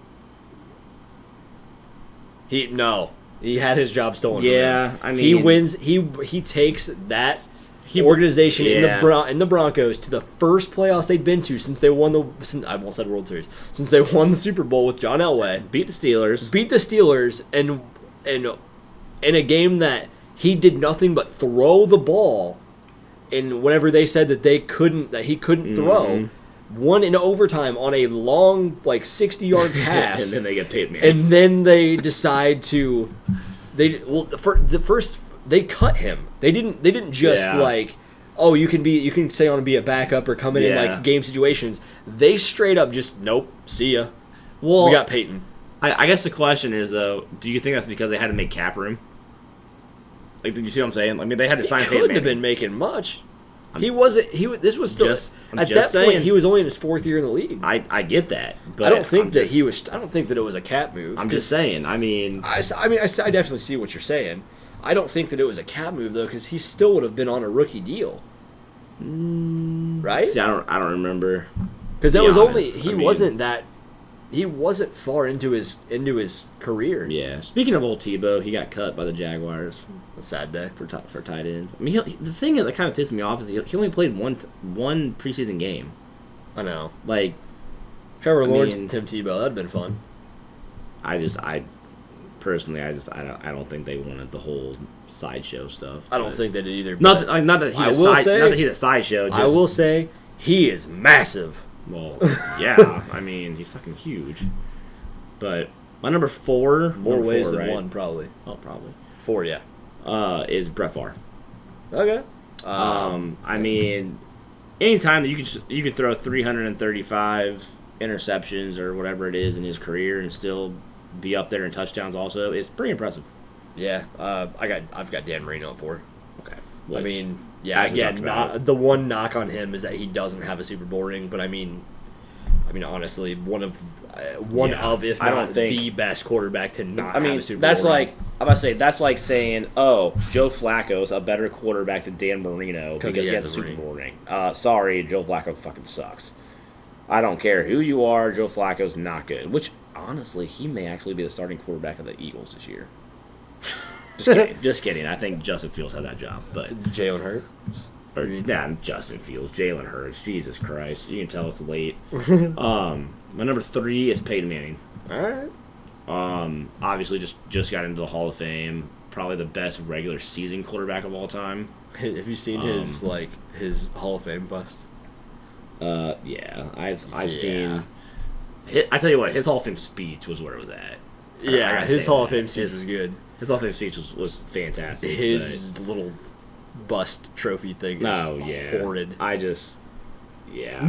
He had his job stolen Yeah, from him. I mean- he wins. He takes that organization yeah. in the Broncos to the first playoffs they'd been to since they won I almost said World Series, since they won the Super Bowl with John Elway. Beat the Steelers. Beat the Steelers and in a game that he did nothing but throw the ball. And whenever they said that he couldn't throw, won in overtime on a long, like 60-yard pass, and then they get paid, man. and then they decide to, they cut him. They didn't just Yeah. like, oh, you can stay on and be a backup or come in Yeah. like game situations. They straight up just nope, see ya. Well, We got Peyton. I guess the question is though, do you think that's because they had to make cap room? Like, did you see what I'm saying? I mean, they had to sign He Peyton couldn't have Manning. been making much. He wasn't. This was still I'm at just that point. saying. He was only in his 4th year in the league. I get that, but I don't think that just, he was. I don't think that it was a cap move. I'm just saying. I mean, I definitely see what you're saying. I don't think that it was a cap move though, because he still would have been on a rookie deal, right? see, I don't remember. Because that be was honest. only I mean- wasn't that. He wasn't far into his career. Yeah. Speaking of old Tebow, he got cut by the Jaguars A sad day. for tight ends. I mean, the thing that kind of pissed me off is he only played one preseason game. I know. Like, Trevor I Lawrence mean- and Tim Tebow. That'd been fun. I personally, I don't think they wanted the whole sideshow stuff. I don't but- think they did either. Nothing. but Like, not that I he's will a say- not that he's a sideshow. Just, I will say he is massive. Well, yeah. I mean, he's fucking huge. But my number 4, More number ways 4, than right? one, probably. Oh, probably. 4, yeah. Is Brett Favre. Okay. I mean, anytime that you can throw 335 interceptions or whatever it is in his career and still be up there in touchdowns, also, it's pretty impressive. Yeah. I've got Dan Marino at 4. Okay. I mean, yeah, as we talked again, about. the one knock on him is that he doesn't have a Super Bowl ring. But I mean, honestly, one of if I not don't think- the best quarterback to not I mean, have a Super that's Bowl like ring. I'm about to say that's like saying, oh, Joe Flacco's a better quarterback than Dan Marino 'Cause because he he has has a a Super ring. Bowl ring. Sorry, Joe Flacco fucking sucks. I don't care who you are, Joe Flacco's not good. Which honestly, he may actually be the starting quarterback of the Eagles this year. Just kidding. Just kidding. I think Justin Fields had that job, but Jalen Hurts. Justin Fields, Jalen Hurts. Jesus Christ, you can tell it's late. My number 3 is Peyton Manning. All right. Obviously, just got into the Hall of Fame. Probably the best regular season quarterback of all time. Have you seen his Hall of Fame bust? Yeah, I've seen. I tell you what, his Hall of Fame speech was where it was at. Yeah, his Hall of Fame speech was good. His Hall of Fame speech was fantastic. His little bust trophy thing is horrid. None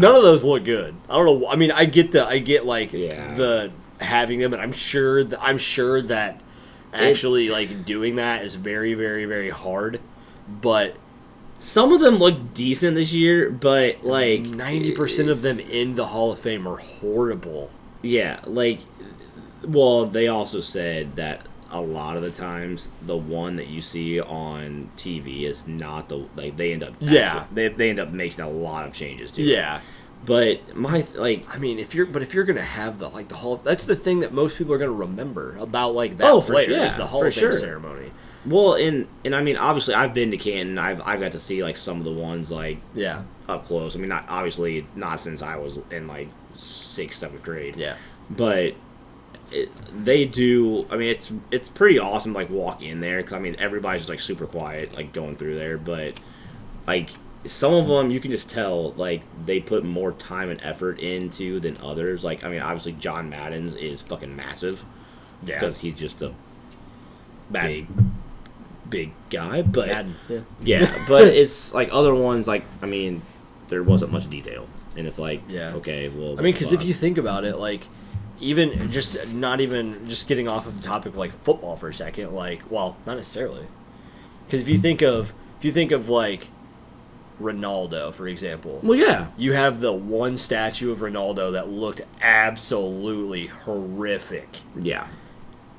of those look good. I don't know. I mean, I get the having them, and I'm sure that actually like doing that is very, very, very hard. But some of them look decent this year, but like 90% of them in the Hall of Fame are horrible. Yeah, like, well, they also said that a lot of the times the one that you see on TV is not they end up they end up making a lot of changes to it. But I mean, if you're gonna have the Hall of, that's the thing that most people are gonna remember about like that player is the Hall of Fame ceremony. Well, and I mean, obviously, I've been to Canton. I've got to see like some of the ones up close. I mean, not since I was in like 6th, 7th grade. Yeah, but they do. I mean, it's pretty awesome. Like walk in there, because I mean, everybody's just like super quiet, like going through there. But like some of them, you can just tell like they put more time and effort into than others. Like I mean, obviously, John Madden's is fucking massive. Yeah, because he's just a big guy, but but it's like other ones, like I mean, there wasn't much detail, and it's like okay, well, I mean, because if you think about it, like even just getting off of the topic of like football for a second, like well, not necessarily, because if you think of like Ronaldo, for example, you have the one statue of Ronaldo that looked absolutely horrific,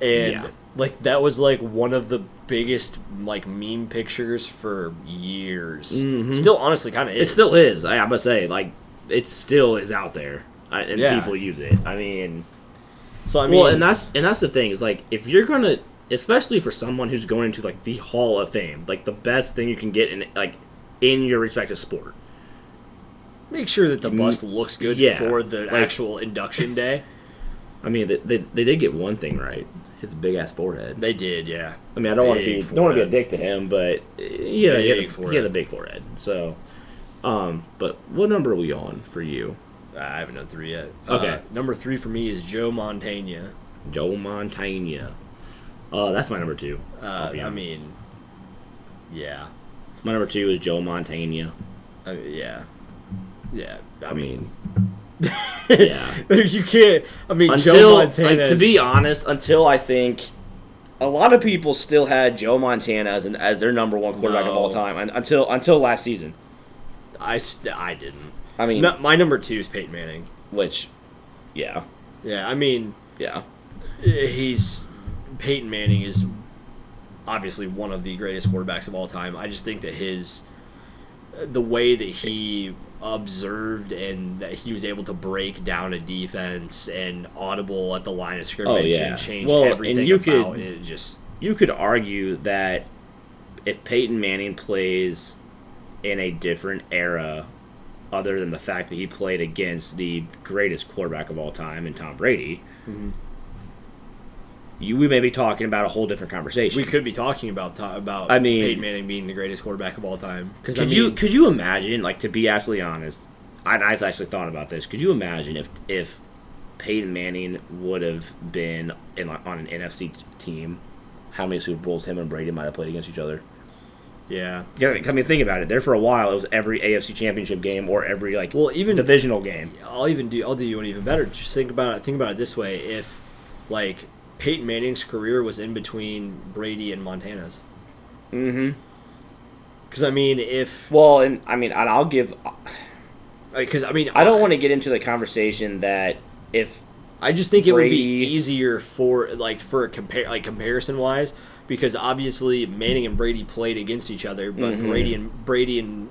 and like that was like one of the biggest like meme pictures for years. Mm-hmm. Still, honestly, kind of is. It still is. I must say, like it still is out there, and people use it. I mean, and that's the thing is like if you're gonna, especially for someone who's going into like the Hall of Fame, like the best thing you can get in your respective sport. Make sure that the bust looks good for the actual induction day. I mean, they did get one thing right. His big ass forehead. They did, yeah. I mean, I don't want to be a dick to him, but he had a big forehead. So, but what number are we on for you? I haven't done 3 yet. Okay, number 3 for me is Joe Montana. Joe Montana. That's my number 2. I mean, yeah. My number 2 is Joe Montana. Yeah. I mean. Yeah, you can't. I mean, Joe Montana. To be honest, until I think a lot of people still had Joe Montana as their number 1 quarterback of all time, and until last season. I didn't. I mean, my number 2 is Peyton Manning. Which, I mean, Peyton Manning is obviously one of the greatest quarterbacks of all time. I just think that the way that he observed and that he was able to break down a defense and audible at the line of scrimmage and change everything about it. You could argue that if Peyton Manning plays in a different era, other than the fact that he played against the greatest quarterback of all time in Tom Brady, we may be talking about a whole different conversation. We could be talking about Peyton Manning being the greatest quarterback of all time. Could you imagine, like, to be absolutely honest, I've actually thought about this. Could you imagine if Peyton Manning would have been on an NFC team, how many Super Bowls him and Brady might have played against each other? Yeah. I mean, think about it. There for a while, it was every AFC Championship game or every even divisional game. I'll do you one even better. Just think about it this way: if like Peyton Manning's career was in between Brady and Montana's. Mm-hmm. Because I mean, I'll give. Because I mean, I don't want to get into the conversation that if I just think Brady, it would be easier for comparison wise, because obviously Manning and Brady played against each other, but Brady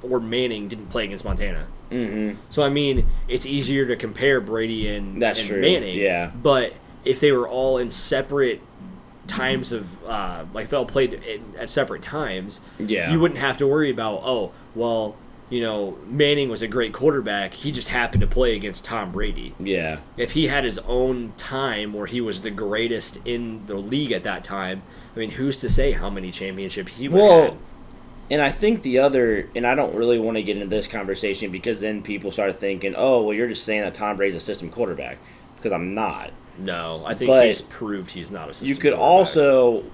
or Manning didn't play against Montana. Mm-hmm. So I mean, it's easier to compare Brady and Manning. Yeah, but if they were all in separate times of if they all played at separate times, you wouldn't have to worry about Manning was a great quarterback. He just happened to play against Tom Brady. Yeah. If he had his own time where he was the greatest in the league at that time, I mean, who's to say how many championships he would have had? And I think and I don't really want to get into this conversation because then people start thinking, oh, well, you're just saying that Tom Brady's a system quarterback. Because I'm not. No, I think he's proved he's not a system You could also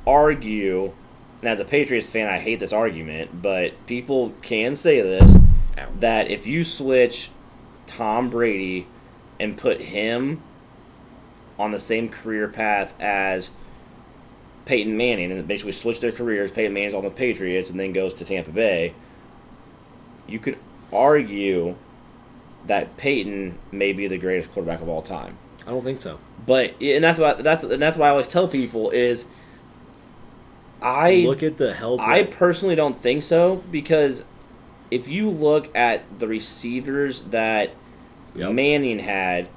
argue, and as a Patriots fan, I hate this argument, but people can say this, that if you switch Tom Brady and put him on the same career path as Peyton Manning, and basically switch their careers, Peyton Manning's on the Patriots and then goes to Tampa Bay, you could argue that Peyton may be the greatest quarterback of all time. I don't think so. But that's why I always tell people is look at the help. I personally don't think so, because if you look at the receivers that Manning had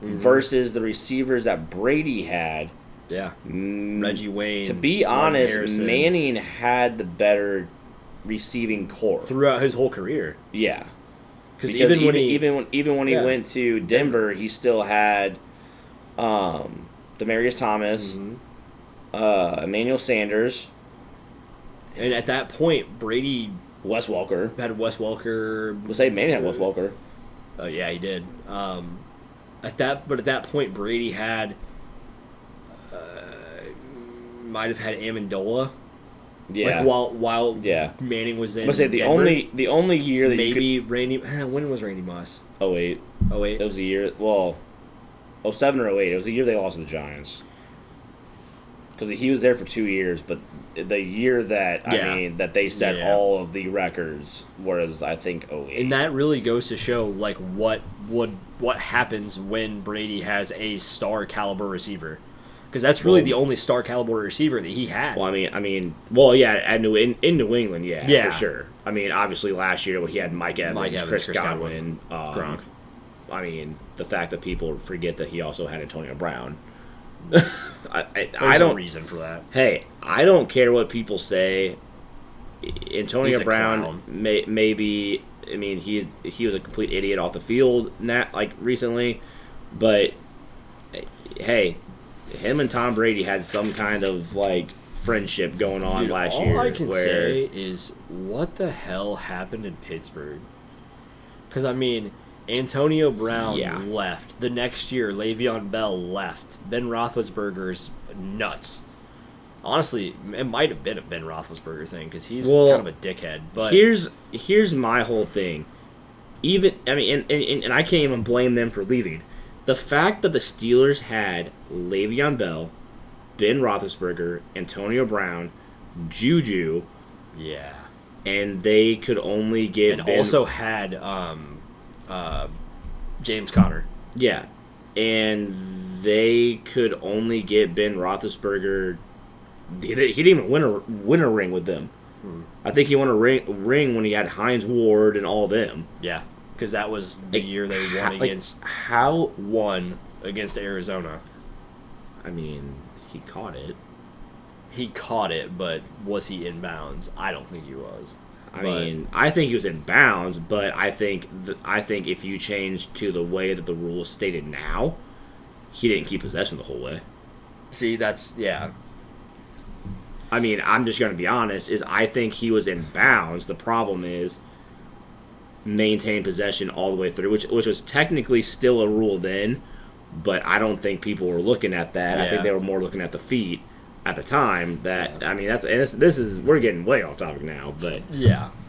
versus the receivers that Brady had, Reggie Wayne. To be honest, Manning had the better receiving core throughout his whole career. Yeah. Because even when he went to Denver, he still had Demaryius Thomas, Emmanuel Sanders, and at that point, Brady, Wes Welker had Wes Welker. We'll say Manning had Wes Welker. Oh yeah, he did. At that point, Brady had might have had Amendola. Yeah. Like while Manning was in. Let's say the only year that maybe you could, Randy. When was Randy Moss? 08. 08. It was the year. Well, 07 or 08. It was the year they lost to the Giants. Because he was there for 2 years, but the year that that they set all of the records was, I think, 08. And that really goes to show like what happens when Brady has a star caliber receiver. Because that's really the only star caliber receiver that he had. Well, in New England, for sure. I mean, obviously last year when he had Mike Evans, Chris Godwin, Gronk. I mean, the fact that people forget that he also had Antonio Brown. I don't reason for that. Hey, I don't care what people say. Antonio Brown maybe. I mean, he was a complete idiot off the field, recently, but hey. Him and Tom Brady had some kind of friendship going on last year. All I can say is, what the hell happened in Pittsburgh? Because I mean, Antonio Brown left the next year. Le'Veon Bell left. Ben Roethlisberger's nuts. Honestly, it might have been a Ben Roethlisberger thing because he's kind of a dickhead. But here's my whole thing. And I can't even blame them for leaving. The fact that the Steelers had Le'Veon Bell, Ben Roethlisberger, Antonio Brown, Juju, and they could only get also had James Conner, and they could only get Ben Roethlisberger. He didn't even win a ring with them. I think he won a ring when he had Hines Ward and all them. Yeah. Because that was the year they won against Arizona. I mean, he caught it. He caught it, but was he in bounds? I don't think he was. I think he was in bounds, but I think if you change to the way that the rule is stated now, he didn't keep possession the whole way. See, that's I mean, I'm just going to be honest. I think he was in bounds. The problem is maintain possession all the way through, which was technically still a rule then, but I don't think people were looking at that. I think they were more looking at the feet at the time. I mean, we're getting way off topic now, but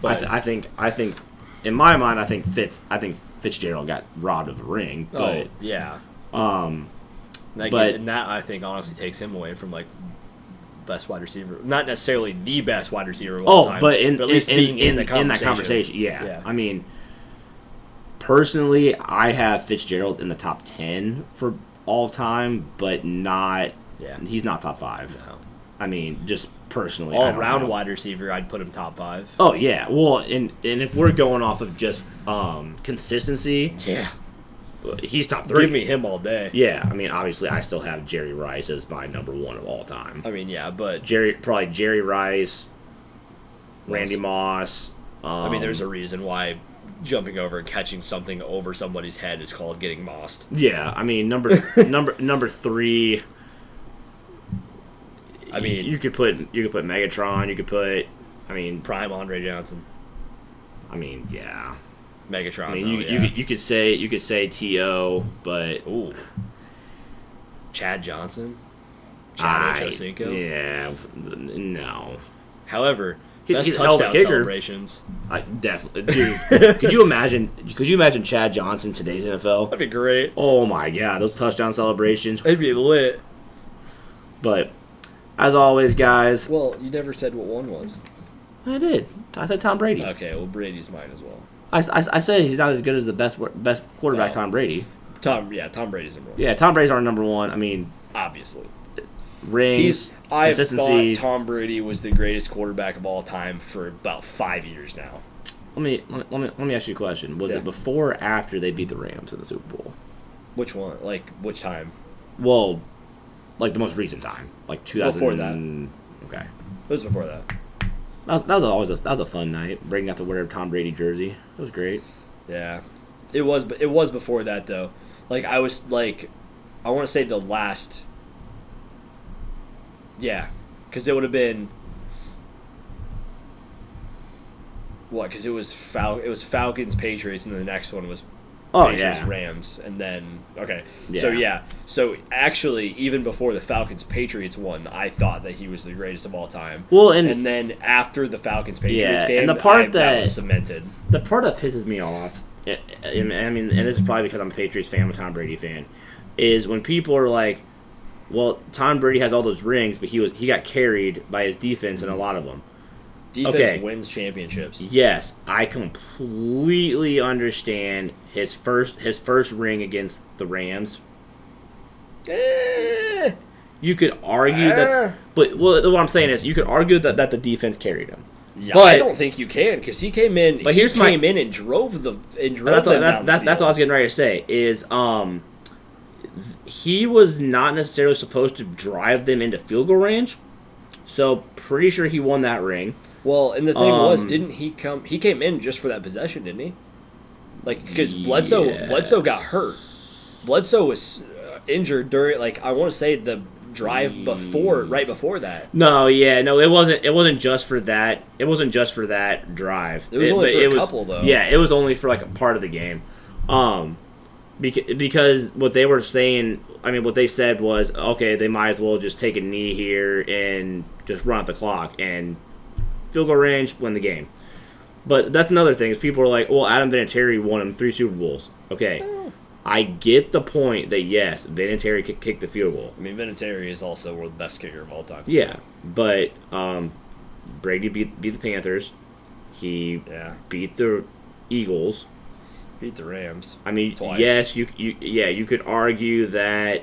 I think in my mind, I think Fitzgerald got robbed of the ring. But and that I think honestly takes him away from best wide receiver, not necessarily the best wide receiver of all time, but at least being in that conversation. Yeah. I mean, personally, I have Fitzgerald in the top 10 for all time, but not. Yeah, he's not top 5. No. I mean, just personally, all around wide receiver, I'd put him top 5. Oh yeah, well, and if we're going off of just consistency, he's top 3. Give me him all day. Yeah, I mean, obviously, I still have Jerry Rice as my number 1 of all time. I mean, but Jerry Rice, Randy Moss, I mean, there's a reason why jumping over and catching something over somebody's head is called getting mossed. Yeah, I mean, number 3. I mean, you could put Megatron. You could put, I mean, prime Andre Johnson. I mean, yeah. Megatron. I mean, you could say T.O., but ooh, Chad Johnson, Chad Ochocinco. Yeah, no. However, He's best a hell of a touchdown kicker. celebrations. Definitely, dude. Could you imagine Chad Johnson in today's NFL? That'd be great. Oh my God, those touchdown celebrations. It'd be lit. But as always, guys. Well, you never said what one was. I did. I said Tom Brady. Okay, well, Brady's mine as well. I said he's not as good as the best quarterback, Tom Brady. Tom Brady's number one. Yeah, Tom Brady's our number one. I mean, obviously, rings, I've consistency. thought Tom Brady was the greatest quarterback of all time for about 5 years now. Let me ask you a question. Was it before or after they beat the Rams in the Super Bowl? Which one? Like which time? Well, like the most recent time, like 2000. Before that. Okay. It was before that. That was a fun night. Breaking out to wear a Tom Brady jersey. It was great. Yeah, it was before that though. Like I was like, I want to say the last. Yeah, because it would have been. What? Because it was Falcons, Patriots, and the next one was. Patriots, Rams, and then okay. Yeah. So actually, even before the Falcons Patriots won, I thought that he was the greatest of all time. Well, and then after the Falcons Patriots game, and the part that was cemented. The part that pisses me off, I mean, and this is probably because I'm a Patriots fan, I'm a Tom Brady fan, is when people are like, "Well, Tom Brady has all those rings, but he got carried by his defense in a lot of them." Defense wins championships. Yes, I completely understand his first ring against the Rams. You could argue that, but what I'm saying is, you could argue that the defense carried him. Yeah, but I don't think you can because he came in. But he came in and drove them. That's what I was getting ready to say. Is he was not necessarily supposed to drive them into field goal range, so pretty sure he won that ring. Well, and the thing was, didn't he come? He came in just for that possession, didn't he? Like, because Bledsoe got hurt. Bledsoe was injured during, like, I want to say the drive right before that. No, it wasn't just for that. It wasn't just for that drive. It was only for a couple, though. Yeah, it was only for like a part of the game. Because what they were saying, I mean, what they said was, okay, they might as well just take a knee here and just run out the clock and field goal range, win the game. But that's another thing, is people are like, well, Adam Vinatieri won him 3 Super Bowls. Okay, I get the point that, yes, Vinatieri could kick the field goal. I mean, Vinatieri is also the best kicker of all time. Yeah, but Brady beat the Panthers. He beat the Eagles. Beat the Rams. I mean, twice. Yes, you could argue that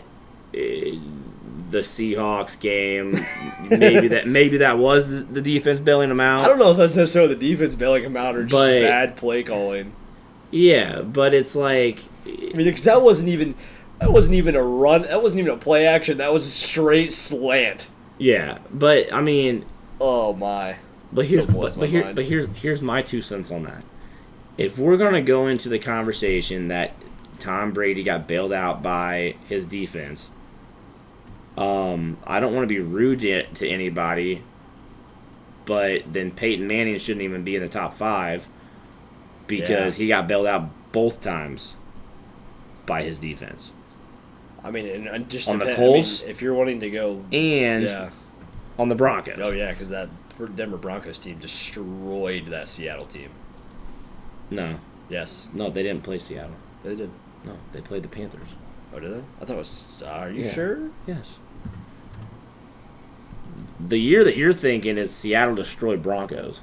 the Seahawks game, maybe that was the defense bailing them out. I don't know if that's necessarily the defense bailing them out or just bad play calling. Yeah, but it's like, I mean, because that wasn't even a run. That wasn't even a play action. That was a straight slant. Yeah, but I mean, oh my. But here's my 2 cents on that. If we're gonna go into the conversation that Tom Brady got bailed out by his defense, I don't want to be rude to anybody, but then Peyton Manning shouldn't even be in the top 5 because he got bailed out both times by his defense. I mean, and just on the Colts, if you're wanting to go, and on the Broncos. Oh yeah, because that Denver Broncos team destroyed that Seattle team. No. Yes. No, they didn't play Seattle. They did. No, they played the Panthers. Oh, did they? I thought it was. Are you sure? Yes. The year that you're thinking is Seattle destroyed Broncos.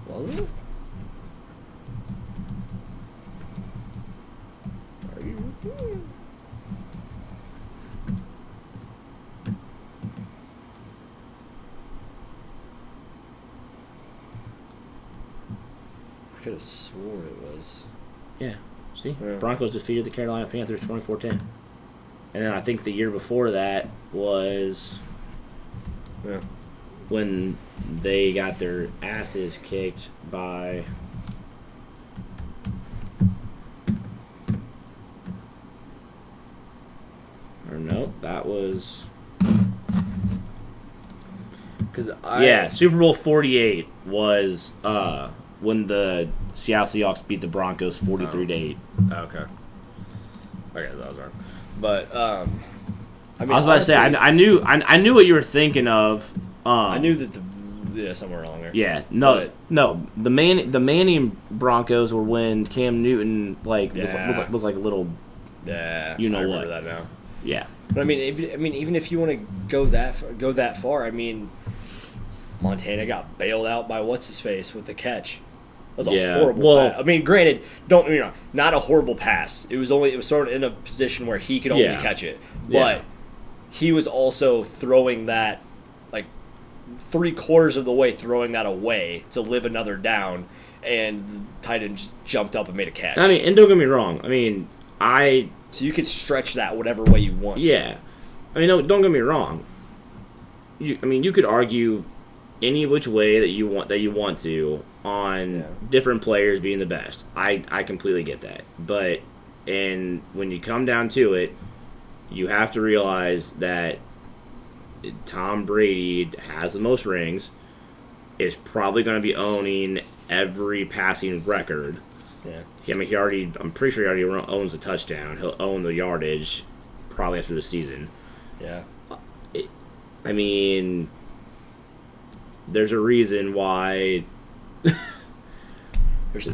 Was it? Are you? I could have swore it was. Yeah. See? Yeah. Broncos defeated the Carolina Panthers 24-10. And then I think the year before that was... Yeah. when they got their asses kicked by. Or no, that was. Yeah, Super Bowl 48 was when the Seattle Seahawks beat the Broncos 43-8. Okay, that was wrong. But I was about to say I knew what you were thinking of. I knew that somewhere along there. Yeah, no. The Manning Broncos were when Cam Newton looked like a little. Yeah, you know I what? remember that now. Yeah, but even if you want to go that far, Montana got bailed out by what's his face with the catch. That was a horrible pass. Granted, don't get me wrong, not a horrible pass. It was sort of in a position where he could only catch it, but he was also throwing that 3/4 of the way, throwing that away to live another down, and the tight end just jumped up and made a catch. And don't get me wrong. So you could stretch that whatever way you want. Yeah, don't get me wrong. You could argue any which way that you want to on different players being the best. I completely get that. But when you come down to it, you have to realize that Tom Brady has the most rings, is probably going to be owning every passing record. Yeah. I'm pretty sure he already owns the touchdown. He'll own the yardage probably after the season. Yeah. There's a reason why. There's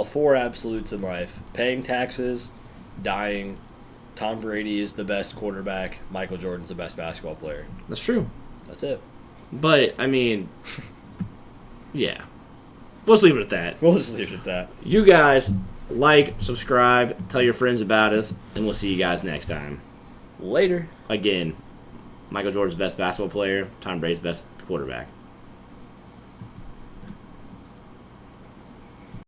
four absolutes in life: paying taxes, dying. Tom Brady is the best quarterback. Michael Jordan's the best basketball player. That's true. That's it. But yeah. Let's leave it at that. We'll just leave it at that. You guys subscribe, tell your friends about us, and we'll see you guys next time. Later. Again, Michael Jordan's the best basketball player. Tom Brady's the best quarterback.